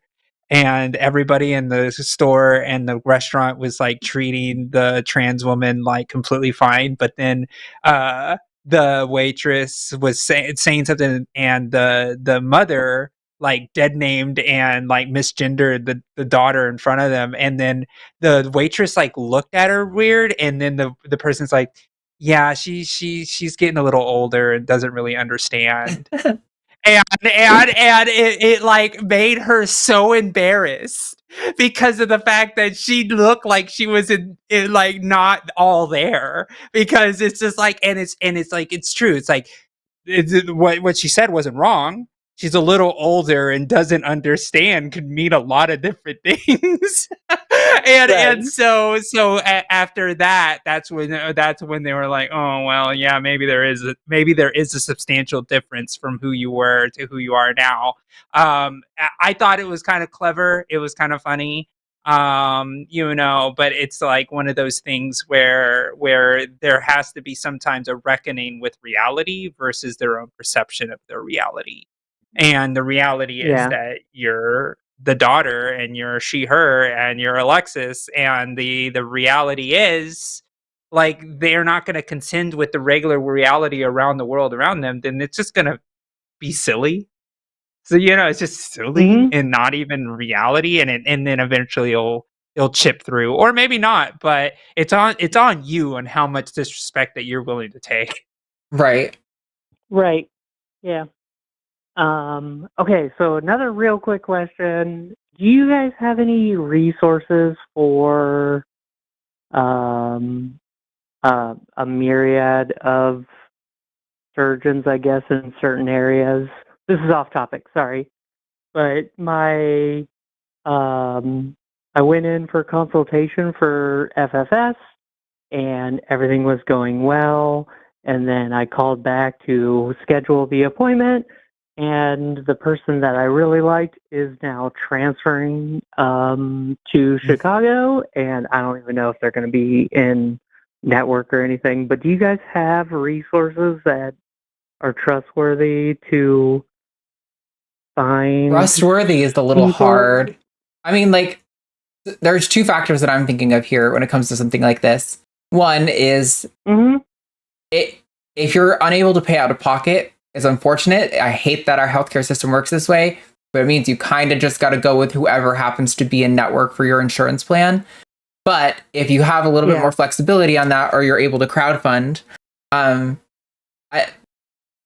And everybody in the store and the restaurant was like treating the trans woman like completely fine, but then the waitress was saying something, and the mother like dead named and like misgendered the daughter in front of them, and then the waitress like looked at her weird, and then the person's like, yeah, she's getting a little older and doesn't really understand. and it like made her so embarrassed because of the fact that she looked like she was in like not all there, because it's just like, and it's like, it's true, it's like what she said wasn't wrong. She's a little older and doesn't understand could mean a lot of different things. and so after that, that's when they were like, oh well, yeah, maybe there is a substantial difference from who you were to who you are now. I thought it was kind of clever. It was kind of funny. But it's like one of those things where there has to be sometimes a reckoning with reality versus their own perception of their reality. And the reality is Yeah. that you're the daughter and you're she her and you're Alexis, and the reality is like they're not going to contend with the regular reality around the world around them, then it's just going to be silly. So it's just silly Mhm. and not even reality, and then eventually it'll chip through, or maybe not. But it's on you and how much disrespect that you're willing to take. Right. Right. Yeah. Okay, so another real quick question. Do you guys have any resources for a myriad of surgeons, I guess, in certain areas? This is off topic, sorry. But I went in for consultation for FFS and everything was going well. And then I called back to schedule the appointment, and the person that I really liked is now transferring to Chicago, and I don't even know if they're going to be in network or anything. But do you guys have resources that are trustworthy to find Trustworthy is a little people? hard. I mean, like, there's two factors that I'm thinking of here when it comes to something like this. One is Mm-hmm. if you're unable to pay out of pocket, is unfortunate. I hate that our healthcare system works this way, but it means you kind of just got to go with whoever happens to be in network for your insurance plan. But if you have a little bit Yeah. more flexibility on that, or you're able to crowdfund,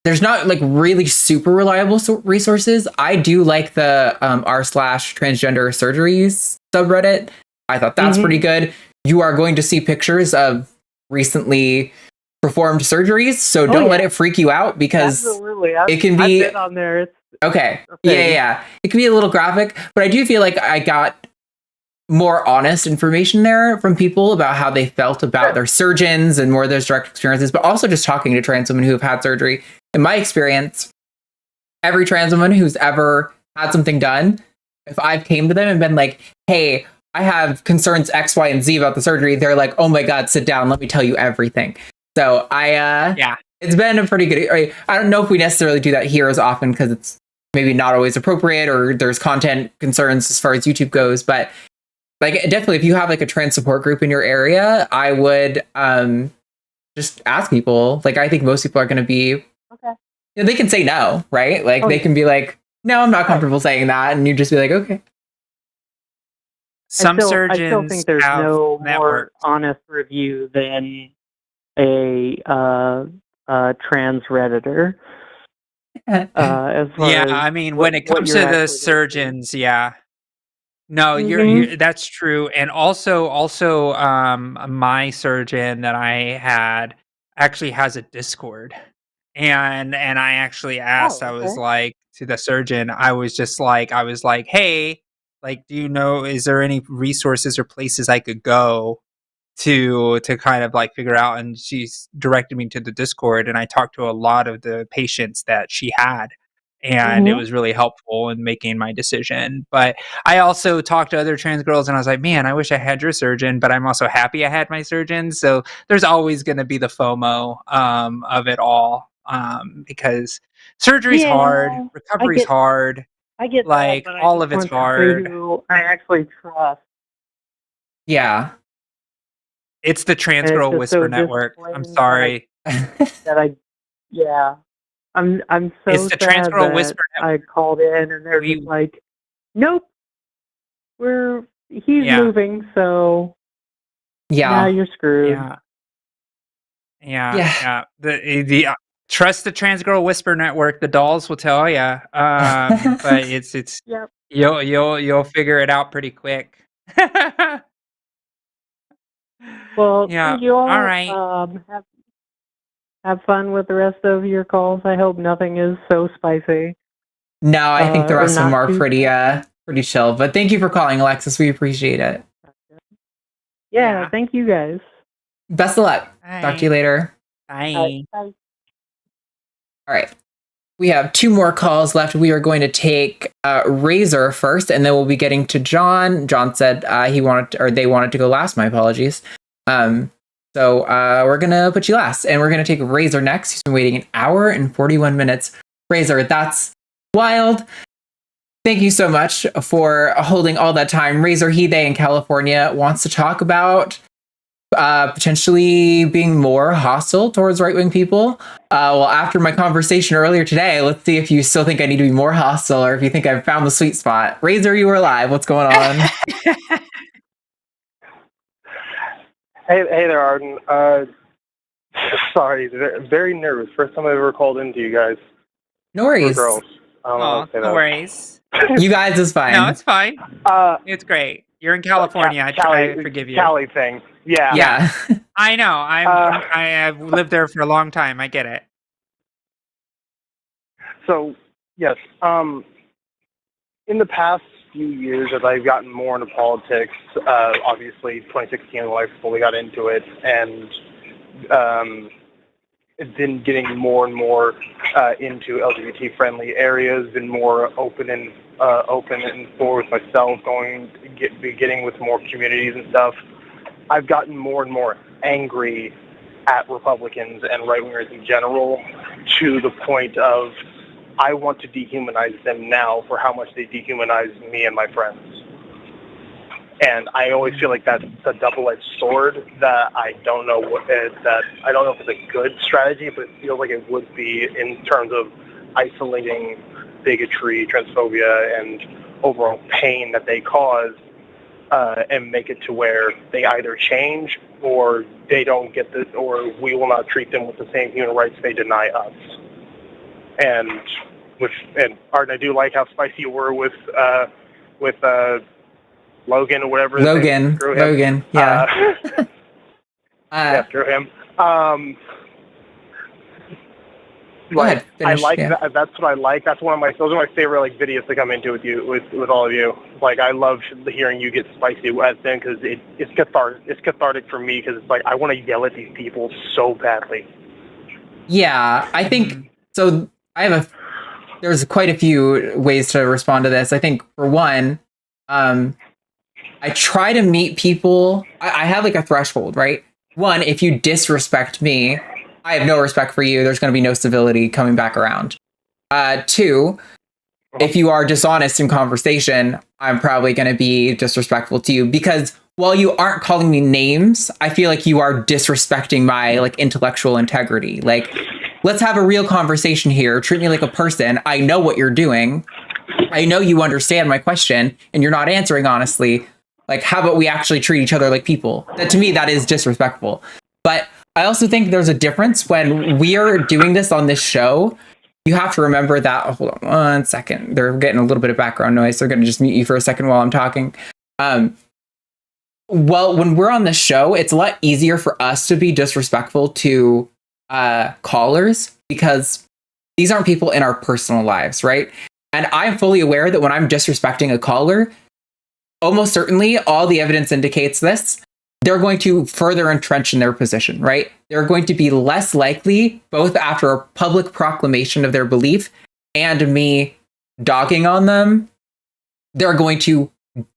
there's not like really super reliable resources. I do like the r/transgender surgeries subreddit. I thought that's pretty good. You are going to see pictures of recently performed surgeries, so don't let it freak you out, because Absolutely. it can be I've been on there. It's okay. a thing. Yeah. It can be a little graphic, but I do feel like I got more honest information there from people about how they felt about their surgeons and more of those direct experiences, but also just talking to trans women who have had surgery. In my experience, every trans woman who's ever had something done, if I've came to them and been like, hey, I have concerns X, Y, and Z about the surgery, they're like, oh my God, sit down. Let me tell you everything. So it's been a pretty good, I don't know if we necessarily do that here as often because it's maybe not always appropriate, or there's content concerns as far as YouTube goes, but like definitely if you have like a trans support group in your area, I would just ask people. Like, I think most people are going to be okay. They can say no, right? Like they can be like, no, I'm not comfortable saying that, and you just be like, okay. Some surgeons I still think there's have no networks. more honest review than a trans redditor. As far as I mean, when it comes to the surgeons, no, you're that's true. And also, my surgeon that I had actually has a Discord, and I actually asked. I was like to the surgeon, I was like, hey, like, do you know, is there any resources or places I could go to kind of like figure out? And she's directed me to the Discord, and I talked to a lot of the patients that she had, and it was really helpful in making my decision. But I also talked to other trans girls, and I was like, man, I wish I had your surgeon, but I'm also happy I had my surgeon. So there's always going to be the FOMO of it all, because surgery's hard, recovery's hard, I get like that, but all I of just it's want somebody hard. who I actually trust. Yeah. It's the Trans And Girl it's just so Whisper Network. I'm disappointing sorry. I'm so It's the Trans sad Girl that Whisper Network. I called in and they're just like, nope, he's moving, so now you're screwed. Yeah. The trust the Trans Girl Whisper Network. The dolls will tell you. But it's Yep. you'll figure it out pretty quick. Well, Yeah. thank you all. All right. Have fun with the rest of your calls. I hope nothing is so spicy. No, I think the or rest of them not are too pretty chill. But thank you for calling, Alexis. We appreciate it. Yeah, thank you guys. Best of luck. Bye. Talk to you later. Bye. Bye. All right. We have 2 more calls left. We are going to take Razor first, and then we'll be getting to John. John said they wanted to go last. My apologies. So we're going to put you last, and we're going to take Razor next. He's been waiting an hour and 41 minutes. Razor, that's wild. Thank you so much for holding all that time. Razor, he, they in California wants to talk about potentially being more hostile towards right-wing people. Well, after my conversation earlier today, let's see if you still think I need to be more hostile or if you think I've found the sweet spot. Razor, you were live. What's going on? Hey there, Arden. Sorry, very nervous. First time I've ever called into you guys. No worries. Girls. No worries. You guys is fine. No, it's fine. It's great. You're in California. I forgive you. Cali thing. Yeah. Yeah. I know. I have lived there for a long time. I get it. So, yes. In the past few years, as I've gotten more into politics, obviously 2016 when I fully got into it, and it's been getting more and more into LGBT-friendly areas, been more open and forward with myself, getting with more communities and stuff. I've gotten more and more angry at Republicans and right-wingers in general, to the point of I want to dehumanize them now for how much they dehumanize me and my friends. And I always feel like that's a double-edged sword that I don't know if it's a good strategy, but it feels like it would be in terms of isolating bigotry, transphobia, and overall pain that they cause, and make it to where they either change or they don't get this, or we will not treat them with the same human rights they deny us. And Arden, I do like how spicy you were with Logan or whatever. Logan, yeah. Yeah, screw him. Go ahead, finish, that. That's what I like. Those are my favorite videos to come into with all of you. Like, I love hearing you get spicy at them because it's cathartic. It's cathartic for me because it's like I want to yell at these people so badly. Yeah, I think so. There's quite a few ways to respond to this. I think for one, I try to meet people. I have like a threshold, right? One, if you disrespect me, I have no respect for you. There's going to be no civility coming back around. 2, if you are dishonest in conversation, I'm probably going to be disrespectful to you, because while you aren't calling me names, I feel like you are disrespecting my like intellectual integrity. Like, let's have a real conversation here. Treat me like a person. I know what you're doing. I know you understand my question and you're not answering honestly. Like, how about we actually treat each other like people? That, to me, that is disrespectful. But I also think there's a difference when we are doing this on this show. You have to remember that. Hold on 1 second. They're getting a little bit of background noise. They're going to just mute you for a second while I'm talking. Well, when we're on the show, it's a lot easier for us to be disrespectful to callers because these aren't people in our personal lives, right? And I'm fully aware that when I'm disrespecting a caller, almost certainly all the evidence indicates this. They're going to further entrench in their position, right? They're going to be less likely, both after a public proclamation of their belief and me dogging on them, they're going to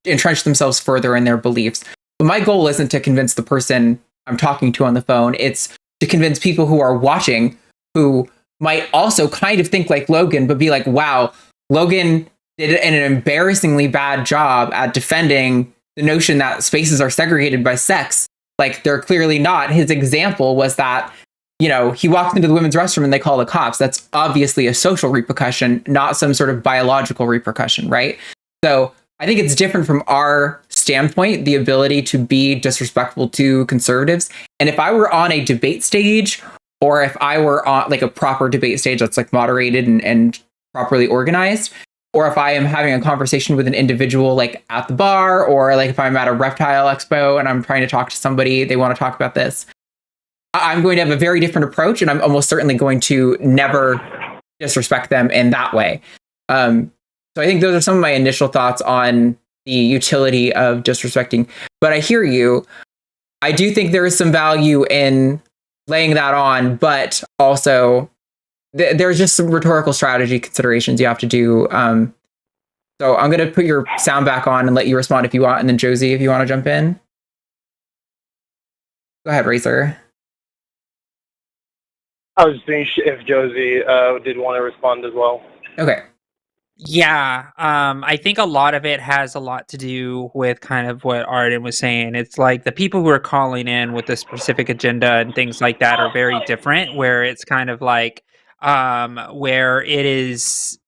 entrench themselves further in their beliefs. But my goal isn't to convince the person I'm talking to on the phone. It's to convince people who are watching who might also kind of think like Logan, but be like, wow, Logan did an embarrassingly bad job at defending the notion that spaces are segregated by sex. Like, they're clearly not. His example was that, you know, he walked into the women's restroom and they call the cops. That's obviously a social repercussion, not some sort of biological repercussion, right? So I think it's different from our standpoint, the ability to be disrespectful to conservatives. And if I were on a debate stage, or if I were on like a proper debate stage that's like moderated and properly organized, or if I am having a conversation with an individual like at the bar, or like if I'm at a reptile expo and I'm trying to talk to somebody, they want to talk about this, I'm going to have a very different approach, and I'm almost certainly going to never disrespect them in that way. So I think those are some of my initial thoughts on the utility of disrespecting. But I hear you. I do think there is some value in laying that on, but also there's just some rhetorical strategy considerations you have to do. So I'm going to put your sound back on and let you respond if you want. And then Josie, if you want to jump in. Go ahead, Razor. I was thinking if Josie did want to respond as well. Okay. Yeah, I think a lot of it has a lot to do with kind of what Arden was saying. It's like the people who are calling in with a specific agenda and things like that are very different, where it's kind of like where it is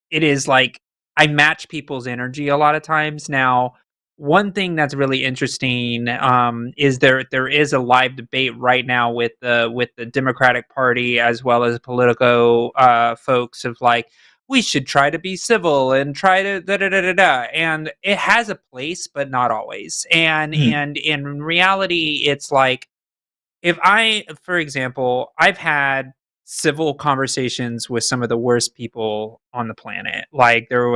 like I match people's energy a lot of times. Now, one thing that's really interesting is there is a live debate right now with the Democratic Party as well as Politico folks of like, we should try to be civil and try to da da da da da. And it has a place, but not always. And in reality, it's like if for example, I've had civil conversations with some of the worst people on the planet. Like I'm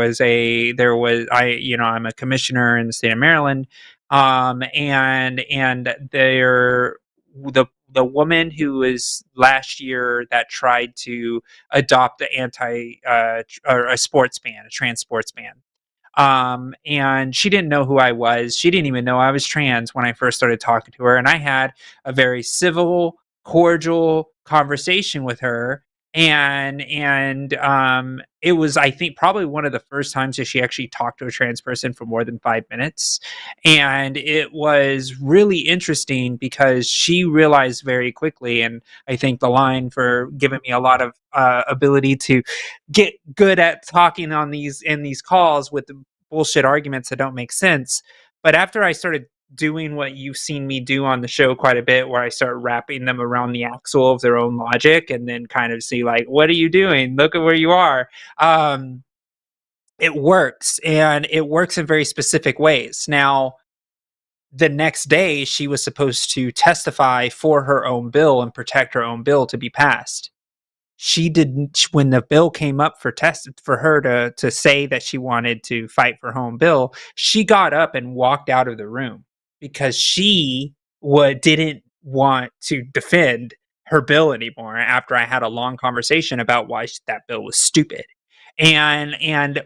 a commissioner in the state of Maryland, and the woman who was last year that tried to adopt the or a sports ban, a trans sports ban. And she didn't know who I was. She didn't even know I was trans when I first started talking to her. And I had a very civil, cordial conversation with her. And it was, I think, probably one of the first times that she actually talked to a trans person for more than 5 minutes. And it was really interesting because she realized very quickly, and I think the line for giving me a lot of ability to get good at talking on these calls with the bullshit arguments that don't make sense. But after I started doing what you've seen me do on the show quite a bit, where I start wrapping them around the axle of their own logic and then kind of see like, what are you doing? Look at where you are. It works, and it works in very specific ways. Now, the next day, she was supposed to testify for her own bill and protect her own bill to be passed. She didn't, when the bill came up for her to say that she wanted to fight for her own bill, she got up and walked out of the room because she didn't want to defend her bill anymore after I had a long conversation about why that bill was stupid. And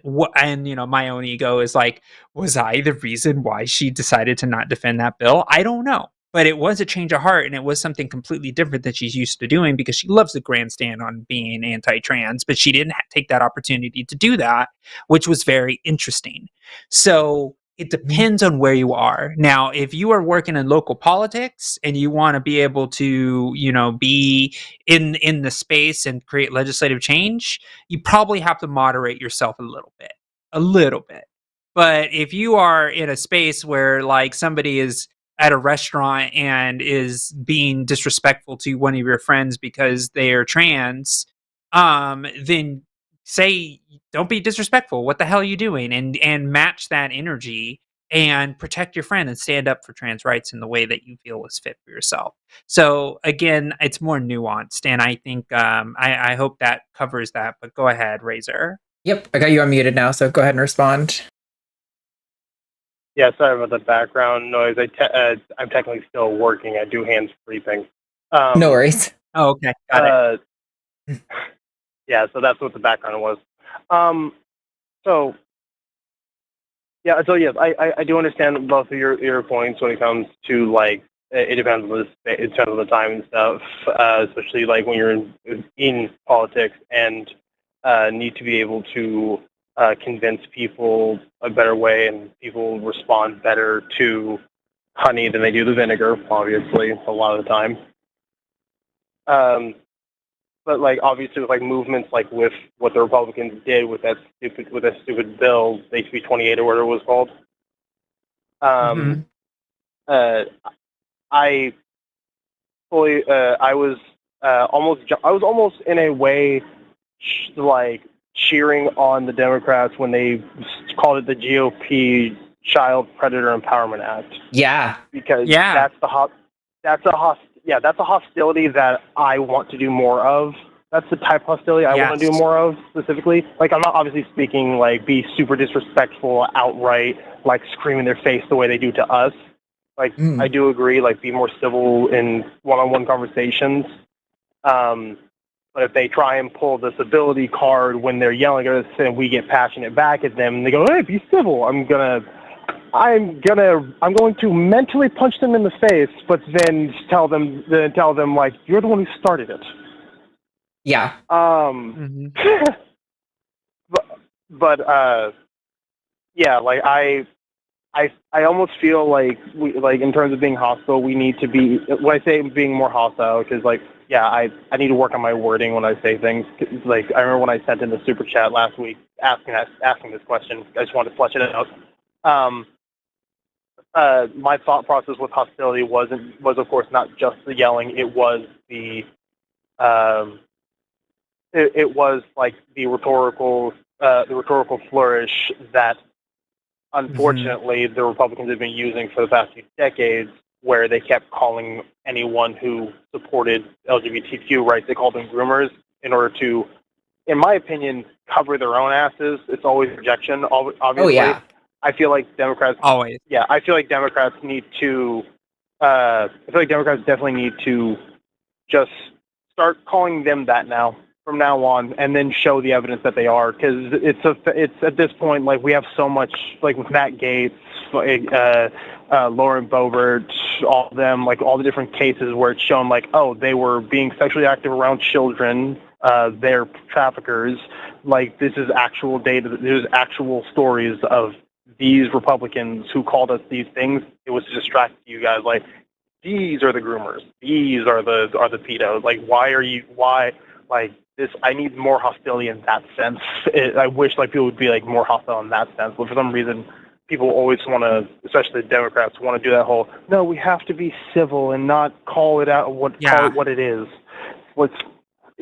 my own ego is like, was I the reason why she decided to not defend that bill? I don't know. But it was a change of heart, and it was something completely different that she's used to doing because she loves the grandstand on being anti-trans, but she didn't take that opportunity to do that, which was very interesting. So it depends on where you are. Now, if you are working in local politics and you want to be able to, be in the space and create legislative change, you probably have to moderate yourself a little bit. But if you are in a space where like somebody is at a restaurant and is being disrespectful to one of your friends because they are trans, then say, don't be disrespectful. What the hell are you doing? And match that energy and protect your friend and stand up for trans rights in the way that you feel is fit for yourself. So again, it's more nuanced. And I think, I hope that covers that, but go ahead, Razor. Yep. I got you unmuted now. So go ahead and respond. Yeah, sorry about the background noise. I'm technically still working. I do hands-free things. No worries. Oh, okay. Got it. Yeah, so that's what the background was. Yes, I do understand both of your points when it comes to like it depends on the time and stuff, especially like when you're in politics and need to be able to convince people a better way, and people respond better to honey than they do the vinegar, obviously, a lot of the time. But like obviously with like movements like with what the Republicans did with that stupid bill, HB 28 or whatever it was called. I was almost in a way like cheering on the Democrats when they called it the GOP Child Predator Empowerment Act. Yeah, because that's a hostility that I want to do more of. That's the type of hostility I want to do more of specifically. Like, I'm not obviously speaking like be super disrespectful outright, like scream in their face the way they do to us. Like, I do agree, like be more civil in one-on-one conversations. But if they try and pull the civility card when they're yelling at us and we get passionate back at them, and they go, "Hey, be civil," I'm going to mentally punch them in the face, but then tell them like, "You're the one who started it." Yeah. But yeah, like I almost feel like in terms of being hostile, we need to be. When I say being more hostile, because like, yeah, I need to work on my wording when I say things. Like, I remember when I sent in the super chat last week asking this question. I just wanted to flesh it out. My thought process with hostility was of course not just the yelling. It was the it was like the rhetorical flourish that unfortunately the Republicans have been using for the past few decades, where they kept calling anyone who supported LGBTQ rights, they called them groomers, in order to, in my opinion, cover their own asses. It's always rejection, obviously. Oh, yeah. I feel like Democrats Always. Yeah, I feel like Democrats need to. I feel like Democrats definitely need to just start calling them that now, from now on, and then show the evidence that they are. Because it's at this point, like, we have so much, like with Matt Gaetz, Lauren Boebert, all of them, like all the different cases where it's shown like, oh, they were being sexually active around children. They're traffickers. Like, this is actual data. There's actual stories of these Republicans who called us these things. It was to distract you guys. Like, these are the groomers. These are the pedos. Like, why like this? I need more hostility in that sense. I wish like people would be like more hostile in that sense. But for some reason, people always want to, especially the Democrats, want to do that whole, no, we have to be civil and not call it out call it what it is.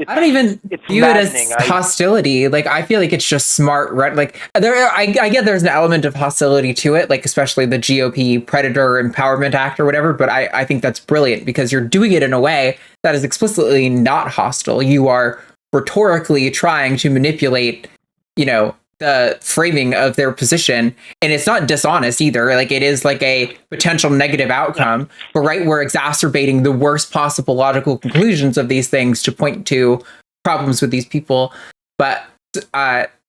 I don't even view it as hostility. Like, I feel like it's just smart, right? Like, I get there's an element of hostility to it, like especially the GOP Predator Empowerment Act or whatever. But I think that's brilliant because you're doing it in a way that is explicitly not hostile. You are rhetorically trying to manipulate, the framing of their position, and it's not dishonest either. Like, it is like a potential negative outcome, but right, we're exacerbating the worst possible logical conclusions of these things to point to problems with these people. But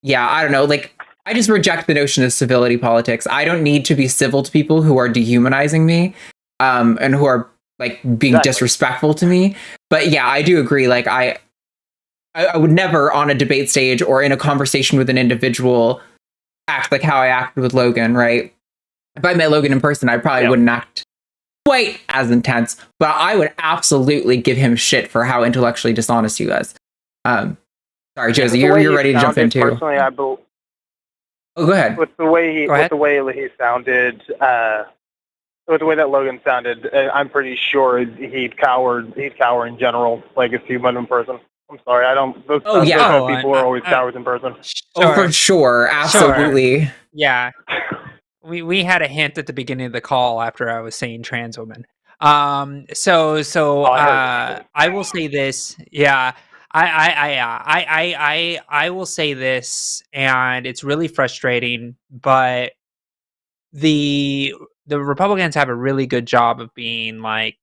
yeah, I don't know. Like, I just reject the notion of civility politics. I don't need to be civil to people who are dehumanizing me, and who are like being disrespectful to me. But yeah, I do agree. Like, I would never on a debate stage or in a conversation with an individual act like how I acted with Logan, right? If I met Logan in person, I probably wouldn't act quite as intense, but I would absolutely give him shit for how intellectually dishonest he was. Sorry, Josie, you're ready to jump in too. Personally, oh, go ahead. With the way he sounded, with the way that Logan sounded, I'm pretty sure he'd cower in general, like if you met him in person. I'm sorry, I don't. Those people are always cowards in person. Oh, for sure, absolutely. Sure. Yeah, we had a hint at the beginning of the call after I was saying trans woman. I will say this. Yeah, I will say this, and it's really frustrating, but the Republicans have a really good job of being like,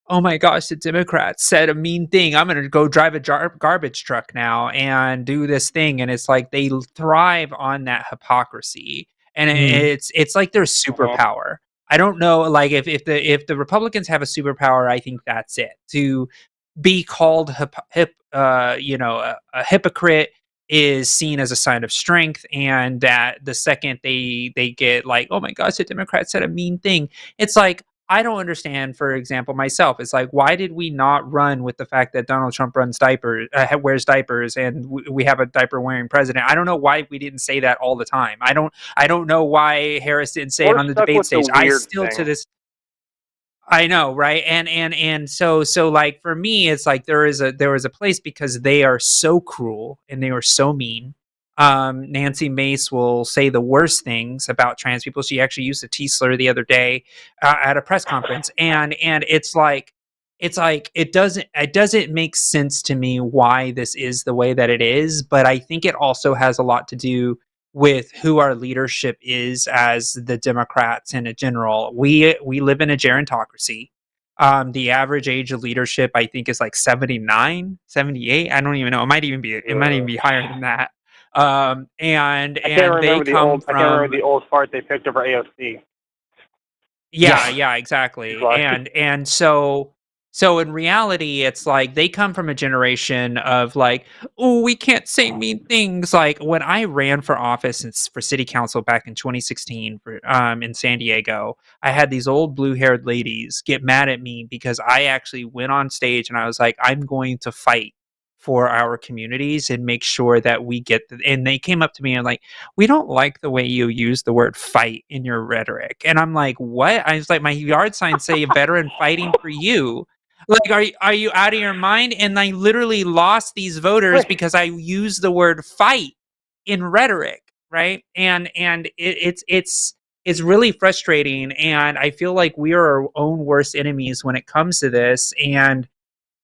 oh my gosh, the Democrats said a mean thing. I'm going to go drive a garbage truck now and do this thing. And it's like they thrive on that hypocrisy. And it's like their superpower. I don't know, like if the Republicans have a superpower, I think that's it. To be called a hypocrite is seen as a sign of strength, and that the second they get like, oh my gosh, the Democrats said a mean thing, it's like, I don't understand, for example, myself. It's like, why did we not run with the fact that Donald Trump wears diapers, and we have a diaper-wearing president? I don't know why we didn't say that all the time. I don't know why Harris didn't say it on the debate stage. I still to this. I know, right? And so like for me, it's like there was a place because they are so cruel and they are so mean. Nancy Mace will say the worst things about trans people. She actually used a T-slur the other day at a press conference, and it's like it doesn't make sense to me why this is the way that it is. But I think it also has a lot to do with who our leadership is as the Democrats in a general. We live in a gerontocracy. The average age of leadership, I think, is like 79, 78. I don't even know. It might even be higher than that. And I can't they remember the come old. I can't from remember the old fart they picked over AOC. yeah, exactly. And so in reality, it's like they come from a generation of like, oh, we can't say mean things. Like when I ran for office for city council back in 2016 in San Diego, I had these old blue-haired ladies get mad at me because I actually went on stage and I was like, I'm going to fight for our communities and make sure that we get and they came up to me and like, we don't like the way you use the word fight in your rhetoric. And I'm like, what? I was like, my yard signs say a veteran fighting for you. Like, are you out of your mind? And I literally lost these voters because I used the word fight in rhetoric, right? And it's really frustrating. And I feel like we are our own worst enemies when it comes to this. And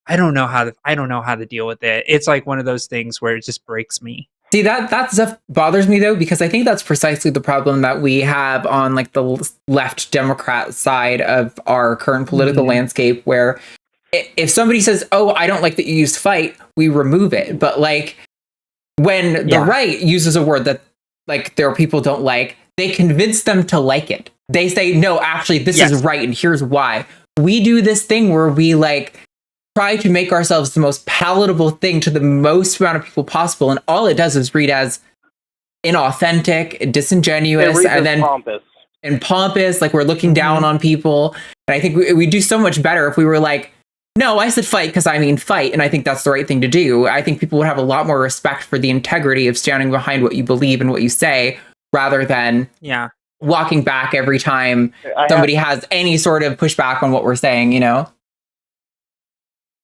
I don't know how to deal with it. It's like one of those things where it just breaks me. See, that stuff bothers me though, because I think that's precisely the problem that we have on like the left Democrat side of our current political landscape, where if somebody says, oh, I don't like that you used fight, we remove it. But like when the right uses a word that like there are people don't like, they convince them to like it. They say, no, actually, this is right. And here's why. We do this thing where we like try to make ourselves the most palatable thing to the most amount of people possible. And all it does is read as inauthentic, disingenuous, and then pompous, like we're looking down on people. And I think we do so much better if we were like, no, I said fight because I mean fight. And I think that's the right thing to do. I think people would have a lot more respect for the integrity of standing behind what you believe and what you say, rather than walking back every time somebody has any sort of pushback on what we're saying, you know?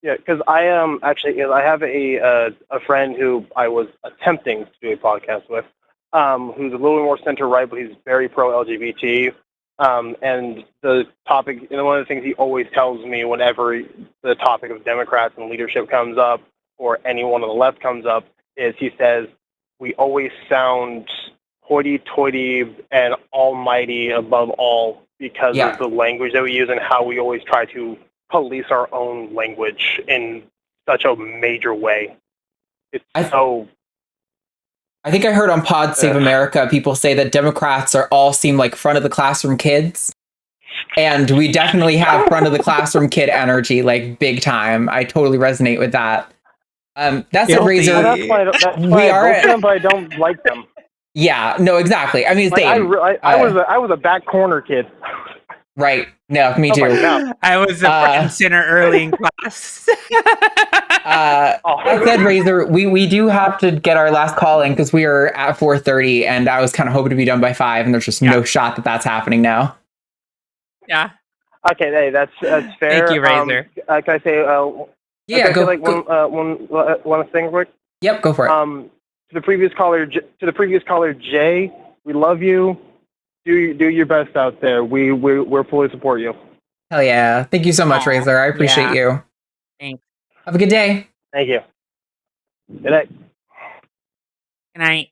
Yeah, because I am actually, I have a friend who I was attempting to do a podcast with, who's a little more center right, but he's very pro LGBT. And the topic, and one of the things he always tells me whenever the topic of Democrats and leadership comes up, or anyone on the left comes up, is he says, we always sound hoity-toity and almighty above all because of the language that we use and how we always try to police our own language in such a major way. I think I heard on Pod Save America, people say that Democrats all seem like front of the classroom kids. And we definitely have front of the classroom kid energy, like big time. I totally resonate with that. That's a Razor. Well, that's why I vote for them, but I don't like them. Yeah, no, exactly. I mean, like, I was a back corner kid. Right. No, me too. I was a front center early in class. I said, Razor, we do have to get our last call in because we are at 4:30, and I was kind of hoping to be done by 5, and there's just no shot that that's happening now. Yeah. Okay, hey, that's fair. Thank you, Razor. Can I say? Go. Like one thing quick. Yep, go for it. To the previous caller, Jay, we love you. Do your best out there. We're fully support you. Hell yeah! Thank you so much, Razor. I appreciate you. Thanks. Have a good day. Thank you. Good night. Good night.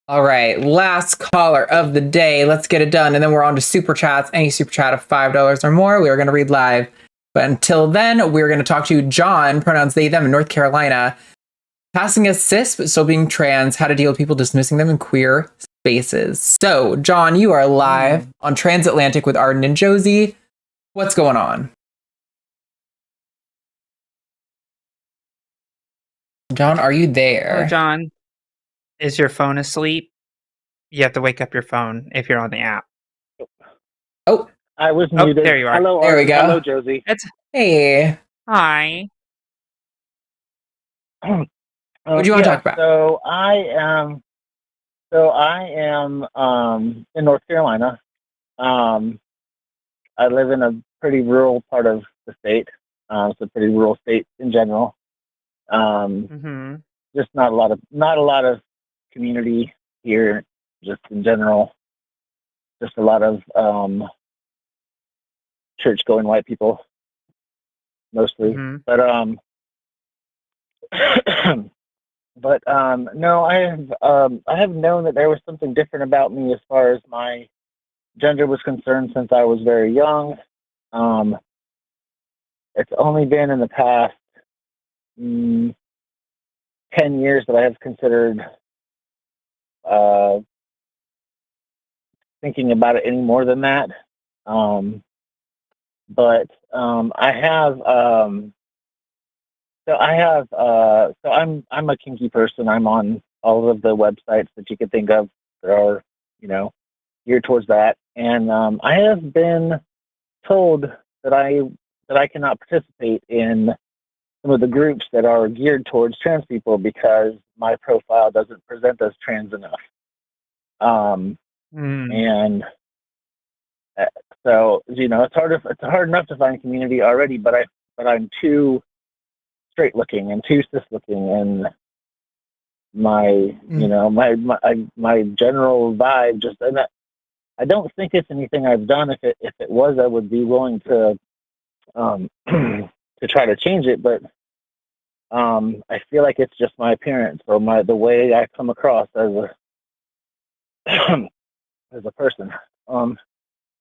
All right, last caller of the day. Let's get it done, and then we're on to super chats. Any super chat of $5 or more, we are going to read live. But until then, we're going to talk to John, pronouns they, them, in North Carolina, passing as cis but still being trans, how to deal with people dismissing them in queer spaces. So, John, you are live on Transatlantic with Arden and Josie. What's going on? John, are you there? Oh, John, is your phone asleep? You have to wake up your phone if you're on the app. Oh, I was muted. There you are. Hello, there we go. Hello, Josie. Hey. Hi. What do you want to talk about? So I am in North Carolina. I live in a pretty rural part of the state. It's a pretty rural state in general. Just not a lot of community here, just in general. Just a lot of church-going white people, mostly. But no, I have known that there was something different about me as far as my gender was concerned since I was very young. it's only been in the past 10 years that I have considered thinking about it any more than that. But I have so I'm a kinky person. I'm on all of the websites that you could think of that are, geared towards that. And I have been told that I cannot participate in some of the groups that are geared towards trans people because my profile doesn't present as trans enough. And so it's hard enough to find community already, but I'm too straight looking and too cis looking, and my my general vibe just, and I don't think it's anything I've done. If it was, I would be willing to to try to change it, but I feel like it's just my appearance or the way I come across as a as a person.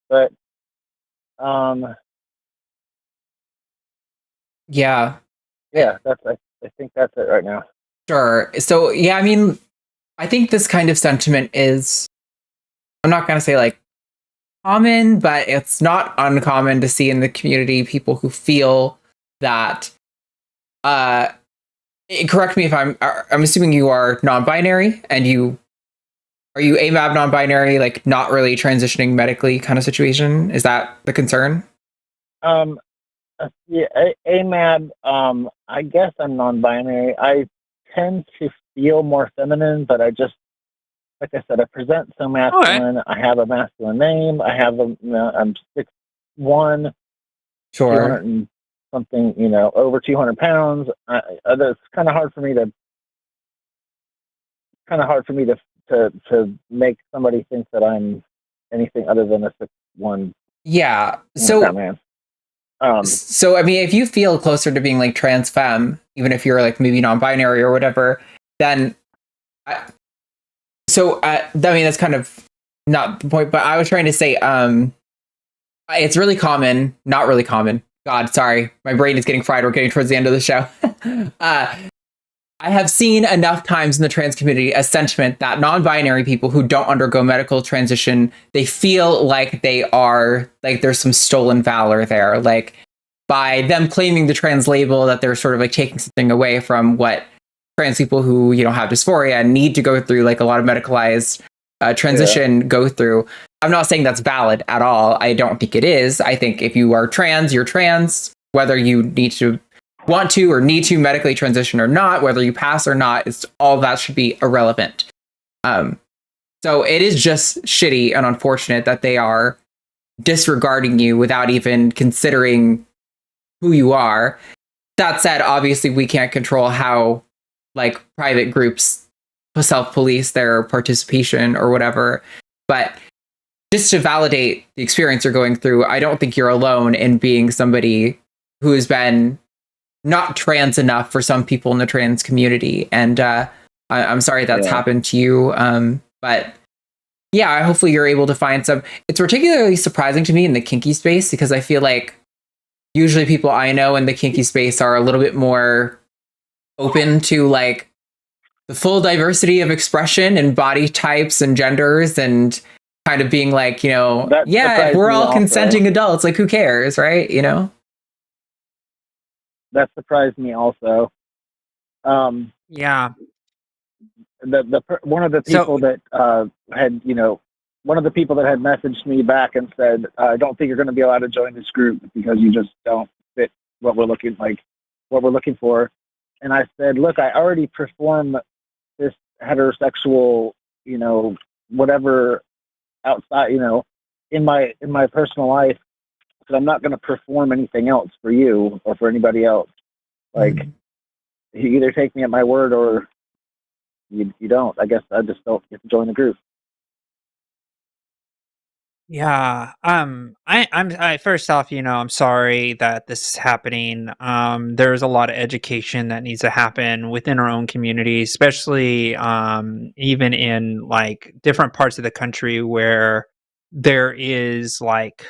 But yeah, that's I think that's it right now. sure. So yeah, I mean, I think this kind of sentiment is, I'm not going to say like common, but it's not uncommon to see in the community people who feel that correct me if I'm assuming you are non-binary, and are you AMAB non-binary, like not really transitioning medically kind of situation? Is that the concern? Yeah, AMAB, I guess I'm non-binary. I tend to feel more feminine, but I just, like I said, I present so masculine. Right. I have a masculine name. I have I'm 6'1", sure, 200 and something, over 200 pounds. It's kind of hard for me to make somebody think that I'm anything other than a 6'1". Yeah. So man. So I mean, if you feel closer to being like trans femme, even if you're like maybe non-binary or whatever, then I mean, that's kind of not the point, but I was trying to say, it's really common, not really common. God, sorry, my brain is getting fried. We're getting towards the end of the show. I have seen enough times in the trans community a sentiment that non-binary people who don't undergo medical transition, they feel like they are, like there's some stolen valor there. Like by them claiming the trans label, that they're sort of like taking something away from what trans people who, have dysphoria and need to go through like a lot of medicalized transition go through. I'm not saying that's valid at all. I don't think it is. I think if you are trans, you're trans, whether you want to or need to medically transition or not, whether you pass or not, it's all that should be irrelevant. So it is just shitty and unfortunate that they are disregarding you without even considering who you are. That said, obviously we can't control how like private groups self-police their participation or whatever, but just to validate the experience you're going through, I don't think you're alone in being somebody who has been not trans enough for some people in the trans community. And I'm sorry that's happened to you. But yeah, hopefully you're able to find some. It's particularly surprising to me in the kinky space because I feel like usually people I know in the kinky space are a little bit more open to like the full diversity of expression and body types and genders and kind of being like, if we're all consenting adults, like who cares, right? That surprised me also. Yeah. One of the people that had, one of the people that had messaged me back and said, I don't think you're going to be allowed to join this group because you just don't fit what we're looking for. And I said, look, I already perform this heterosexual, whatever outside, in my personal life. So I'm not going to perform anything else for you or for anybody else. Like, you either take me at my word or you don't. I guess I just don't get to join the group. Yeah. I first off, I'm sorry that this is happening. There's a lot of education that needs to happen within our own community, especially even in like different parts of the country where there is like,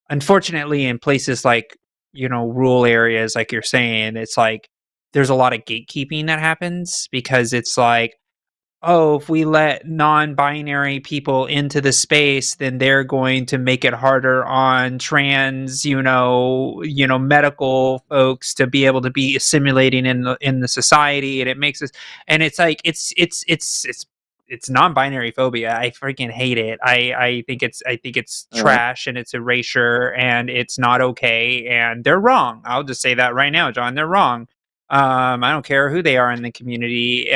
unfortunately, in places like rural areas, like you're saying, it's like there's a lot of gatekeeping that happens because it's like, oh, if we let non-binary people into the space, then they're going to make it harder on trans, medical folks to be able to be assimilating in the society, and it makes us, and it's like it's non-binary phobia. I freaking hate it. I think it's trash and it's erasure and it's not okay and they're wrong. I'll just say that right now, John. They're wrong. I don't care who they are in the community.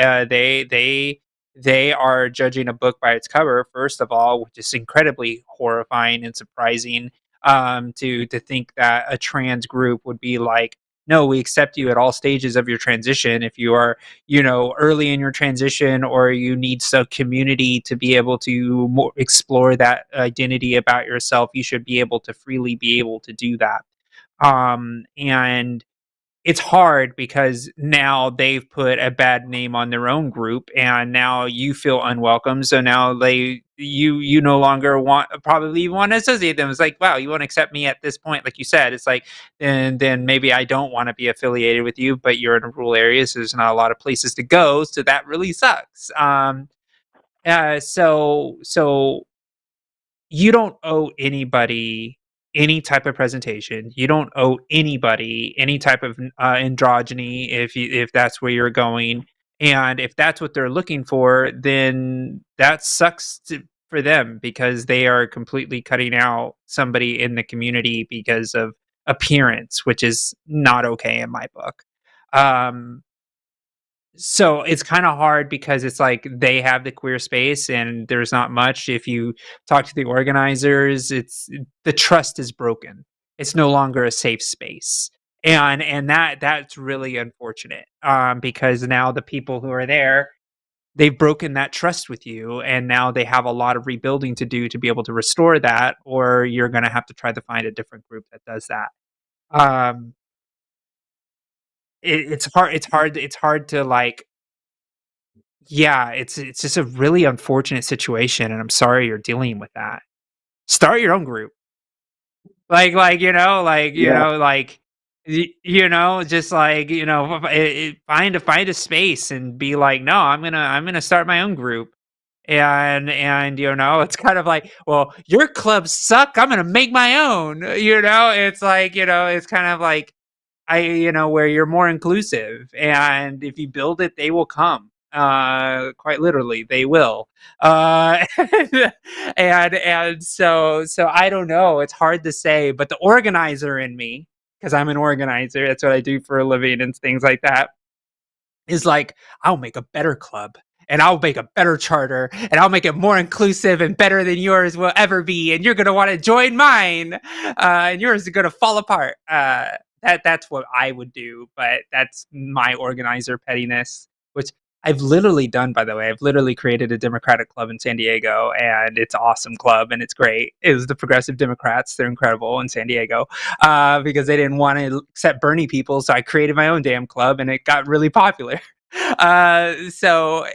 They are judging a book by its cover, first of all, which is incredibly horrifying and surprising. To think that a trans group would be like, no, we accept you at all stages of your transition. If you are, early in your transition, or you need some community to be able to explore that identity about yourself, you should be able to freely be able to do that. And it's hard because now they've put a bad name on their own group and now you feel unwelcome. So now you no longer probably want to associate them. It's like, wow, you won't accept me at this point. Like you said, it's like, then maybe I don't want to be affiliated with you, but you're in a rural area, so there's not a lot of places to go. So that really sucks. So you don't owe anybody any type of presentation. You don't owe anybody any type of androgyny if that's where you're going. And if that's what they're looking for, then that sucks for them because they are completely cutting out somebody in the community because of appearance, which is not okay in my book. So it's kind of hard because it's like they have the queer space and there's not much. If you talk to the organizers, the trust is broken. It's no longer a safe space. And that's really unfortunate. Because now the people who are there, they've broken that trust with you, and now they have a lot of rebuilding to do to be able to restore that, or you're going to have to try to find a different group that does that. It's hard. It's hard to like. Yeah, it's just a really unfortunate situation, and I'm sorry you're dealing with that. Start your own group, just like find a space and be like, no, I'm gonna start my own group, and it's kind of like, well, your clubs suck. I'm gonna make my own. It's like it's kind of like where you're more inclusive, and if you build it, they will come. Quite literally, they will. And so I don't know. It's hard to say, but the organizer in me, because I'm an organizer, that's what I do for a living and things like that, is like, I'll make a better club. And I'll make a better charter, and I'll make it more inclusive and better than yours will ever be. And you're going to want to join mine, and yours is going to fall apart. That's what I would do, but that's my organizer pettiness, which I've literally done, by the way. I've literally created a Democratic club in San Diego, and it's an awesome club, and it's great. It was the Progressive Democrats. They're incredible in San Diego because they didn't want to accept Bernie people, so I created my own damn club, and it got really popular. So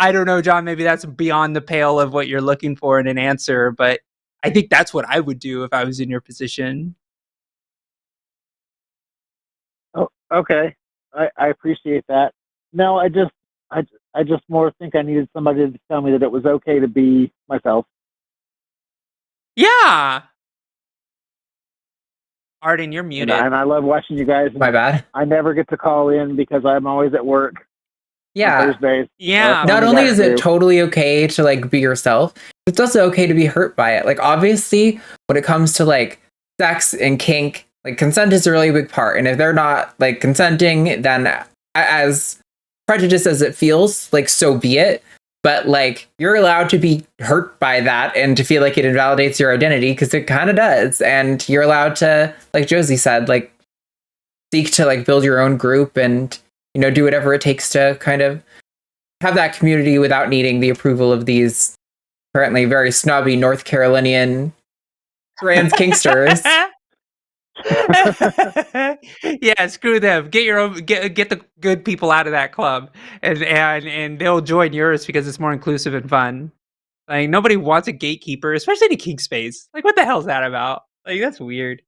I don't know, John, maybe that's beyond the pale of what you're looking for in an answer, but I think that's what I would do if I was in your position. Oh, okay. I appreciate that. No, I just more think I needed somebody to tell me that it was okay to be myself. Yeah. Arden, you're muted. And I love watching you guys. My bad. I never get to call in because I'm always at work. Yeah. On Thursdays. Yeah. Not only is it totally okay to like be yourself, it's also okay to be hurt by it. Like obviously when it comes to like sex and kink, like consent is a really big part. And if they're not like consenting, then as prejudice as it feels, like so be it. But like you're allowed to be hurt by that and to feel like it invalidates your identity, because it kind of does. And you're allowed to, like Josie said, like seek to like build your own group and do whatever it takes to kind of have that community without needing the approval of these apparently very snobby North Carolinian trans kinksters. Yeah, screw them. Get your own. Get the good people out of that club, and they'll join yours because it's more inclusive and fun. Like nobody wants a gatekeeper, especially in a kink space. Like what the hell is that about? Like that's weird.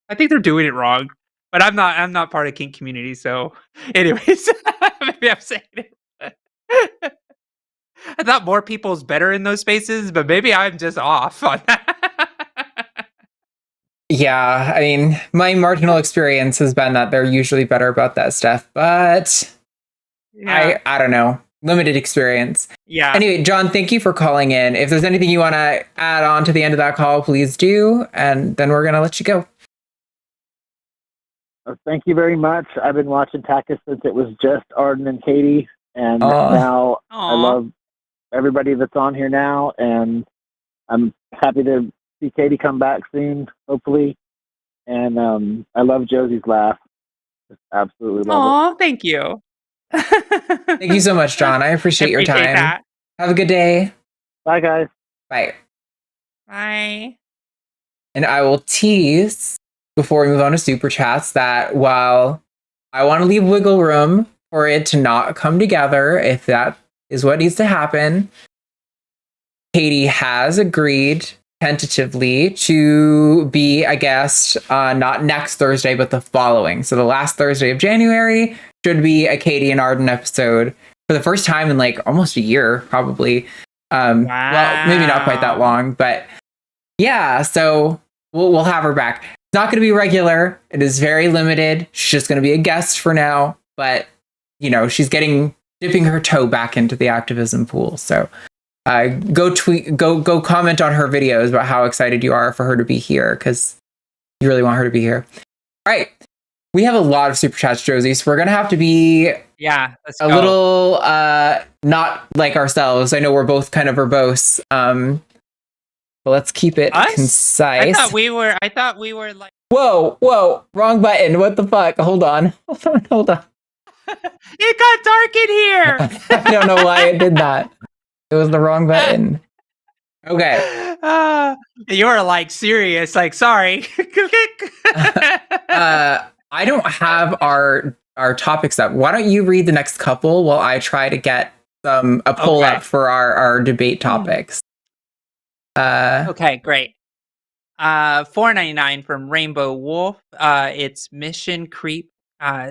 I think they're doing it wrong. But I'm not part of kink community, so anyways, maybe I'm saying it. I thought more people's better in those spaces, but maybe I'm just off on that. Yeah, I mean, my marginal experience has been that they're usually better about that stuff, but Yeah. I don't know. Limited experience. Yeah. Anyway, John, thank you for calling in. If there's anything you want to add on to the end of that call, please do, and then we're going to let you go. Thank you very much. I've been watching TACIS since it was just Arden and Katie, and now I love everybody that's on here now, and I'm happy to see Katie come back soon, hopefully. And I love Josie's laugh. Just absolutely love it. Aw, thank you. Thank you so much, John. I appreciate your time. That. Have a good day. Bye, guys. Bye. Bye. And I will tease before we move on to super chats that while I want to leave wiggle room for it to not come together, if that is what needs to happen, Katie has agreed tentatively to be a guest not next Thursday, but the following. So the last Thursday of January should be a Katie and Arden episode for the first time in like almost a year, probably. Wow. Well, maybe not quite that long, but yeah, so we'll have her back. It's not going to be regular. It is very limited. She's just going to be a guest for now, but you know, she's dipping her toe back into the activism pool. So go comment on her videos about how excited you are for her to be here, because you really want her to be here. All right. We have a lot of super chats, Josie, so we're going to have to be let's little not like ourselves. I know we're both kind of verbose. But let's keep it concise. I thought we were like... Whoa, wrong button. What the fuck? Hold on. It got dark in here. I don't know why it did that. It was the wrong button. Okay. You were like serious, like sorry. I don't have our topics up. Why don't you read the next couple while I try to get a poll up for our debate topics? Okay, great. $4.99 from Rainbow Wolf. It's Mission Creep.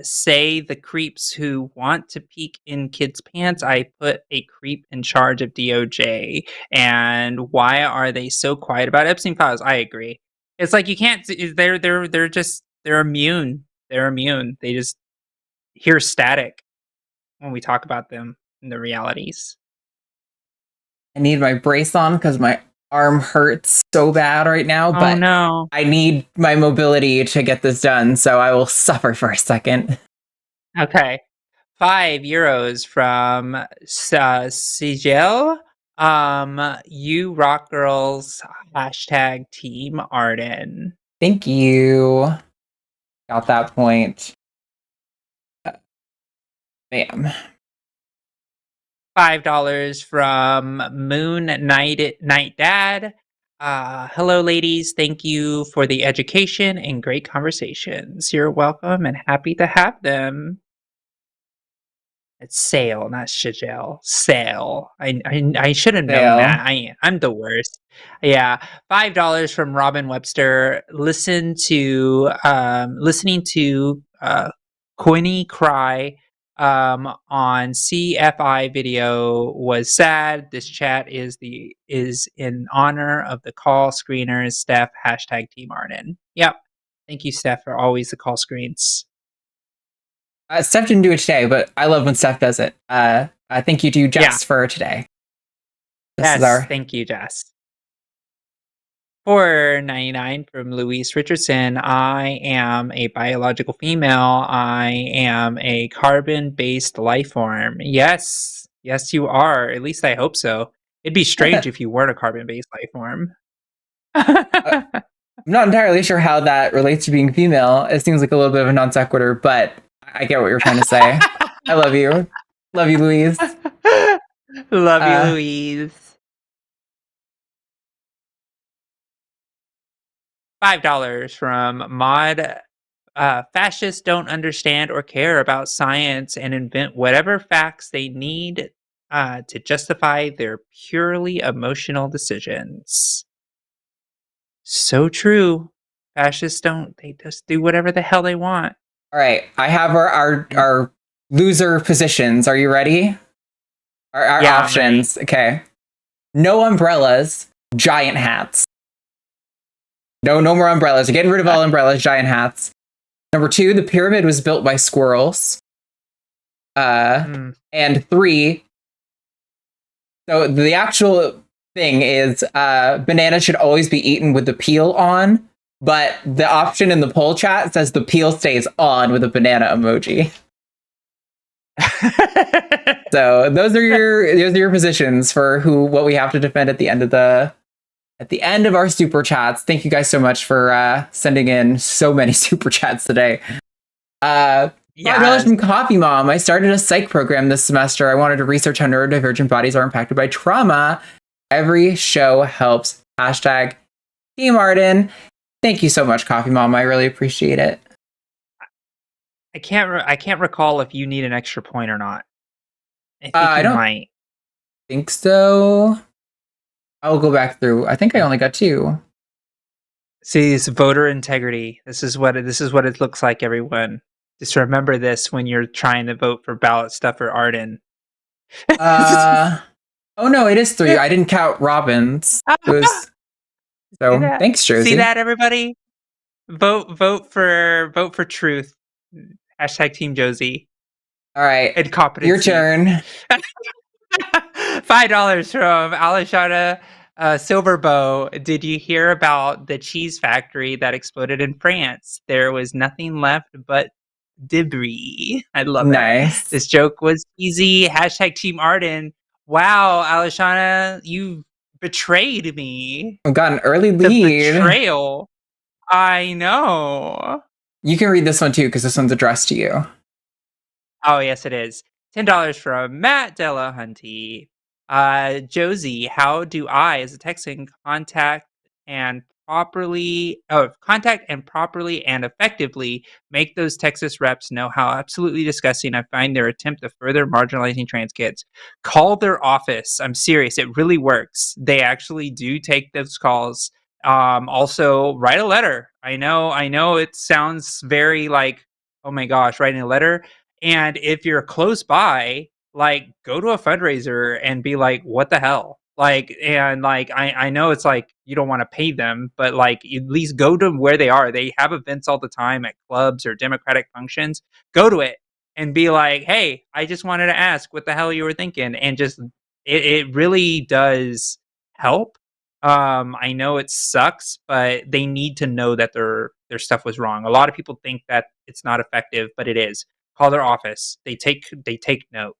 Say the creeps who want to peek in kids' pants. I put a creep in charge of DOJ. And why are they so quiet about Epstein files? I agree. It's like you can't. They're immune. They're immune. They just hear static when we talk about them and the realities. I need my brace on because my arm hurts so bad right now, but no. I need my mobility to get this done, so I will suffer for a second. Okay. €5 from Sigel. You rock girls, #team Arden. Thank you. Got that point. Bam. $5 from Moon Night Dad. Hello, ladies. Thank you for the education and great conversations. You're welcome and happy to have them. It's Sale, not Shigel. Sale. I should have known that. I'm the worst. Yeah. $5 from Robin Webster. Listening to Quinny cry on CFI video was sad. This chat is in honor of the call screeners. Steph, #team Arden. Yep. Thank you, Steph, for always the call screens. Steph didn't do it today, but I love when Steph does it. I thank you to Jess for today. Thank you, Jess. $4.99 from Louise Richardson. I am a biological female. I am a carbon-based life form. Yes, you are. At least I hope so. It'd be strange if you weren't a carbon-based life form. I'm not entirely sure how that relates to being female. It seems like a little bit of a non sequitur, but I get what you're trying to say. I love you. Love you, Louise. Love you, Louise. $5 from Mod. Fascists don't understand or care about science and invent whatever facts they need to justify their purely emotional decisions. So true. Fascists don't. They just do whatever the hell they want. All right, I have our loser positions. Are you ready? Our Yeah, I'm options. Okay. No umbrellas, giant hats. No more umbrellas. We're getting rid of all umbrellas, giant hats. Number 2, the pyramid was built by squirrels. And 3, so the actual thing is banana should always be eaten with the peel on, but the option in the poll chat says the peel stays on with a banana emoji. So those are your positions for what we have to defend at the end of our super chats. Thank you guys so much for sending in so many super chats today. $5 from Coffee Mom. I started a psych program this semester. I wanted to research how neurodivergent bodies are impacted by trauma. Every show helps. Hashtag Team Arden. Thank you so much, Coffee Mom. I really appreciate it. I can't recall if you need an extra point or not. I don't think so. I'll go back through. I think I only got 2. See, it's voter integrity. This is what it looks like, everyone. Just remember this when you're trying to vote for ballot stuff for Arden. Oh no, it is 3. I didn't count Robin's. So thanks, Josie. See that, everybody? Vote for truth. Hashtag Team Josie. All right. And competency. Your turn. $5 from Alishana Silverbow. Did you hear about the cheese factory that exploded in France? There was nothing left but debris. I love nice. It. This joke was easy. Hashtag Team Arden. Wow, Alishana, you betrayed me. I've got an early lead. The betrayal. I know. You can read this one too, because this one's addressed to you. Oh, yes, it is. $10 from Matt Delahunty. Josie, how do I, as a Texan, contact and properly and effectively make those Texas reps know how absolutely disgusting I find their attempt of further marginalizing trans kids? Call their office. I'm serious. It really works. They actually do take those calls. Also, write a letter. I know it sounds very like, oh my gosh, writing a letter. And if you're close by, like, go to a fundraiser and be like, what the hell? I know it's like you don't want to pay them, but like at least go to where they are. They have events all the time at clubs or Democratic functions. Go to it and be like, hey, I just wanted to ask what the hell you were thinking. And just it really does help. I know it sucks, but they need to know that their stuff was wrong. A lot of people think that it's not effective, but it is. Call their office. They take note.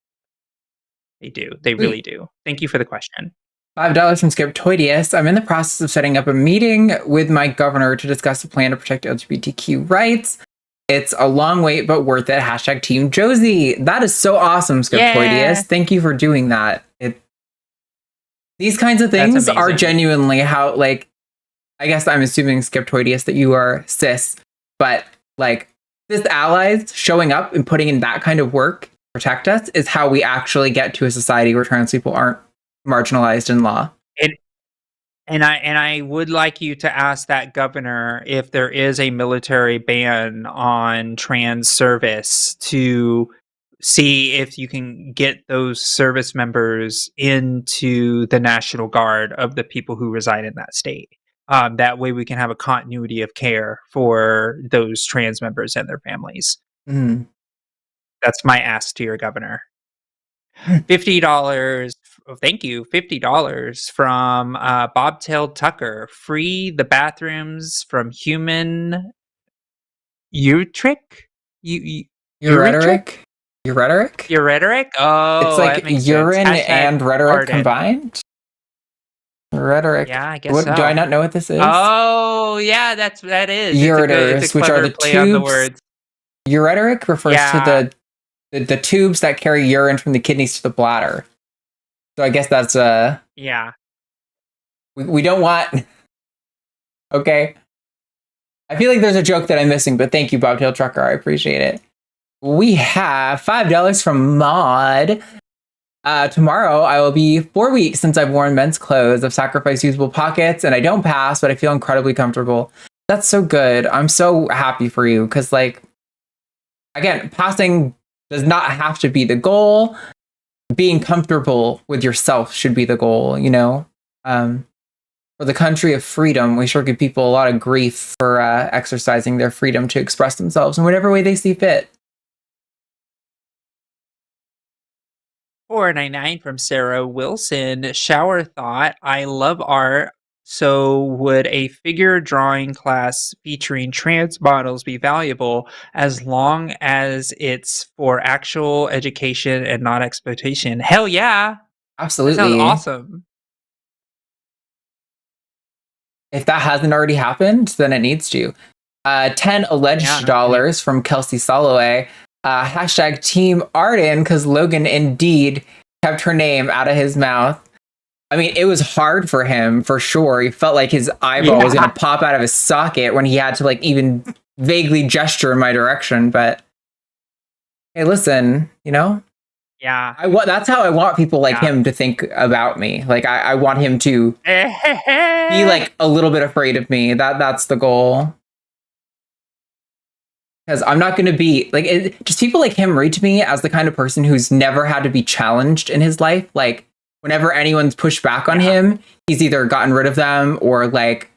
They do. They really do. Thank you for the question. $5 from Skeptoidius. I'm in the process of setting up a meeting with my governor to discuss a plan to protect LGBTQ rights. It's a long wait, but worth it. Hashtag Team Josie. That is so awesome, Skeptoidius. Yeah. Thank you for doing that. These kinds of things are genuinely how, like, I guess I'm assuming, Skeptoidius, that you are cis, but like cis allies showing up and putting in that kind of work to protect us is how we actually get to a society where trans people aren't marginalized in law. And I would like you to ask that governor if there is a military ban on trans service to see if you can get those service members into the National Guard of the people who reside in that state. That way we can have a continuity of care for those trans members and their families. Mm. That's my ask to your governor. $50. Thank you. $50 from Bobtail Tucker. Free the bathrooms from human Utric? Your rhetoric? Your rhetoric? Your rhetoric? Oh, it's like urine and rhetoric Arden. Combined? Rhetoric. Yeah, I guess so. Do I not know what this is? Oh, yeah, that is. Ureters, which are the tubes. Ureteric refers to the tubes that carry urine from the kidneys to the bladder. So I guess that's yeah. We don't want. Okay. I feel like there's a joke that I'm missing, but thank you, Bobtail Trucker. I appreciate it. We have $5 from Maud. Tomorrow, I will be 4 weeks since I've worn men's clothes. I've sacrificed usable pockets, and I don't pass, but I feel incredibly comfortable. That's so good. I'm so happy for you because, like, again, passing does not have to be the goal. Being comfortable with yourself should be the goal, you know? For the country of freedom, we sure give people a lot of grief for exercising their freedom to express themselves in whatever way they see fit. $4.99 from Sarah Wilson. Shower thought, I love art. So would a figure drawing class featuring trans models be valuable as long as it's for actual education and not exploitation? Hell yeah. Absolutely. That sounds awesome. If that hasn't already happened, then it needs to. 10 alleged dollars from Kelsey Soloway. Hashtag Team Arden, because Logan indeed kept her name out of his mouth. I mean, it was hard for him, for sure. He felt like his eyeball was going to pop out of his socket when he had to, like, even vaguely gesture in my direction. But, hey, listen, you know? Yeah. That's how I want people like him to think about me. Like, I want him to be, like, a little bit afraid of me. That's the goal. Because I'm not going to be, like, just people like him read to me as the kind of person who's never had to be challenged in his life. Like, whenever anyone's pushed back on him, he's either gotten rid of them or, like,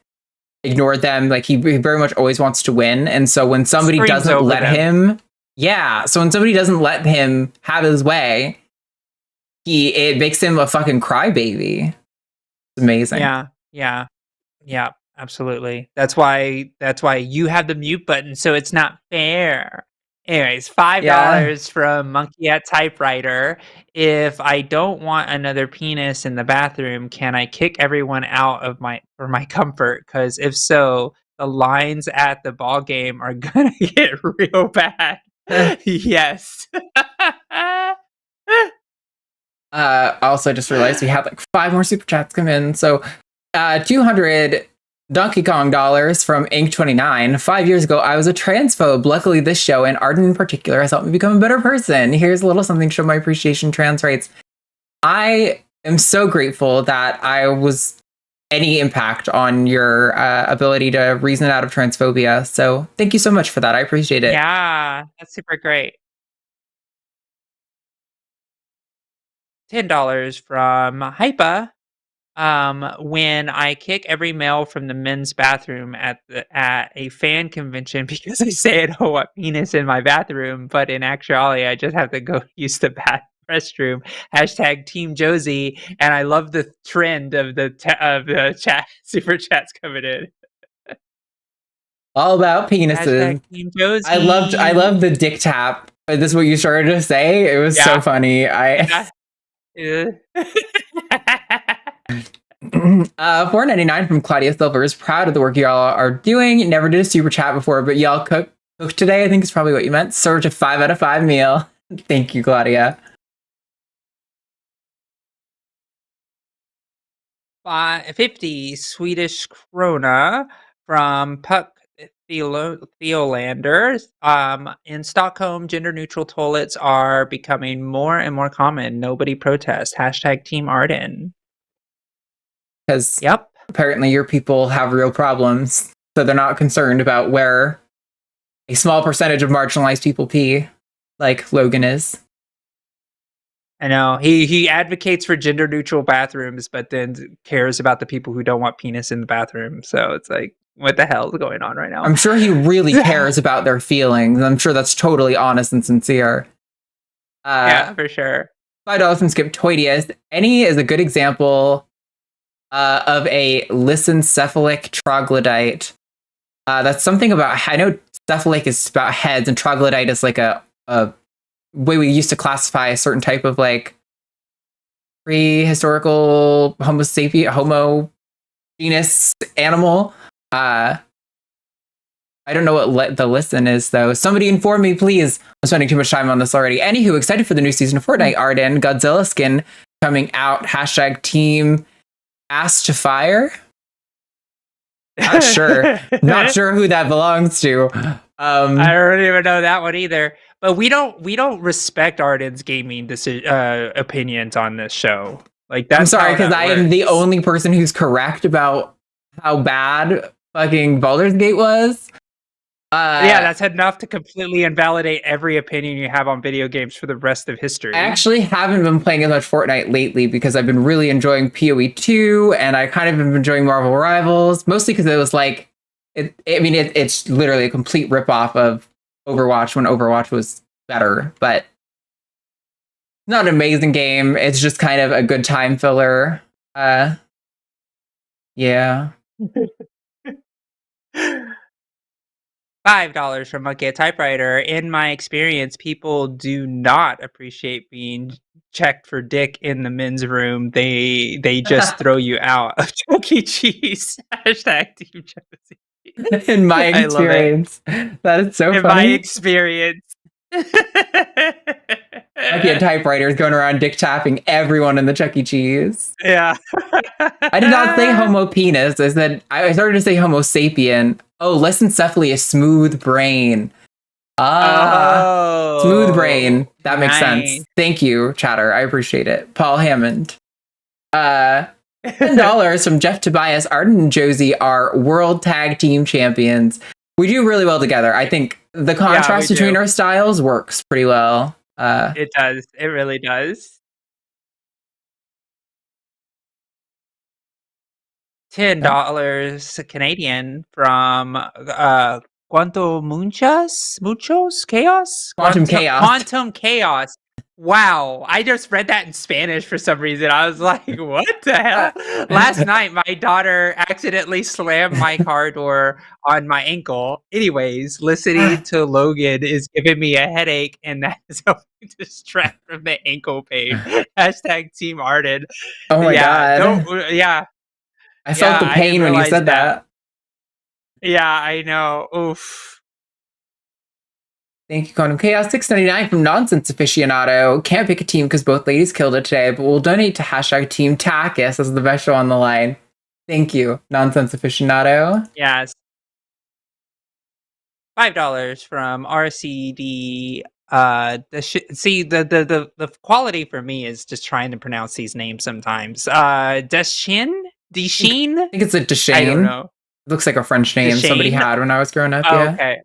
ignored them. Like, he very much always wants to win. And so when somebody doesn't let him... Yeah, so when somebody doesn't let him have his way, it makes him a fucking crybaby. It's amazing. Yeah, absolutely. That's why you have the mute button, so it's not fair. Anyways, $5 from Monkey at Typewriter. If I don't want another penis in the bathroom, can I kick everyone out of for my comfort? Because if so, the lines at the ball game are gonna get real bad. Yes. Also, just realized we had like 5 more super chats come in. So, 200 Donkey Kong dollars from Ink29. 5 years ago, I was a transphobe. Luckily, this show, and Arden in particular, has helped me become a better person. Here's a little something to show my appreciation trans rights. I am so grateful that I was any impact on your ability to reason out of transphobia. So thank you so much for that. I appreciate it. Yeah, that's super great. $10 from Hypa. When I kick every male from the men's bathroom at a fan convention because I say I don't want penis in my bathroom, but in actuality, I just have to go use the restroom. Hashtag Team Josie, and I love the trend of the chat super chats coming in. All about penises. Hashtag Team Josie. I loved the dick tap. This is what you started to say. It was so funny. $4.99 from Claudia Silver is proud of the work y'all are doing. Never did a super chat before, but y'all cooked today. I think is probably what you meant. Served a 5 out of 5 meal. Thank you, Claudia. 50 Swedish krona from Puck Theolander. In Stockholm, gender-neutral toilets are becoming more and more common. Nobody protests. Hashtag Team Arden. Because apparently your people have real problems, so they're not concerned about where a small percentage of marginalized people pee, like Logan is. I know. He advocates for gender-neutral bathrooms, but then cares about the people who don't want penis in the bathroom. So it's like, what the hell is going on right now? I'm sure he really cares about their feelings. I'm sure that's totally honest and sincere. Yeah, for sure. $5 from Skeptalk. Any is a good example of a lissencephalic troglodyte. That's something about, I know cephalic is about heads and troglodyte is like a way we used to classify a certain type of like prehistorical homo genus animal. I don't know what the listen is though. Somebody inform me, please. I'm spending too much time on this already. Anywho, excited for the new season of Fortnite. Arden, Godzilla skin coming out. Hashtag Team Ass to Fire. Not sure. Not sure who that belongs to. I don't even know that one either. But we don't respect Arden's gaming opinions on this show. Like that's. I'm sorry because I am the only person who's correct about how bad fucking Baldur's Gate was. Yeah, that's enough to completely invalidate every opinion you have on video games for the rest of history. I actually haven't been playing as much Fortnite lately because I've been really enjoying PoE 2, and I kind of been enjoying Marvel Rivals, mostly because it was like, it's literally a complete ripoff of Overwatch when Overwatch was better, but not an amazing game. It's just kind of a good time filler. Yeah. $5 from Monkey Typewriter. In my experience, people do not appreciate being checked for dick in the men's room. They just throw you out of Chuck E. Cheese. Hashtag Team Josie. In my experience. That is so funny. In my experience. Monkey Typewriter is going around dick tapping everyone in the Chuck E. Cheese. Yeah. I did not say homo penis. I started to say homo sapien. Oh, less encephaly, a smooth brain. Smooth brain. That makes sense. Thank you, chatter. I appreciate it. Paul Hammond. $10 from Jeff Tobias. Arden and Josie are world tag team champions. We do really well together. I think the contrast between our styles works pretty well. It does. It really does. $10 Canadian from Quantum Chaos? Quantum Chaos. Wow. I just read that in Spanish for some reason. I was like, what the hell? Last night, my daughter accidentally slammed my car door on my ankle. Anyways, listening to Logan is giving me a headache, and that is helping distract from the ankle pain. Hashtag Team Arden. Oh my God. Yeah. I felt the pain when you said that. Yeah, I know. Oof. Thank you, Quantum Chaos. $6.99 from Nonsense Aficionado. Can't pick a team because both ladies killed it today, but we'll donate to hashtag Team TACIS as the best show on the line. Thank you, Nonsense Aficionado. Yes. $5 from RCD. The quality for me is just trying to pronounce these names sometimes. Deshin? Desheen? I think it's a Deshane. I don't know. It looks like a French name Deshane? Somebody had when I was growing up. Oh, yeah. okay.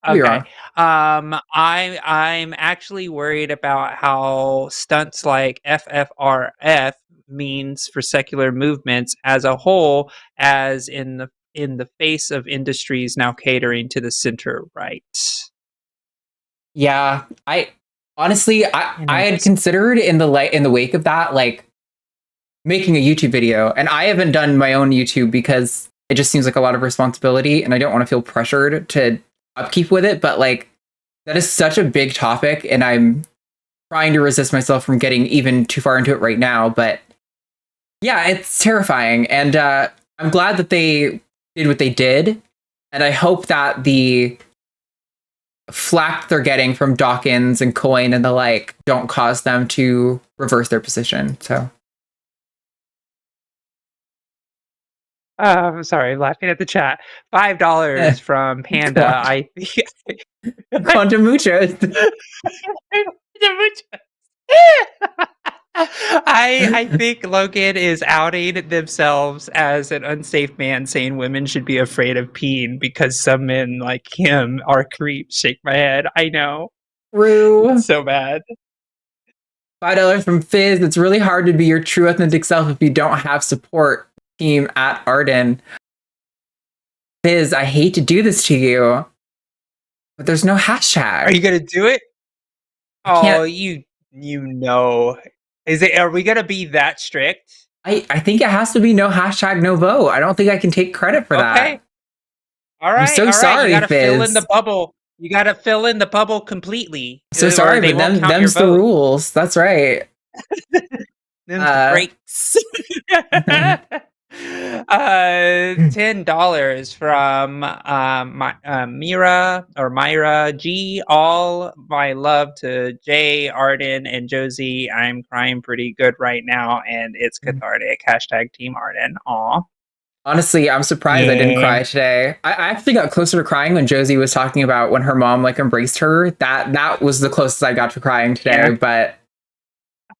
Okay. I'm actually worried about how stunts like FFRF means for secular movements as a whole, as in the face of industries now catering to the center right. Yeah, I had considered in the wake of that, like, making a YouTube video, and I haven't done my own YouTube because it just seems like a lot of responsibility, and I don't want to feel pressured to upkeep with it. But like, that is such a big topic, and I'm trying to resist myself from getting even too far into it right now. But yeah, it's terrifying, and I'm glad that they did what they did, and I hope that the flack they're getting from Dawkins and Coyne and the like don't cause them to reverse their position. So. I'm sorry, laughing at the chat. $5 from Panda. I think Quantum Muchos. I think Logan is outing themselves as an unsafe man, saying women should be afraid of peeing because some men like him are creeps. Shake my head. I know. True. So bad. $5 from Fizz. It's really hard to be your true authentic self if you don't have support. Team at Arden. Fizz, I hate to do this to you, but there's no hashtag. Are you gonna do it? Oh, you know. Are we gonna be that strict? I think it has to be no hashtag, no vote. I don't think I can take credit for that. All right. I'm so sorry, you gotta Fizz. fill in the bubble. You gotta fill in the bubble completely. So sorry, but them's the rules. That's right. Them's the breaks. $10 from Myra G. All my love to Jay, Arden, and Josie. I'm crying pretty good right now, and it's cathartic. Hashtag Team Arden. Aw. Honestly, I'm surprised I didn't cry today. I actually got closer to crying when Josie was talking about when her mom like embraced her. That was the closest I got to crying today. Yeah. But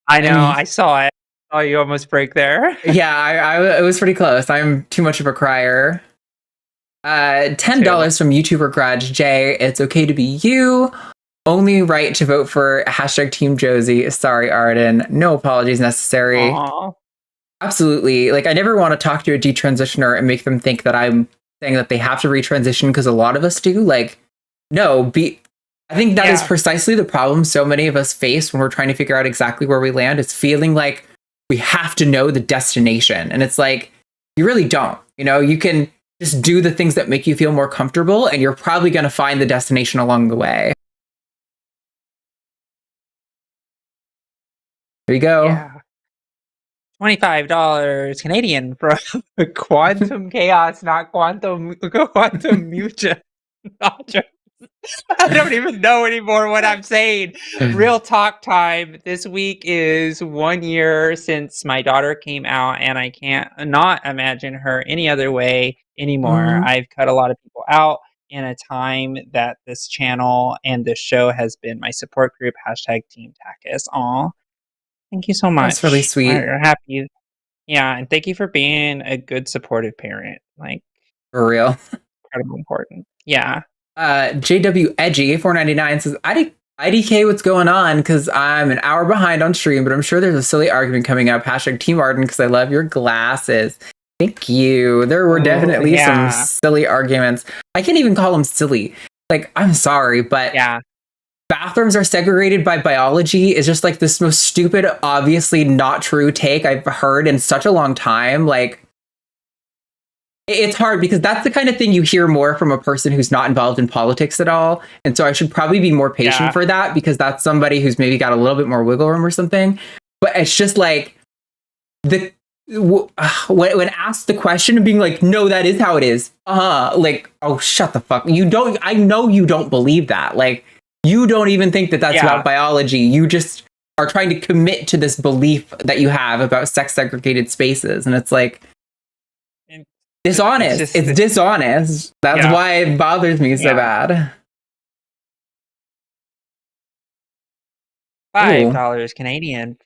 I know, I saw it. Oh, you almost break there. Yeah, it was pretty close. I'm too much of a crier. $10 from YouTuber Garage J. It's okay to be you. Only right to vote for hashtag Team Josie. Sorry, Arden. No apologies necessary. Aww. Absolutely. Like, I never want to talk to a detransitioner and make them think that I'm saying that they have to retransition, because a lot of us do. Like, no, I think that is precisely the problem so many of us face when we're trying to figure out exactly where we land. It's feeling like we have to know the destination. And it's like, you really don't. You know, you can just do the things that make you feel more comfortable, and you're probably going to find the destination along the way. There you go. Yeah. $25 Canadian from Quantum Chaos, not Quantum Mucha. I don't even know anymore what I'm saying. Real talk time. This week is 1 year since my daughter came out, and I can't not imagine her any other way anymore. I've cut a lot of people out in a time that this channel and this show has been my support group. Hashtag Team TACIS. Aw. Thank you so much. That's really sweet. We're happy. Yeah, and thank you for being a good supportive parent. Like, for real. Incredibly important. Yeah. JW Edgy 499 says, IDK, what's going on? Because I'm an hour behind on stream, but I'm sure there's a silly argument coming up. Hashtag Team Arden, because I love your glasses. Thank you. There were definitely some silly arguments. I can't even call them silly. Like, I'm sorry, but bathrooms are segregated by biology is just like this most stupid, obviously not true take I've heard in such a long time. Like, it's hard because that's the kind of thing you hear more from a person who's not involved in politics at all. And so I should probably be more patient for that, because that's somebody who's maybe got a little bit more wiggle room or something. But it's just like, when asked the question and being like, no, that is how it is. Like, oh, shut the fuck. I know you don't believe that. Like, you don't even think that that's about biology. You just are trying to commit to this belief that you have about sex segregated spaces. And it's like, dishonest. It's dishonest. That's why it bothers me so bad. $5 Canadian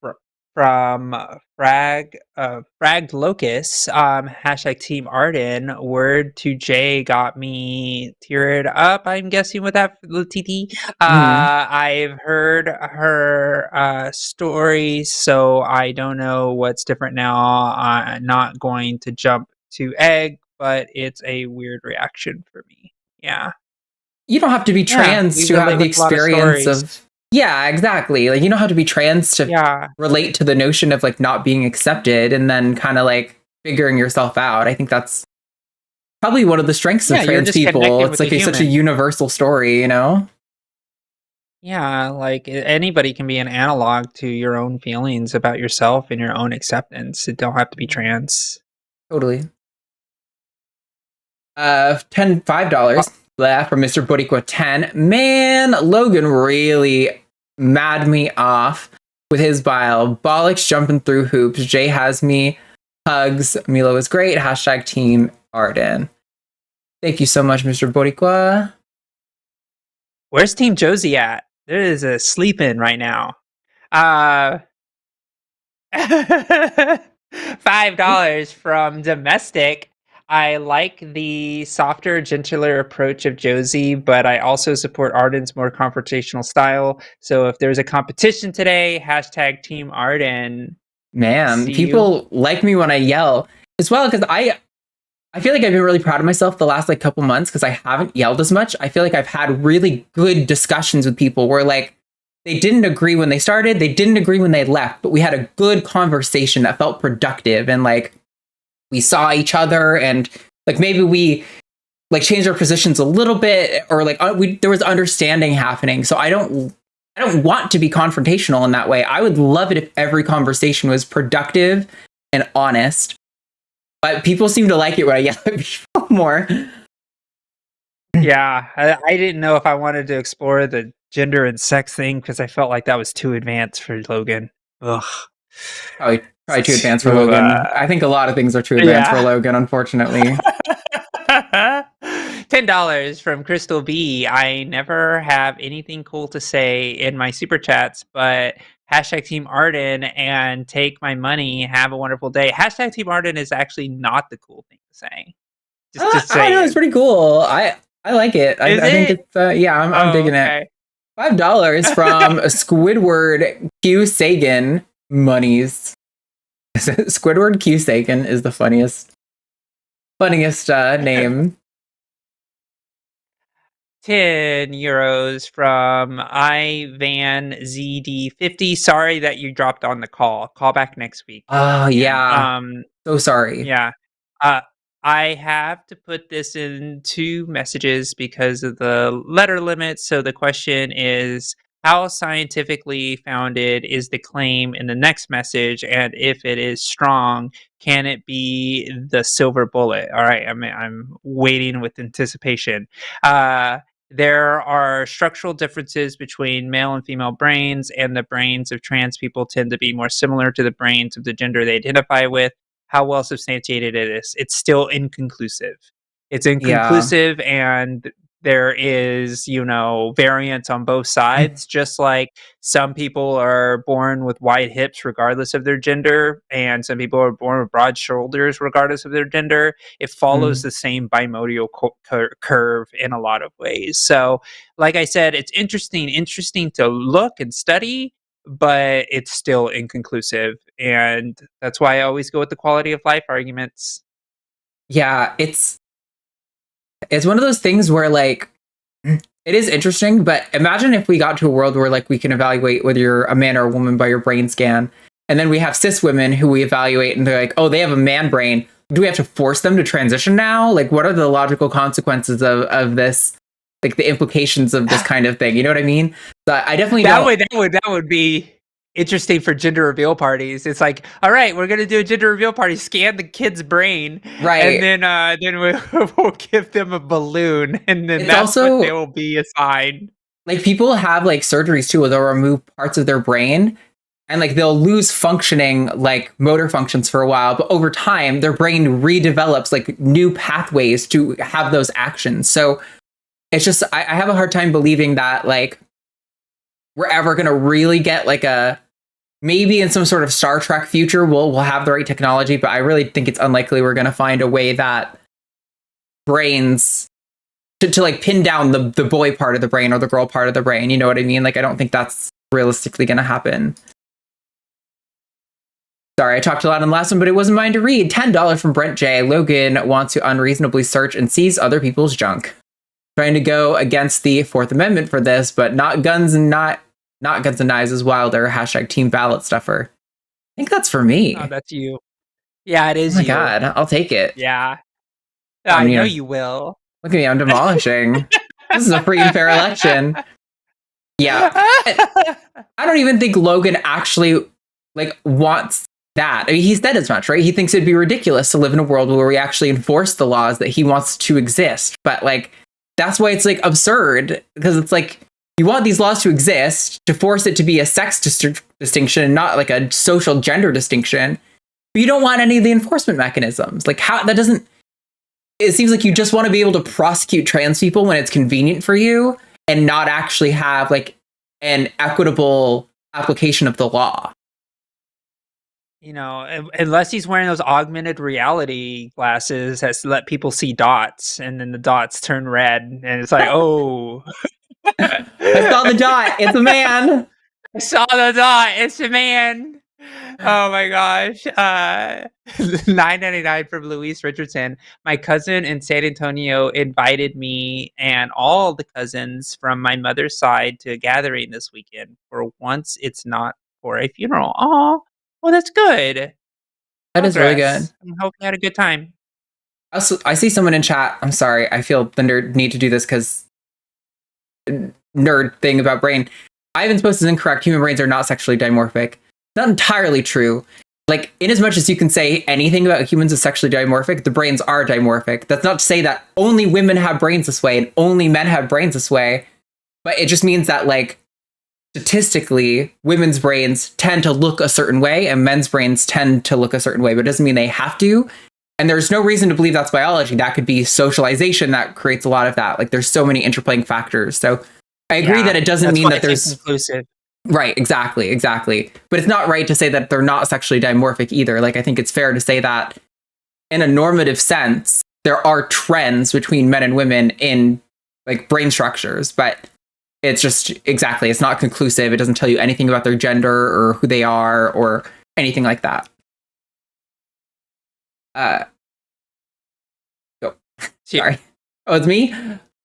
from Fragged Locus. Hashtag Team Arden. Word to Jay got me teared up, I'm guessing, with that TT. I've heard her story, so I don't know what's different now. I'm not going to jump to egg, but it's a weird reaction for me. Yeah. You don't have to be trans to have the experience of exactly. Like, you don't have to be trans to relate to the notion of like not being accepted and then kind of like figuring yourself out. I think that's probably one of the strengths of trans people. It's like such a universal story, you know? Yeah, like anybody can be an analog to your own feelings about yourself and your own acceptance. It don't have to be trans. Totally. $5 left from Mr. Boricua 10. Man, Logan really mad me off with his bile. Bollocks jumping through hoops. Jay has me. Hugs. Milo is great. Hashtag Team Arden. Thank you so much, Mr. Boricua. Where's Team Josie at? There is a sleep-in right now. $5 from Domestic. I like the softer, gentler approach of Josie, but I also support Arden's more confrontational style. So if there's a competition today, hashtag Team Arden. Man, people like me when I yell as well, because I feel like I've been really proud of myself the last like couple months because I haven't yelled as much. I feel like I've had really good discussions with people where like they didn't agree when they started, they didn't agree when they left, but we had a good conversation that felt productive, and like we saw each other, and like maybe we like changed our positions a little bit, or like there was understanding happening. So I don't want to be confrontational in that way. I would love it if every conversation was productive and honest. But people seem to like it when I yell at people more. Yeah, I didn't know if I wanted to explore the gender and sex thing because I felt like that was too advanced for Logan. Ugh. Probably too advanced for Logan. I think a lot of things are too advanced for Logan, unfortunately. $10 from Crystal B. I never have anything cool to say in my super chats, but hashtag Team Arden and take my money. Have a wonderful day. Hashtag Team Arden is actually not the cool thing to say. Just to I say, know, it's pretty cool. I like it. I think it's I'm digging it. $5 from Squidward Q Sagan monies. Squidward Q Sagan is the funniest name. €10 from Ivan ZD50. Sorry that you dropped on the call. Call back next week. Oh yeah. So sorry. Yeah. I have to put this in 2 messages because of the letter limit. So the question is, how scientifically founded is the claim in the next message? And if it is strong, can it be the silver bullet? All right. I'm waiting with anticipation. There are structural differences between male and female brains, and the brains of trans people tend to be more similar to the brains of the gender they identify with. How well substantiated it is. It's still inconclusive. It's inconclusive, and there is, variance on both sides. Just like some people are born with wide hips regardless of their gender, and some people are born with broad shoulders regardless of their gender. It follows the same bimodal curve in a lot of ways. So, like I said, it's interesting to look and study, but it's still inconclusive, and that's why I always go with the quality of life arguments. Yeah, it's one of those things where like it is interesting, but imagine if we got to a world where like we can evaluate whether you're a man or a woman by your brain scan, and then we have cis women who we evaluate and they're like, oh, they have a man brain. Do we have to force them to transition now? Like, what are the logical consequences of this? Like the implications of this kind of thing, you know what I mean? So I definitely that would be interesting for gender reveal parties. It's like, all right, we're gonna do a gender reveal party. Scan the kid's brain, right? And then we'll give them a balloon, and then that's also, what they will be assigned. Like people have like surgeries too, where they'll remove parts of their brain, and like they'll lose functioning like motor functions for a while, but over time their brain redevelops like new pathways to have those actions. So it's just, I have a hard time believing that like we're ever going to really get like maybe in some sort of Star Trek future, we'll have the right technology, but I really think it's unlikely we're going to find a way that brains to like pin down the boy part of the brain or the girl part of the brain. You know what I mean? Like, I don't think that's realistically going to happen. Sorry, I talked a lot on the last one, but it wasn't mine to read. $10 from Brent J. Logan wants to unreasonably search and seize other people's junk. Trying to go against the Fourth Amendment for this, but not guns and knives is wilder. # team ballot stuffer. I think that's for me. Oh, that's you. Yeah, it is. Oh my God, I'll take it. Yeah, I know you will. Look at me, I'm demolishing. This is a free and fair election. Yeah, I don't even think Logan actually like wants that. I mean, he said as much, right? He thinks it'd be ridiculous to live in a world where we actually enforce the laws that he wants to exist, but like. That's why it's like absurd, because it's like you want these laws to exist to force it to be a sex distinction and not like a social gender distinction. But you don't want any of the enforcement mechanisms. Like how that doesn't. It seems like you just want to be able to prosecute trans people when it's convenient for you and not actually have like an equitable application of the law. Unless he's wearing those augmented reality glasses has to let people see dots, and then the dots turn red, and it's like, oh. I saw the dot. It's a man. I saw the dot. It's a man. Oh my gosh. $9.99 from Luis Richardson. My cousin in San Antonio invited me and all the cousins from my mother's side to a gathering this weekend. For once, it's not for a funeral. Oh. Well, that's good. That is really good. I hope you had a good time. Also, I see someone in chat. I'm sorry. I feel the nerd need to do this because nerd thing about brain. Ivan's post is incorrect. Human brains are not sexually dimorphic. Not entirely true. Like, in as much as you can say anything about humans is sexually dimorphic, the brains are dimorphic. That's not to say that only women have brains this way and only men have brains this way. But it just means that, like, statistically, women's brains tend to look a certain way and men's brains tend to look a certain way, but it doesn't mean they have to. And there's no reason to believe that's biology. That could be socialization that creates a lot of that. Like, there's so many interplaying factors. So I agree that it doesn't mean that there's inclusive. Right, exactly. But it's not right to say that they're not sexually dimorphic either. Like, I think it's fair to say that in a normative sense, there are trends between men and women in like brain structures, but it's just it's not conclusive. It doesn't tell you anything about their gender or who they are or anything like that. Sorry. Oh, it's me?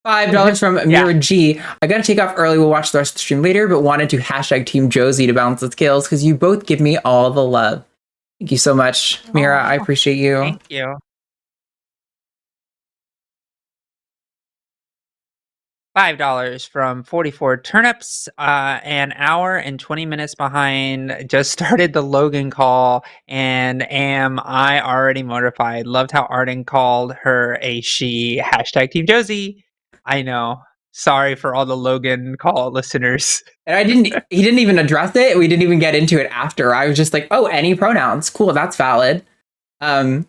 $5 from Mira G. I gotta take off early. We'll watch the rest of the stream later, but wanted to hashtag Team Josie to balance the scales because you both give me all the love. Thank you so much, Mira. I appreciate you. Thank you. $5 from 44 turnips, an hour and 20 minutes behind. Just started the Logan call, and am I already mortified? Loved how Arden called her a she. Hashtag Team Josie. I know. Sorry for all the Logan call listeners. And he didn't even address it. We didn't even get into it after. I was just like, oh, any pronouns. Cool, that's valid. But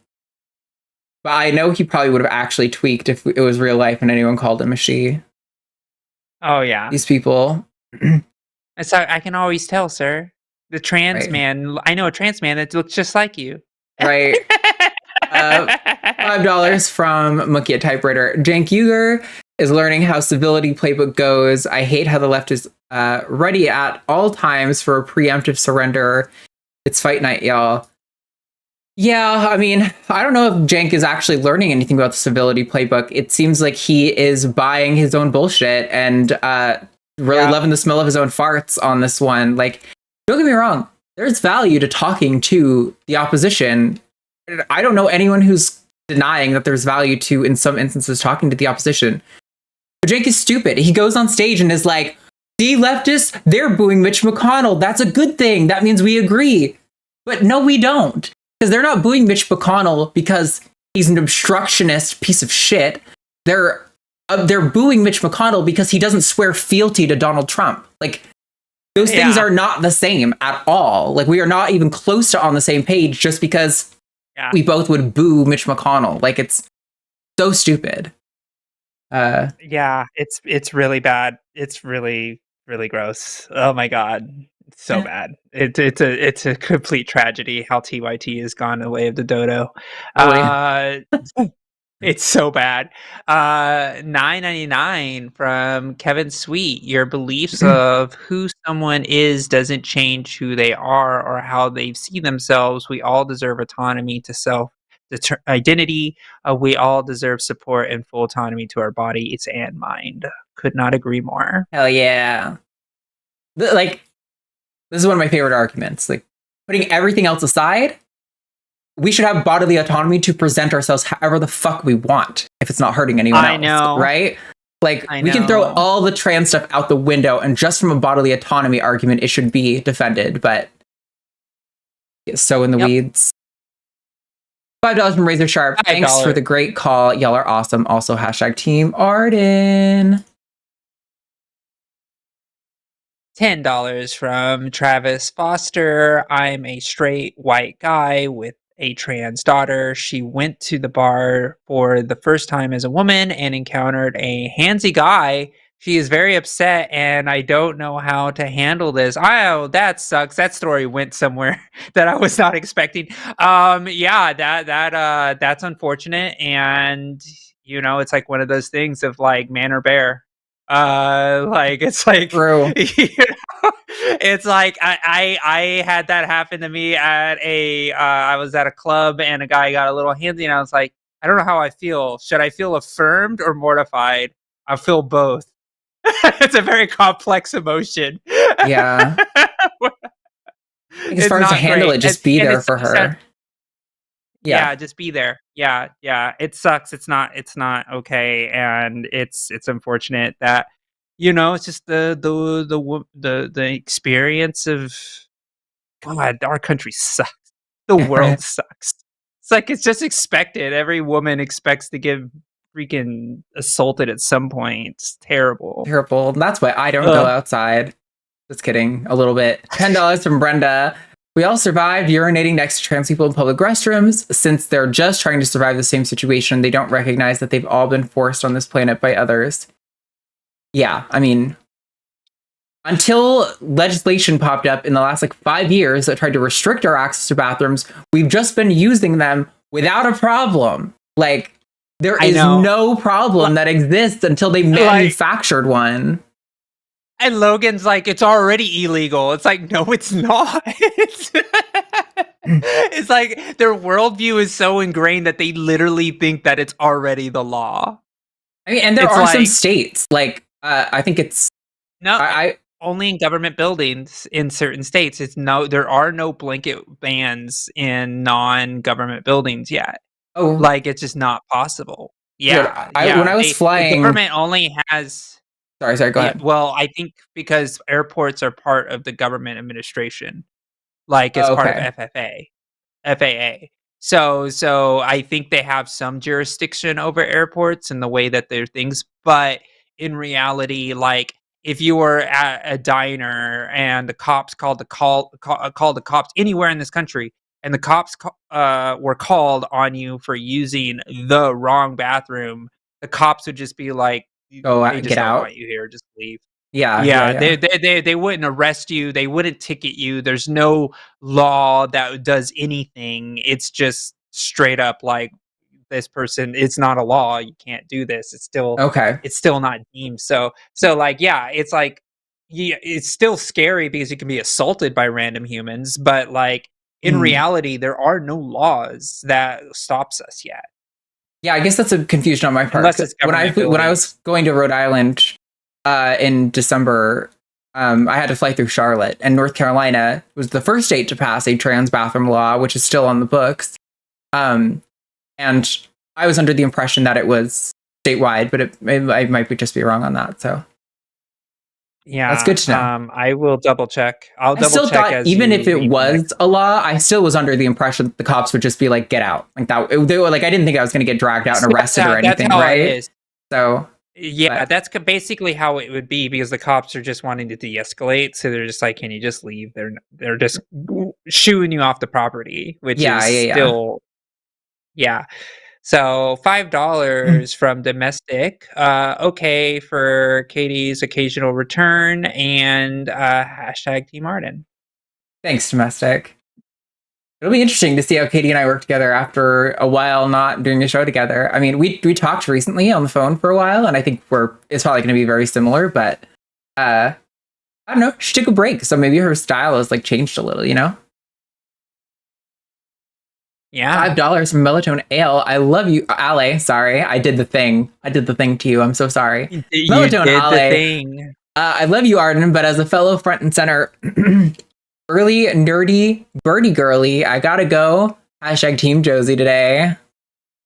I know he probably would have actually tweaked if it was real life and anyone called him a she. Oh, yeah. These people. So I can always tell, sir. The trans man, I know a trans man that looks just like you. Right. $5 from Monkey at Typewriter. Jank Uger is learning how civility playbook goes. I hate how the left is ready at all times for a preemptive surrender. It's fight night, y'all. Yeah, I mean, I don't know if Jank is actually learning anything about the civility playbook. It seems like he is buying his own bullshit and really loving the smell of his own farts on this one. Like, don't get me wrong. There's value to talking to the opposition. I don't know anyone who's denying that there's value to, in some instances, talking to the opposition. But Jank is stupid. He goes on stage and is like, see, leftists, they're booing Mitch McConnell. That's a good thing. That means we agree. But no, we don't. Because they're not booing Mitch McConnell because he's an obstructionist piece of shit. They're booing Mitch McConnell because he doesn't swear fealty to Donald Trump. Like, those things are not the same at all. Like, we are not even close to on the same page just because we both would boo Mitch McConnell. Like, it's so stupid. Yeah, it's really bad. It's really, really gross. Oh my God. It's so bad. It's a complete tragedy how TYT has gone the way of the dodo. It's so bad. $9.99 from Kevin Sweet. Your beliefs of who someone is doesn't change who they are or how they see themselves. We all deserve autonomy to self-identity. We all deserve support and full autonomy to our bodies and mind. Could not agree more. Hell yeah. Like, this is one of my favorite arguments. Like, putting everything else aside, we should have bodily autonomy to present ourselves however the fuck we want if it's not hurting anyone else. I know. Right? Like, we can throw all the trans stuff out the window, and just from a bodily autonomy argument, it should be defended, but it's so in the weeds. $5 from Razor Sharp. Thanks for the great call. Y'all are awesome. Also, hashtag Team Arden. $10 from Travis Foster. I'm a straight white guy with a trans daughter. She went to the bar for the first time as a woman and encountered a handsy guy. She is very upset and I don't know how to handle this. Oh, that sucks. That story went somewhere that I was not expecting. Yeah, that's unfortunate. And, you know, it's like one of those things of like man or bear. Like it's like True. You know, it's like I had that happen to me at I was at a club and a guy got a little handsy and I was like, I don't know how I feel. Should I feel affirmed or mortified? I feel both. It's a very complex emotion. Yeah. As far as to handle it, just be there for her. Yeah, just be there. Yeah. It sucks. It's not okay, and it's unfortunate that, you know, it's just the experience of God. Our country sucks. The world sucks. It's like it's just expected. Every woman expects to get freaking assaulted at some point. It's terrible. Terrible. That's why I don't go outside. Just kidding. A little bit. $10 from Brenda. We all survived urinating next to trans people in public restrooms. Since they're just trying to survive the same situation, they don't recognize that they've all been forced on this planet by others. Yeah, I mean, until legislation popped up in the last 5 years that tried to restrict our access to bathrooms, we've just been using them without a problem. Like, There I is know. no problem that exists until they manufactured one. And Logan's like, it's already illegal. It's like, no, it's not. It's like their worldview is so ingrained that they literally think that it's already the law. I mean, and there It's are some like- states, like I think it's No, I only in government buildings in certain states. There are no blanket bans in non-government buildings yet. oh Like, it's just not possible. Yeah, when I was the flying, government only has. sorry, go ahead. Well, I think because airports are part of the government administration, like it's part of FAA. So I think they have some jurisdiction over airports and the way that they're things, but in reality, like if you were at a diner and the cops called the cops anywhere in this country, and the cops were called on you for using the wrong bathroom, the cops would just be like, "They just Get don't out. want you here. Just leave." Yeah. They wouldn't arrest you. They wouldn't ticket you. There's no law that does anything. It's just straight up like this person. It's not a law. You can't do this. It's still not deemed. So like, yeah, it's like, yeah, it's still scary because you can be assaulted by random humans. But like in reality, there are no laws that stops us yet. Yeah, I guess that's a confusion on my part. Unless it's when I was going to Rhode Island in December, I had to fly through Charlotte, and North Carolina was the first state to pass a trans bathroom law, which is still on the books. And I was under the impression that it was statewide, but I might just be wrong on that. So yeah, that's good to know. I will double check. I still thought even if it was a law, I still was under the impression that the cops would just be like, "Get out!" Like that. They were like, I didn't think I was going to get dragged out and arrested or anything, that's how right? it is. So. Yeah, that's basically how it would be, because the cops are just wanting to de-escalate, so they're just like, "Can you just leave?" They're just shooing you off the property, which is still, yeah. So $5 from domestic, okay for Katie's occasional return, and hashtag Team Arden. Thanks, domestic. It'll be interesting to see how Katie and I work together after a while not doing a show together. I mean, we talked recently on the phone for a while, and I think it's probably going to be very similar. But I don't know. She took a break, so maybe her style has like changed a little. You know? Yeah. $5 from Melatonin Ale. I love you, Ale. Sorry, I did the thing. I did the thing to you. I'm so sorry. Melatonin Ale. The thing. I love you, Arden, but as a fellow front and center. Early, nerdy, birdie girly, I gotta go. Hashtag Team Josie today.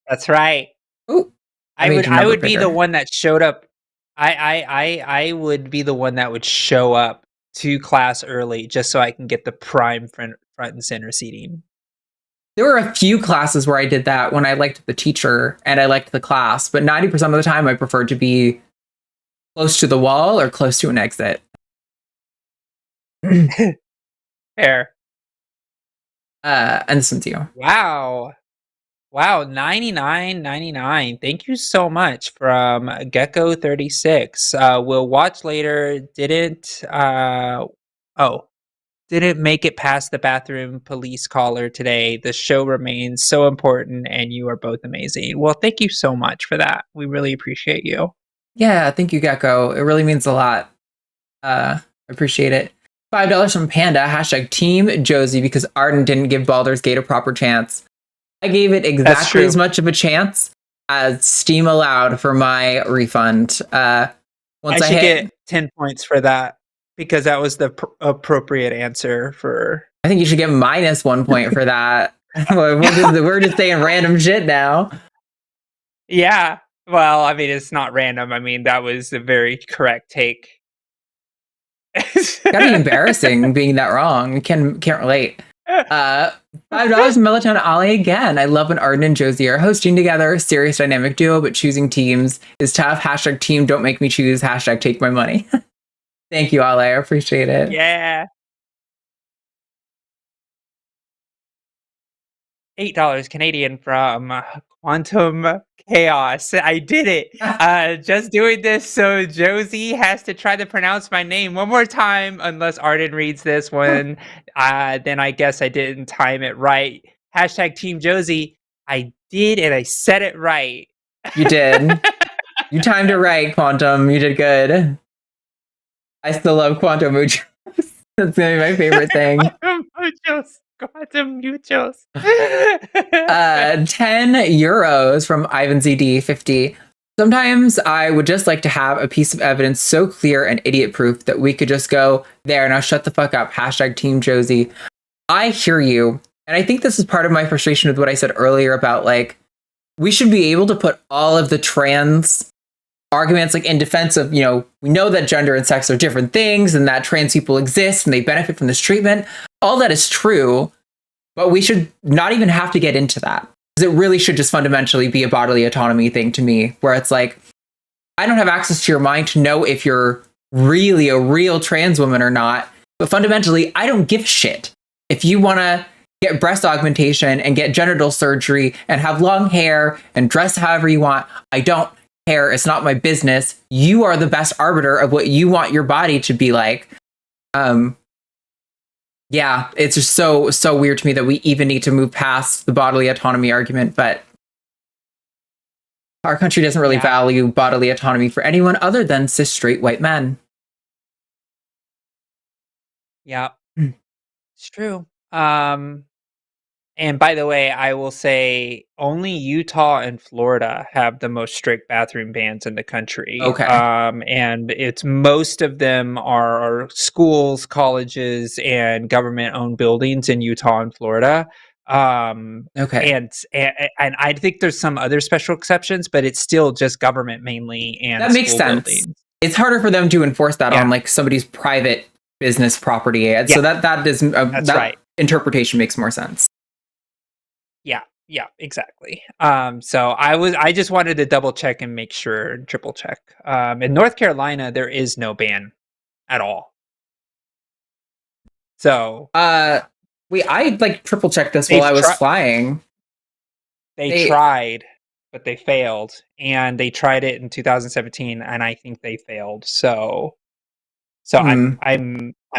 That's right. Ooh, I would be the one that showed up. I would be the one that would show up to class early just so I can get the prime front and center seating. There were a few classes where I did that when I liked the teacher and I liked the class, but 90% of the time I preferred to be close to the wall or close to an exit. Fair. And this one's you. Wow, 99.99. Thank you so much from Gecko36. We'll watch later. Didn't make it past the bathroom police caller today. The show remains so important, and you are both amazing. Well, thank you so much for that. We really appreciate you. Yeah, thank you, Gecko. It really means a lot. I appreciate it. $5 from Panda, hashtag Team Josie, because Arden didn't give Baldur's Gate a proper chance. I gave it exactly as much of a chance as Steam allowed for my refund. I should get 10 points for that, because that was the appropriate answer for... I think you should get -1 point for that. We're just saying random shit now. Yeah. Well, I mean, it's not random. I mean, that was a very correct take. It's gotta be embarrassing being that wrong. Can't relate. $5 from Melatonin Ale again. I love when Arden and Josie are hosting together. Serious dynamic duo, but choosing teams is tough. Hashtag team don't make me choose. Hashtag take my money. Thank you, Ale. I appreciate it. Yeah. $8 Canadian from Quantum Chaos. I did it. Just doing this so Josie has to try to pronounce my name one more time, unless Arden reads this one. Then I guess I didn't time it right. Hashtag Team Josie. I did, and I said it right. You did. You timed it right, Quantum. You did good. I still love Quantum Muchos. That's gonna be my favorite thing. Quantum Muchos. 10 euros from Ivan ZD 50. Sometimes I would just like to have a piece of evidence so clear and idiot proof that we could just go, there, now shut the fuck up. Hashtag Team Josie. I hear you. And I think this is part of my frustration with what I said earlier about, like, we should be able to put all of the trans arguments, like, in defense of, you know, we know that gender and sex are different things and that trans people exist and they benefit from this treatment. All that is true, but we should not even have to get into that. Because it really should just fundamentally be a bodily autonomy thing to me, where it's like, I don't have access to your mind to know if you're really a real trans woman or not, but fundamentally, I don't give a shit. If you want to get breast augmentation and get genital surgery and have long hair and dress however you want, I don't care. It's not my business. You are the best arbiter of what you want your body to be like. Yeah, it's just so weird to me that we even need to move past the bodily autonomy argument, but our country doesn't really value bodily autonomy for anyone other than cis straight white men. Yeah, it's true. And by the way, I will say only Utah and Florida have the most strict bathroom bans in the country. Okay. And it's most of them are schools, colleges, and government-owned buildings in Utah and Florida. Okay. And I think there's some other special exceptions, but it's still just government mainly and that makes school sense. buildings. It's harder for them to enforce that on like somebody's private business property. So that is That's right. Interpretation makes more sense. Yeah, exactly. So I just wanted to double check and make sure, triple check. In North Carolina, there is no ban at all. So I like triple checked this while I was flying. They tried, but they failed, and they tried it in 2017, and I think they failed. So I'm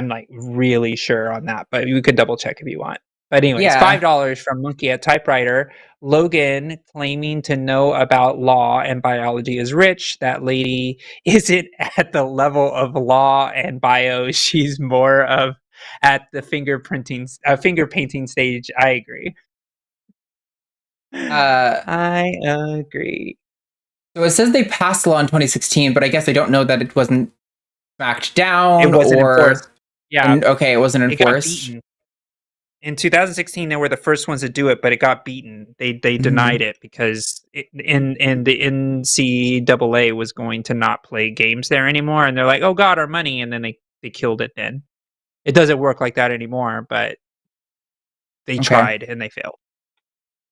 like really sure on that, but you could double check if you want. But anyways, $5 from Monkey at Typewriter. Logan claiming to know about law and biology is rich. That lady isn't at the level of law and bio. She's more of at the finger painting stage. I agree. I agree. So it says they passed the law in 2016, but I guess I don't know that it wasn't smacked down. It wasn't enforced. Yeah. Okay, it wasn't enforced. In 2016, they were the first ones to do it, but it got beaten. They denied it because in the NCAA was going to not play games there anymore, and they're like, "Oh God, our money!" And then they killed it. Then it doesn't work like that anymore. But they tried and they failed.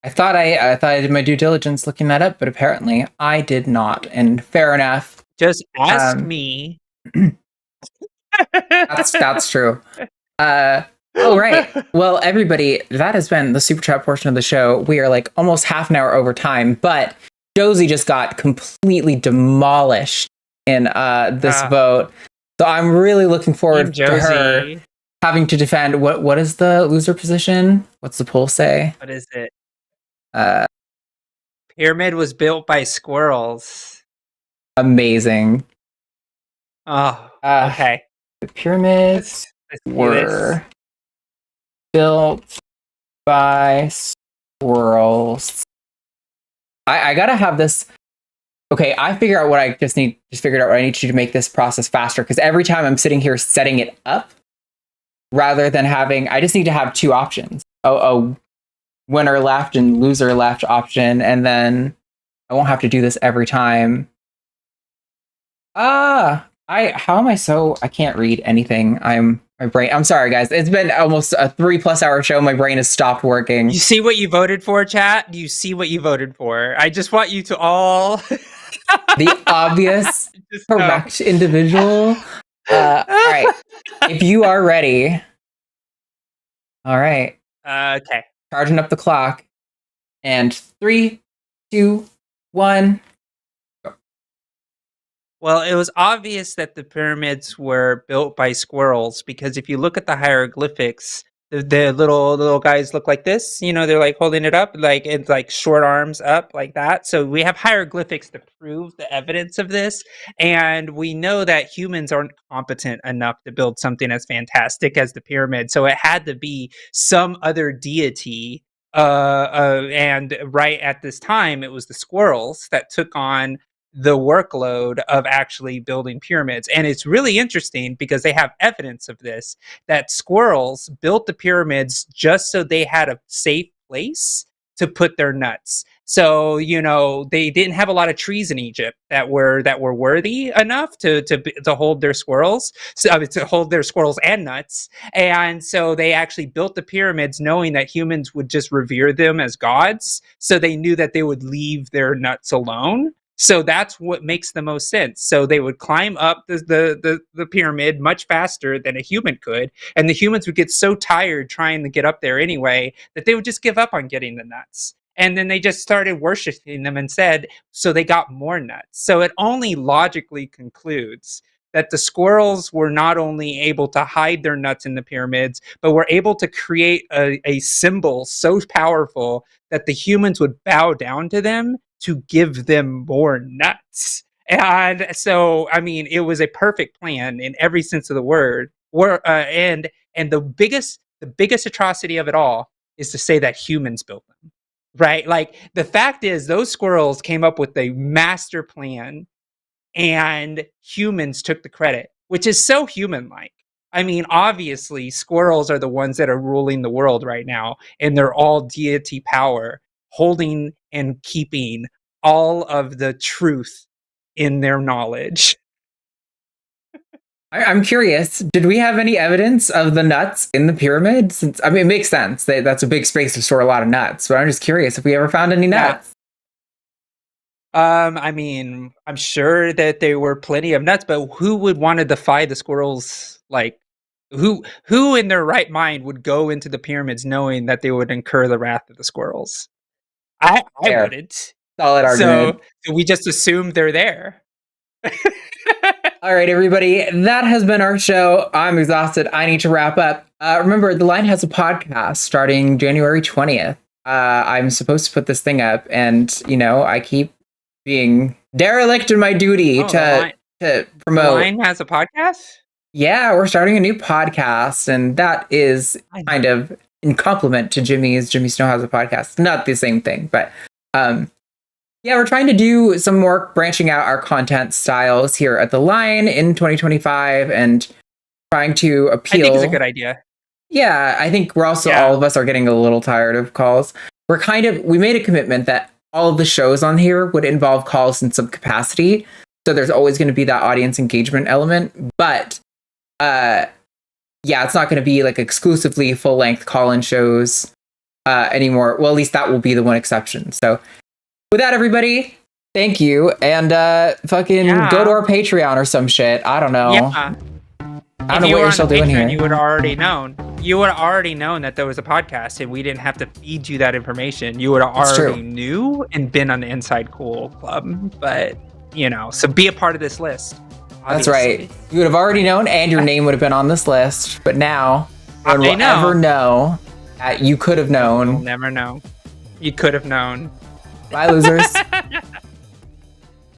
I thought I did my due diligence looking that up, but apparently I did not. And fair enough. Just ask me. That's true. All right. Well, everybody, that has been the super chat portion of the show. We are like almost half an hour over time, but Josie just got completely demolished in this vote. So I'm really looking forward to her having to defend what is the loser position? What's the poll say? What is it? Pyramid was built by squirrels. Amazing. Oh, okay. The pyramids were built by squirrels. I gotta have this. Okay, I figured out what I need to do to make this process faster, because every time I'm sitting here setting it up, rather than having, I just need to have two options. A winner left and loser left option, and then I won't have to do this every time. I can't read anything. I'm sorry, guys. It's been almost a 3+ hour show. My brain has stopped working. You see what you voted for, chat? You see what you voted for. I just want you to all the obvious correct individual. All right. If you are ready. All right. Okay. Charging up the clock. And 3, 2, 1. Well, it was obvious that the pyramids were built by squirrels, because if you look at the hieroglyphics, the little guys look like this, they're like holding it up, like it's like short arms up like that. So we have hieroglyphics to prove the evidence of this, and we know that humans aren't competent enough to build something as fantastic as the pyramid. So it had to be some other deity. And right at this time, it was the squirrels that took on the workload of actually building pyramids. And it's really interesting because they have evidence of this, that squirrels built the pyramids just so they had a safe place to put their nuts. So, they didn't have a lot of trees in Egypt that were worthy enough to hold their squirrels, to hold their squirrels and nuts. And so they actually built the pyramids knowing that humans would just revere them as gods. So they knew that they would leave their nuts alone. So that's what makes the most sense. So they would climb up the pyramid much faster than a human could, and the humans would get so tired trying to get up there anyway that they would just give up on getting the nuts. And then they just started worshiping them instead, so they got more nuts. So it only logically concludes that the squirrels were not only able to hide their nuts in the pyramids, but were able to create a symbol so powerful that the humans would bow down to them to give them more nuts. And so, it was a perfect plan in every sense of the word. And the biggest atrocity of it all is to say that humans built them, right? Like, the fact is, those squirrels came up with a master plan, and humans took the credit, which is so human-like. Obviously, squirrels are the ones that are ruling the world right now, and they're all deity power, holding and keeping all of the truth in their knowledge. I'm curious, did we have any evidence of the nuts in the pyramid? Since it makes sense. That's a big space to store a lot of nuts, but I'm just curious if we ever found any nuts. I'm sure that there were plenty of nuts, but who would want to defy the squirrels? Like, who in their right mind would go into the pyramids knowing that they would incur the wrath of the squirrels? I wouldn't. Solid argument. So we just assume they're there. All right, everybody. That has been our show. I'm exhausted. I need to wrap up. Remember, The Line has a podcast starting January 20th. I'm supposed to put this thing up, and, I keep being derelict in my duty to promote. The Line has a podcast? Yeah, we're starting a new podcast, and that is kind of in compliment to Jimmy Snow has a podcast. Not the same thing, but we're trying to do some more branching out our content styles here at The Line in 2025 and trying to appeal. I think it's a good idea. Yeah, I think we're also, all of us are getting a little tired of calls. We made a commitment that all of the shows on here would involve calls in some capacity. So there's always going to be that audience engagement element, but it's not going to be like exclusively full-length call-in shows anymore. Well, at least that will be the one exception. So with that, everybody, thank you. And go to our Patreon or some shit. I don't know. Yeah. I don't know what you're still doing here. You would have already known. You would have already known that there was a podcast, and we didn't have to feed you that information. You would have already knew and been on the Inside Cool Club. But, so be a part of this list. Obviously. That's right. You would have already known, and your name would have been on this list. But now, no one will ever know that you could have known. You'll never know. You could have known. Bye, losers.